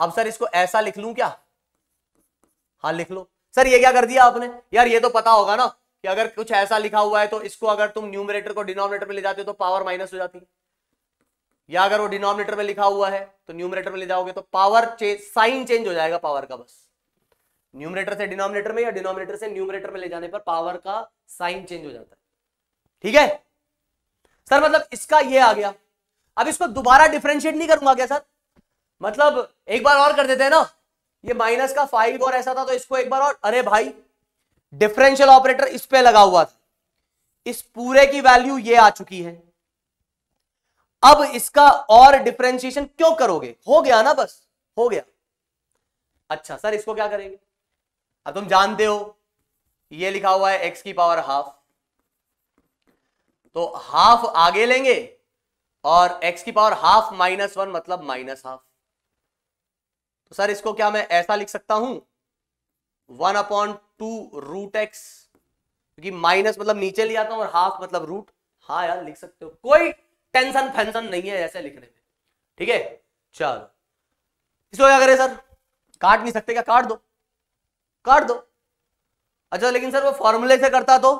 अब सर इसको ऐसा लिख लूं क्या? हाँ लिख लो। सर ये क्या कर दिया आपने? यार ये तो पता होगा ना कि अगर कुछ ऐसा लिखा हुआ है तो इसको अगर तुम न्यूमरेटर को डिनोमिनेटर में ले जाते हो तो पावर माइनस हो जाती है, या अगर वो डिनोमिनेटर में लिखा हुआ है तो न्यूमरेटर में ले जाओगे तो पावर चेंज, साइन चेंज हो जाएगा पावर का। बस न्यूमरेटर से डिनोमिनेटर में या डिनोमिनेटर से न्यूमरेटर में ले जाने पर पावर का साइन चेंज हो जाता है। ठीक है सर, मतलब इसका ये आ गया। अब इसको दोबारा डिफरेंशिएट नहीं करूंगा क्या सर? मतलब एक बार और कर देते हैं ना, ये -5 और ऐसा था तो इसको एक बार और। अरे भाई डिफरेंशियल ऑपरेटर इस पे लगा हुआ था, इस पूरे की वैल्यू ये आ चुकी है। अब इसका और डिफरेंशिएशन क्यों करोगे? हो गया ना, बस हो गया। अच्छा सर इसको क्या करेंगे? अब तुम जानते हो ये लिखा हुआ है x⁻½ तो हाफ आगे लेंगे और x⁻½ -1 मतलब -½ तो सर इसको क्या मैं ऐसा लिख सकता हूं 1/2√x, क्योंकि माइनस मतलब नीचे ले आता हूं और हाफ मतलब रूट। हाँ यार लिख सकते हो, कोई टेंशन फैंसन नहीं है ऐसे लिखने में। ठीक है चलो, इसको क्या करें सर? काट नहीं सकते क्या? काट दो, काट दो। अच्छा लेकिन सर वो फॉर्मूले से करता तो?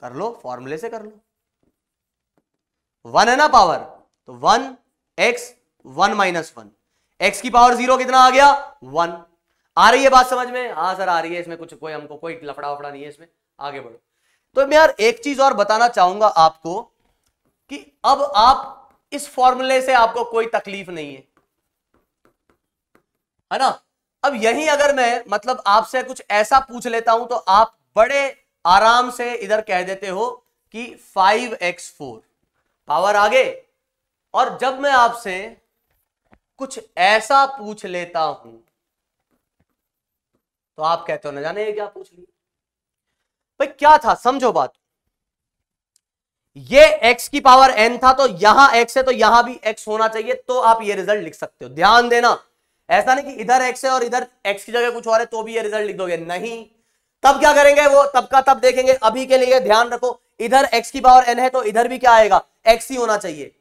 कर लो, फॉर्मूले से कर लो। 1 है ना पावर, तो 1x 1 -1 x की पावर 0 कितना आ गया 1। आ रही है बात समझ में? हाँ सर आ रही है, इसमें कुछ कोई हमको कोई लफड़ा वफड़ा नहीं है इसमें, आगे बढ़ो। तो मैं यार एक चीज और बताना चाहूंगा आपको कि अब आप इस फॉर्मूले से आपको कोई तकलीफ नहीं है ना। अब यही अगर मैं मतलब आपसे कुछ ऐसा पूछ लेता हूं तो आप बड़े आराम से इधर कह देते हो कि 5x4 पावर आगे, और जब मैं आपसे कुछ ऐसा पूछ लेता हूं तो आप कहते हो ना जाने ये क्या पूछ लिया भाई, क्या था समझो बात। ये x की पावर n था तो यहां x है तो यहां भी x होना चाहिए, तो आप ये रिजल्ट लिख सकते हो। ध्यान देना, ऐसा नहीं कि इधर x है और इधर x की जगह कुछ और है तो भी ये रिजल्ट लिख दोगे, नहीं। तब क्या करेंगे वो तब का तब देखेंगे, अभी के लिए ध्यान रखो इधर x की पावर n है तो इधर भी क्या आएगा x ही होना चाहिए।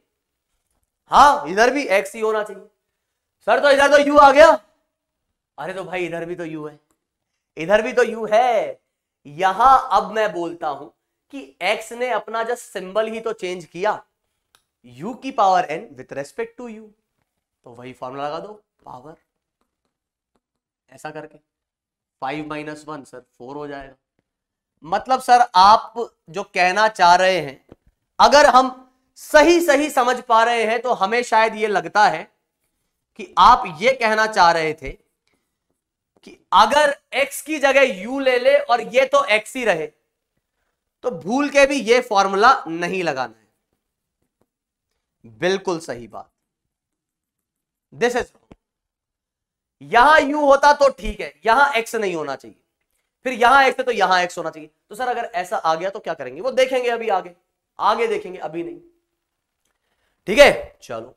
हाँ इधर भी x ही होना चाहिए। सर तो इधर तो u आ गया, अरे तो भाई इधर भी तो u है, इधर भी तो u है। यहां अब मैं बोलता हूं कि x ने अपना जस्ट सिंबल ही तो चेंज किया, u की power n with respect to u, तो वही फॉर्मूला लगा दो पावर, ऐसा करके 5 - 1 सर 4 हो जाएगा। मतलब सर आप जो कहना चाह रहे हैं अगर हम सही सही समझ पा रहे हैं तो हमें शायद ये लगता है कि आप ये कहना चाह रहे थे कि अगर x की जगह u ले ले और ये तो x ही रहे तो भूल के भी ये फॉर्मूला नहीं लगाना है। बिल्कुल सही बात, दिस इज, यहां u होता तो ठीक है, यहां x नहीं होना चाहिए, फिर यहां x है तो यहां x होना चाहिए। तो सर अगर ऐसा आ गया तो क्या करेंगे वो देखेंगे, अभी आगे आगे देखेंगे, अभी नहीं, ठीक है। चलो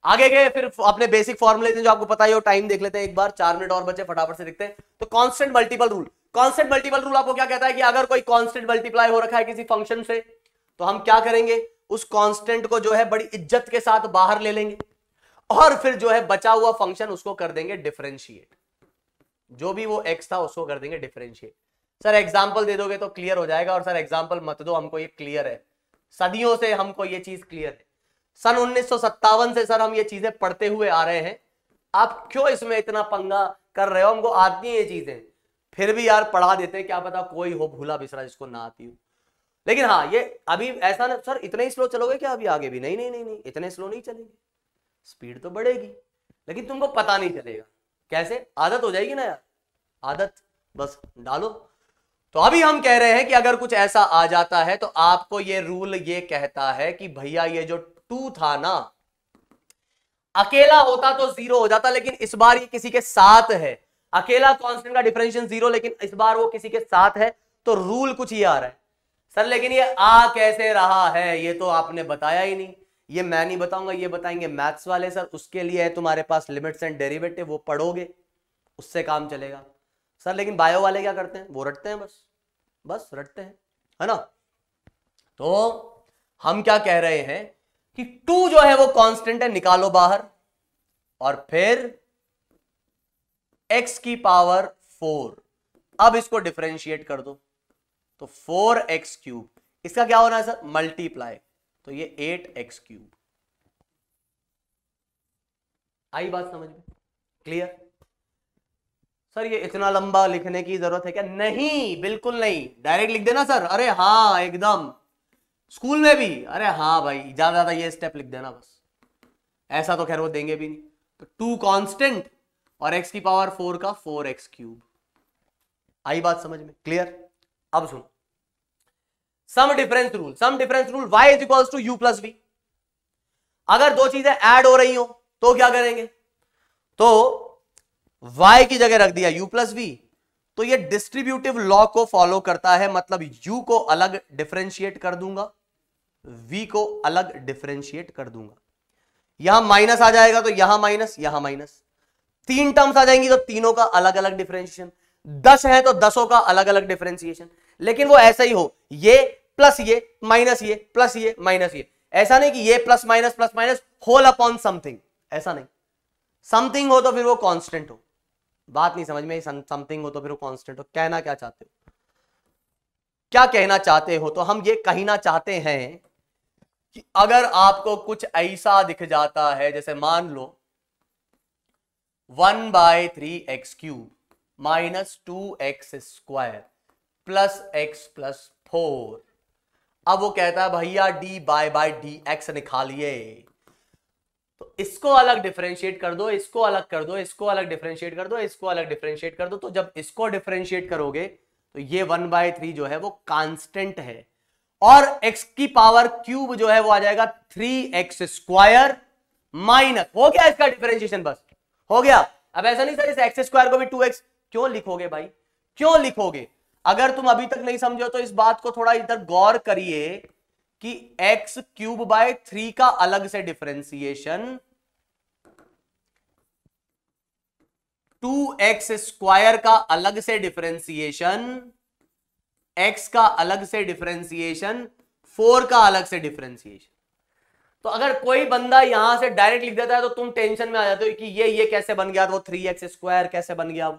आगे गए, फिर अपने बेसिक फॉर्मूले जो आपको पता ही हो, टाइम देख लेते हैं एक बार, 4 मिनट और बचे, फटाफट से देखते हैं। तो constant multiple rule, constant multiple rule आपको क्या कहता है कि अगर कोई कांस्टेंट मल्टीप्लाई हो रखा है किसी फंक्शन से तो हम क्या करेंगे, उस कांस्टेंट को जो है बड़ी इज्जत के साथ बाहर ले लेंगे और फिर जो है बचा हुआ फंक्शन उसको कर देंगे डिफरेंशिएट, जो भी वो x था उसको कर देंगे डिफरेंशिएट। सर एग्जांपल दे दोगे तो क्लियर हो जाएगा, और सर एग्जांपल मत दो, हमको ये क्लियर है, सदियों से हमको ये चीज क्लियर है, सन 1957 से सर हम ये चीजें पढ़ते हुए आ रहे हैं। आप क्यों इसमें इतना पंगा कर रहे हो, हमको आती है ये चीजें, फिर भी यार पढ़ा देते हैं, क्या पता कोई हो भूला बिसरा जिसको ना आती हो। लेकिन हाँ ये अभी ऐसा ना सर इतने ही स्लो चलोगे क्या अभी आगे भी, नहीं नहीं नहीं नहीं इतने स्लो नहीं चलेंगे, स्पीड तो बढ़ेगी लेकिन तुमको पता नहीं चलेगा कैसे, आदत हो जाएगी ना यार, आदत बस डालो। तो अभी हम कह रहे हैं कि अगर कुछ ऐसा आ जाता है तो आपको ये रूल ये कहता है कि भैया ये जो 2 था ना, अकेला होता तो 0 हो जाता, लेकिन इस बार ये किसी के साथ है, अकेला कांस्टेंट का डिफरेंशियल 0 लेकिन इस बार वो किसी के साथ है, तो रूल कुछ ये आ रहा है। सर लेकिन ये आ कैसे रहा है ये तो आपने बताया ही नहीं, ये मैं नहीं बताऊंगा, ये बताएंगे मैथ्स वाले सर, उसके लिए है तुम्हारे पास लिमिट्स एंड डेरिवेटिव, वो पढ़ोगे उससे काम चलेगा। सर लेकिन बायो वाले क्या करते हैं, वो रटते हैं, बस रटते हैं, है ना। तो हम क्या कह रहे हैं कि 2 जो है वो कांस्टेंट है, निकालो बाहर, और फिर x की पावर 4, अब इसको डिफरेंशिएट कर दो तो 4x3, इसका क्या होना है सर मल्टीप्लाई, तो ये 8x3। आई बात समझ में, क्लियर। सर ये इतना लंबा लिखने की जरूरत है क्या, नहीं बिल्कुल नहीं, डायरेक्ट लिख देना सर, अरे हाँ एकदम, स्कूल में भी अरे हाँ भाई ज्यादा ज्यादा ये स्टेप लिख देना बस, ऐसा तो खैर वो देंगे भी नहीं। तो 2 कांस्टेंट और x की पावर 4 का 4x3। आई बात समझ में, क्लियर। अब सुनो sum difference rule, sum difference rule y is equals to u plus v। अगर दो चीजें ऐड हो रही हो तो क्या करेंगे, तो y की जगह रख दिया u प्लस v, तो ये डिस्ट्रीब्यूटिव लॉ को फॉलो करता है, मतलब u को अलग डिफरेंशिएट कर दूंगा, v को अलग डिफरेंशिएट कर दूंगा, यहां माइनस आ जाएगा तो यहां माइनस, यहां माइनस, 3 टर्म्स आ जाएंगी तो तीनों का अलग अलग डिफरेंशिएशन, 10 है तो 10 का अलग अलग डिफरेंशिएशन, लेकिन वो ऐसा ही हो, ये प्लस ये माइनस ये प्लस ये माइनस ये, ऐसा नहीं कि ये plus minus whole upon something, ऐसा नहीं, समथिंग हो तो फिर वो कांस्टेंट हो, बात नहीं समझ में, समथिंग हो तो फिर वो कांस्टेंट हो। कहना क्या चाहते हो, क्या कहना चाहते हो, तो हम ये कहना चाहते हैं कि अगर आपको कुछ ऐसा दिख जाता है, जैसे मान लो 1/3x³ minus 2x² plus x plus 4। अब वो कहता है भैया dy/dx निकालिए, तो इसको अलग डिफरेंशिएट कर दो, इसको अलग कर दो, इसको अलग डिफरेंशिएट कर दो, इसको अलग डिफरेंशिएट कर दो। तो जब इसको डिफरेंशिएट करोगे तो ये 1/3 जो है वो कांस्टेंट है, और x की पावर क्यूब जो है वो आ जाएगा 3x² माइनस, हो गया इसका डिफरेंशिएशन, बस हो गया। अब ऐसा नहीं सर इस x² को भी 2x क्यों लिखोगे भाई, क्यों लिखोगे? अगर तुम अभी तक नहीं समझो तो इस बात को थोड़ा इधर गौर करिए कि x³ का अलग से डिफरेंशिएशन, 2x² का अलग से डिफरेंशिएशन, x का अलग से डिफरेंशिएशन, 4 का अलग से डिफरेंशिएशन। तो अगर कोई बंदा यहां से डायरेक्ट लिख देता है तो तुम टेंशन में आ जाते हो कि ये कैसे बन गया, वो 3x² कैसे बन गया।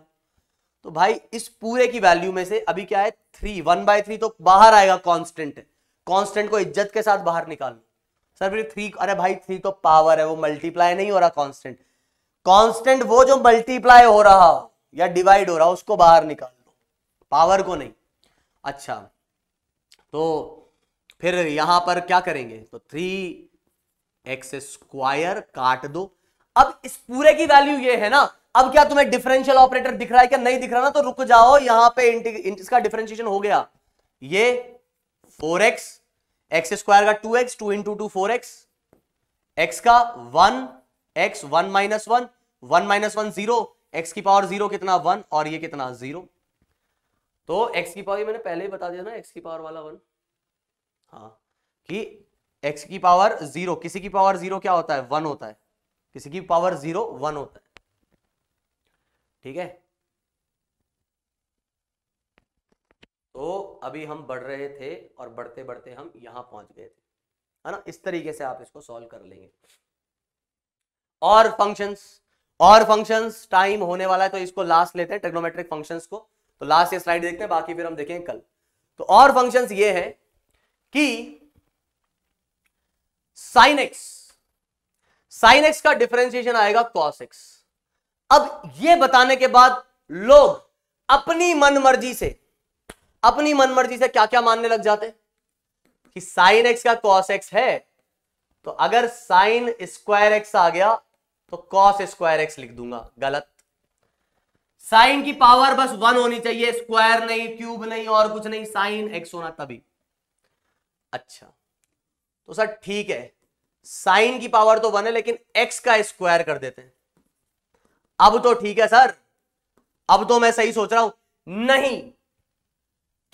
तो भाई इस पूरे की वैल्यू में से अभी क्या है 3, 1/3 तो बाहर आएगा, कांस्टेंट है, कांस्टेंट को इज्जत के साथ बाहर निकाल लो। सर फिर 3, अरे भाई 3 तो पावर है, वो मल्टीप्लाई नहीं हो रहा कांस्टेंट। कांस्टेंट वो जो मल्टीप्लाई हो रहा हो या डिवाइड हो रहा हो उसको बाहर निकाल लो, पावर को नहीं। अच्छा तो फिर यहां पर क्या करेंगे, तो 3x² काट दो। अब इस पूरे की वैल्यू ये है ना, अब क्या तुम्हें डिफरेंशियल ऑपरेटर दिख रहा है क्या? नहीं दिख रहा ना, तो रुक जाओ, यहां पे इसका डिफरेंशिएशन हो गया, ये 4x, x² का 2x, 2 × 2 4x, x का 1, x 1 - 1, 1 - 1 0, x की पावर 0 कितना 1, और ये कितना 0। तो x की पावर मैंने पहले ही बता दिया ना, x की पावर वाला 1, हाँ, कि x की पावर 0, किसी की पावर 0 क्या होता है 1 होता है, किसी की पावर 0 1 होता है, ठीक है। तो अभी हम बढ़ रहे थे और बढ़ते बढ़ते हम यहां पहुंच गए थे, है ना। इस तरीके से आप इसको सॉल्व कर लेंगे। और फंक्शंस टाइम होने वाला है तो इसको लास्ट लेते हैं, ट्रिग्नोमेट्रिक फंक्शंस को। तो लास्ट ये स्लाइड देखते हैं, बाकी फिर हम देखेंगे कल। तो और फंक्शंस ये है कि sin x का डिफरेंशिएशन आएगा cos x। अब ये बताने के बाद लोग अपनी मनमर्जी से क्या क्या मानने लग जाते हैं कि sin x का cos x है, तो अगर sin² x आ गया तो cos² x लिख दूंगा। गलत, sin की पावर बस 1 होनी चाहिए, स्क्वायर नहीं, क्यूब नहीं, और कुछ नहीं, sin x होना तभी। अच्छा तो सर ठीक है, sin की पावर तो 1 है लेकिन x का स्क्वायर कर देते हैं। अब तो ठीक है सर, अब तो मैं सही सोच रहा हूं। नहीं,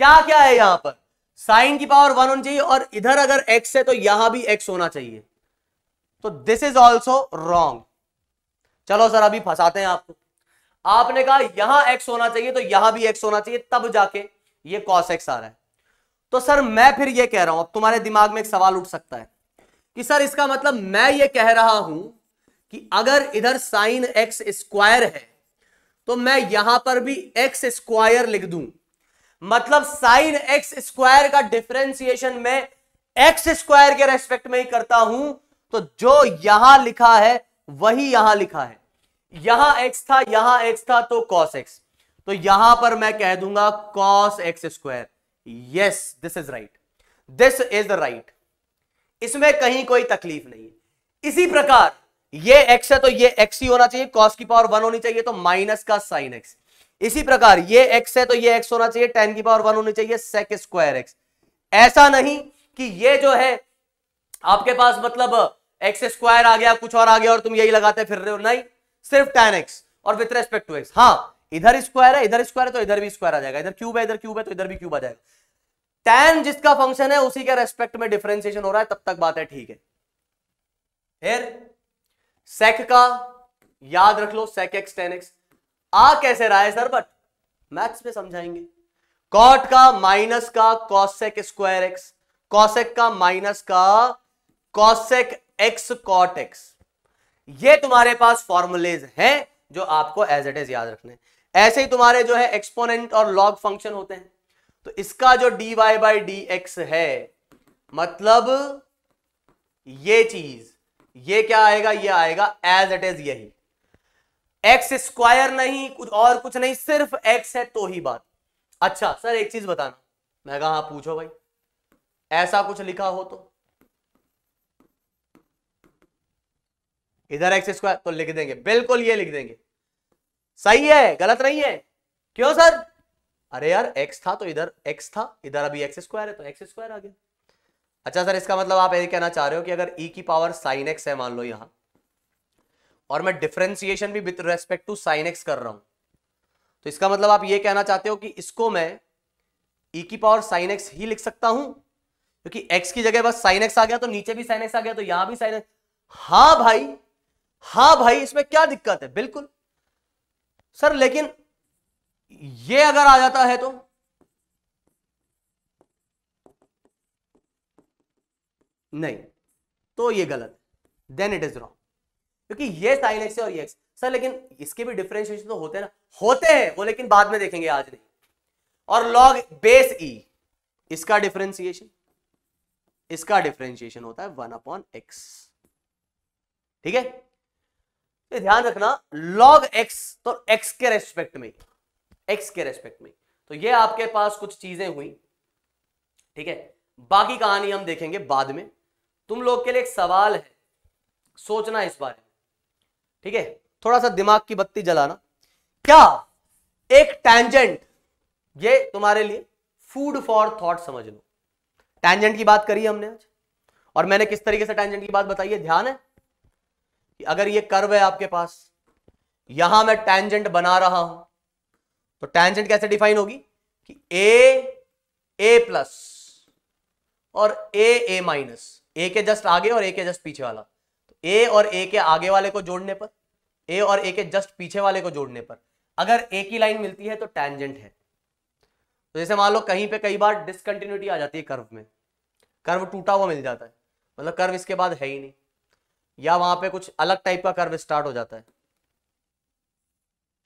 क्या क्या है यहां पर, sin की पावर 1 होनी चाहिए और इधर अगर x है तो यहां भी x होना चाहिए, तो दिस इज ऑल्सो रॉन्ग। चलो सर अभी फंसाते हैं आपको। आपने कहा यहां x होना चाहिए तो यहां भी x होना चाहिए, तब जाके ये cos x आ रहा है। तो सर मैं फिर ये कह रहा हूं, अब तुम्हारे दिमाग में एक सवाल उठ सकता है कि सर इसका मतलब मैं ये कह रहा हूं कि अगर इधर sin x² है तो मैं यहां पर भी x² लिख दूं, मतलब sin x² का डिफरेंशिएशन मैं x² के रेस्पेक्ट में ही करता हूं। तो जो यहां लिखा है वही यहां लिखा है, यहां x था तो cos x, तो यहां पर मैं कह दूंगा cos x²। Yes this is right, this is the right, इसमें कहीं कोई तकलीफ नहीं है। इसी प्रकार ये x है तो ये x ही होना चाहिए, cos की पावर 1 होनी चाहिए तो माइनस का sin x। इसी प्रकार ये x है तो ये x होना चाहिए, tan की पावर 1 होनी चाहिए, sec² x। ऐसा नहीं कि ये जो है आपके पास मतलब x² आ गया, कुछ और आ गया और तुम यही लगाते फिर रहे हो, नहीं, सिर्फ tan x और विथ रेस्पेक्ट टू x। हाँ इधर स्क्वायर है, इधर स्क्वायर है तो इधर भी स्क्वायर आ जाएगा, इधर क्यूब है, इधर क्यूब है तो इधर भी क्यूब आ जाएगा। tan जिसका फंक्शन है उसी के रेस्पेक्ट में डिफरेंशिएशन हो रहा है, तब तक बात है ठीक है। फिर sec का याद रख लो, sec x tan x आ कैसे रहा है सर, बट मैथ्स में समझाएंगे। cot का माइनस का cosec² x, cosec का माइनस का cosec x cot x, ये तुम्हारे पास फॉर्मूलेज हैं जो आपको एज इट इज याद रखने। ऐसे ही तुम्हारे जो है एक्सपोनेंट और लॉग फंक्शन होते हैं, तो इसका जो dy/dx है, मतलब ये चीज, ये क्या आएगा, ये आएगा एज इट इज यही। एक्स स्क्वायर नहीं, कुछ और कुछ नहीं, सिर्फ एक्स है तो ही बात। अच्छा सर एक चीज बताना, मैं कहा हाँ पूछो भाई, ऐसा कुछ लिखा हो तो इधर एक्स स्क्वायर तो लिख देंगे, बिल्कुल ये लिख देंगे, सही है, गलत नहीं है। क्यों सर? अरे यार एक्स था तो इधर एक्स था, इधर अभी एक्स स्क्वायर है तो एक्स स्क्वायर आ गया। अच्छा सर इसका मतलब आप ये कहना चाह रहे हो कि अगर e की पावर साइन एक्स है मान लो यहां, और मैं डिफरेंशिएशन भी with respect to sine X कर रहा हूं, तो इसका मतलब आप ये कहना चाहते हो कि इसको मैं e की पावर साइन एक्स ही लिख सकता हूं, क्योंकि x की जगह बस साइन एक्स आ गया तो नीचे भी साइन एक्स आ गया तो यहां भी साइन एक्स। हाँ भाई, हाँ भाई, इसमें क्या दिक्कत है? बिल्कुल सर, लेकिन ये अगर आ जाता है तो नहीं, तो ये गलत है, देन इट इज रॉन्ग, क्योंकि ये साइन एक्स है और ये एक्स। सर लेकिन इसके भी डिफरेंशिएशन तो होते हैं ना, होते हैं वो, लेकिन बाद में देखेंगे, आज नहीं। और लॉग बेस ई, इसका डिफरेंशिएशन, इसका डिफरेंशिएशन होता है 1/x, ठीक है। तो ध्यान रखना, लॉग एक्स तो एक्स के रेस्पेक्ट में, एक्स के रेस्पेक्ट में। तो ये आपके पास कुछ चीजें हुई, ठीक है। बाकी कहानी हम देखेंगे बाद में। तुम लोग के लिए एक सवाल है, सोचना इस बारे में, ठीक है। थोड़ा सा दिमाग की बत्ती जलाना। क्या एक टैंजेंट, ये तुम्हारे लिए फूड फॉर थॉट समझ लो। टैंजेंट की बात करी हमने आज, और मैंने किस तरीके से टैंजेंट की बात बताई है, ध्यान है कि अगर ये कर्व है आपके पास, यहां मैं टैंजेंट बना रहा हूं, तो टैंजेंट कैसे डिफाइन होगी कि ए प्लस और ए माइनस, ए के जस्ट आगे और ए के जस्ट पीछे वाला। तो ए और ए के आगे वाले को जोड़ने पर, ए और ए के जस्ट पीछे वाले को जोड़ने पर अगर ए की लाइन मिलती है तो टैंजेंट है। तो जैसे मान लो कहीं पे कई बार डिसकंटिन्यूटी आ जाती है कर्व में, कर्व टूटा हुआ मिल जाता है, मतलब कर्व इसके बाद है ही नहीं, या वहां पे कुछ अलग टाइप का कर्व स्टार्ट हो जाता है,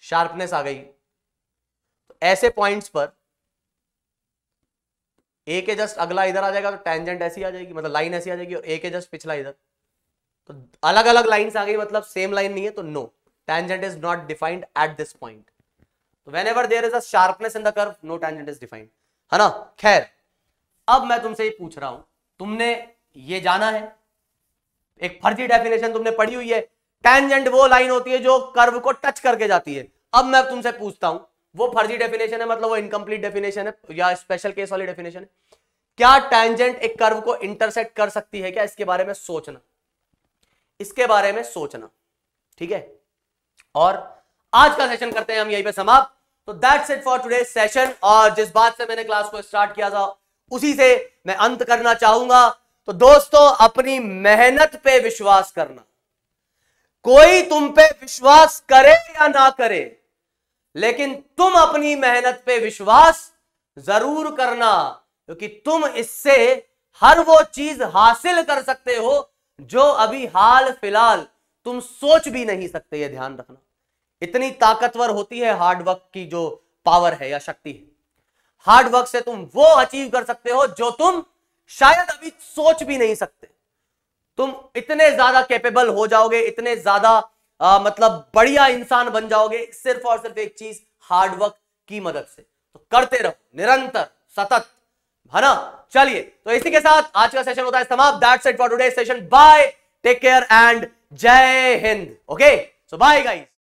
शार्पनेस आ गई। तो ऐसे पॉइंट्स पर ए के जस्ट अगला इधर आ जाएगा तो टैंजेंट ऐसी आ जाएगी, मतलब लाइन ऐसी आ जाएगी, और ए के जस्ट पिछला इधर, तो अलग अलग लाइंस आ गई, मतलब सेम लाइन नहीं है, तो no, tangent is not defined at this point. So whenever there is a sharpness in the curve, no tangent is defined, है ना। खैर, अब मैं तुमसे ये पूछ रहा हूं, तुमने ये जाना है, एक फर्जी डेफिनेशन तुमने पढ़ी हुई है, टैंजेंट वो लाइन होती है जो कर्व को टच करके जाती है। अब मैं तुमसे पूछता हूं, वो फर्जी डेफिनेशन है, मतलब वो इनकम्प्लीट डेफिनेशन है या स्पेशल केस वाली डेफिनेशन है, क्या टैंजेंट एक कर्व को इंटरसेक्ट कर सकती है क्या? इसके बारे में सोचना, इसके बारे में सोचना, ठीक है। और आज का सेशन करते हैं हम यहीं पे समाप्त। तो that's it for today session, और जिस बात से मैंने क्लास को स्टार्ट किया था उसी से मैं अंत करना चाहूंगा। तो दोस्तों, अपनी मेहनत पे विश्वास करना, कोई तुम पे विश्वास करे या ना करे, लेकिन तुम अपनी मेहनत पे विश्वास जरूर करना, क्योंकि तुम इससे हर वो चीज हासिल कर सकते हो जो अभी हाल फिलहाल तुम सोच भी नहीं सकते। ये ध्यान रखना, इतनी ताकतवर होती है हार्ड वर्क की जो पावर है या शक्ति है। हार्ड वर्क से तुम वो अचीव कर सकते हो जो तुम शायद अभी सोच भी नहीं सकते। तुम इतने ज्यादा कैपेबल हो जाओगे, इतने ज्यादा मतलब बढ़िया इंसान बन जाओगे, सिर्फ और सिर्फ एक चीज, हार्ड वर्क की मदद से। तो करते रहो, निरंतर, सतत, है ना। चलिए, तो इसी के साथ आज का सेशन होता है समाप्त। That's it for today session. Bye, take care and जय हिंद। Okay, so bye guys.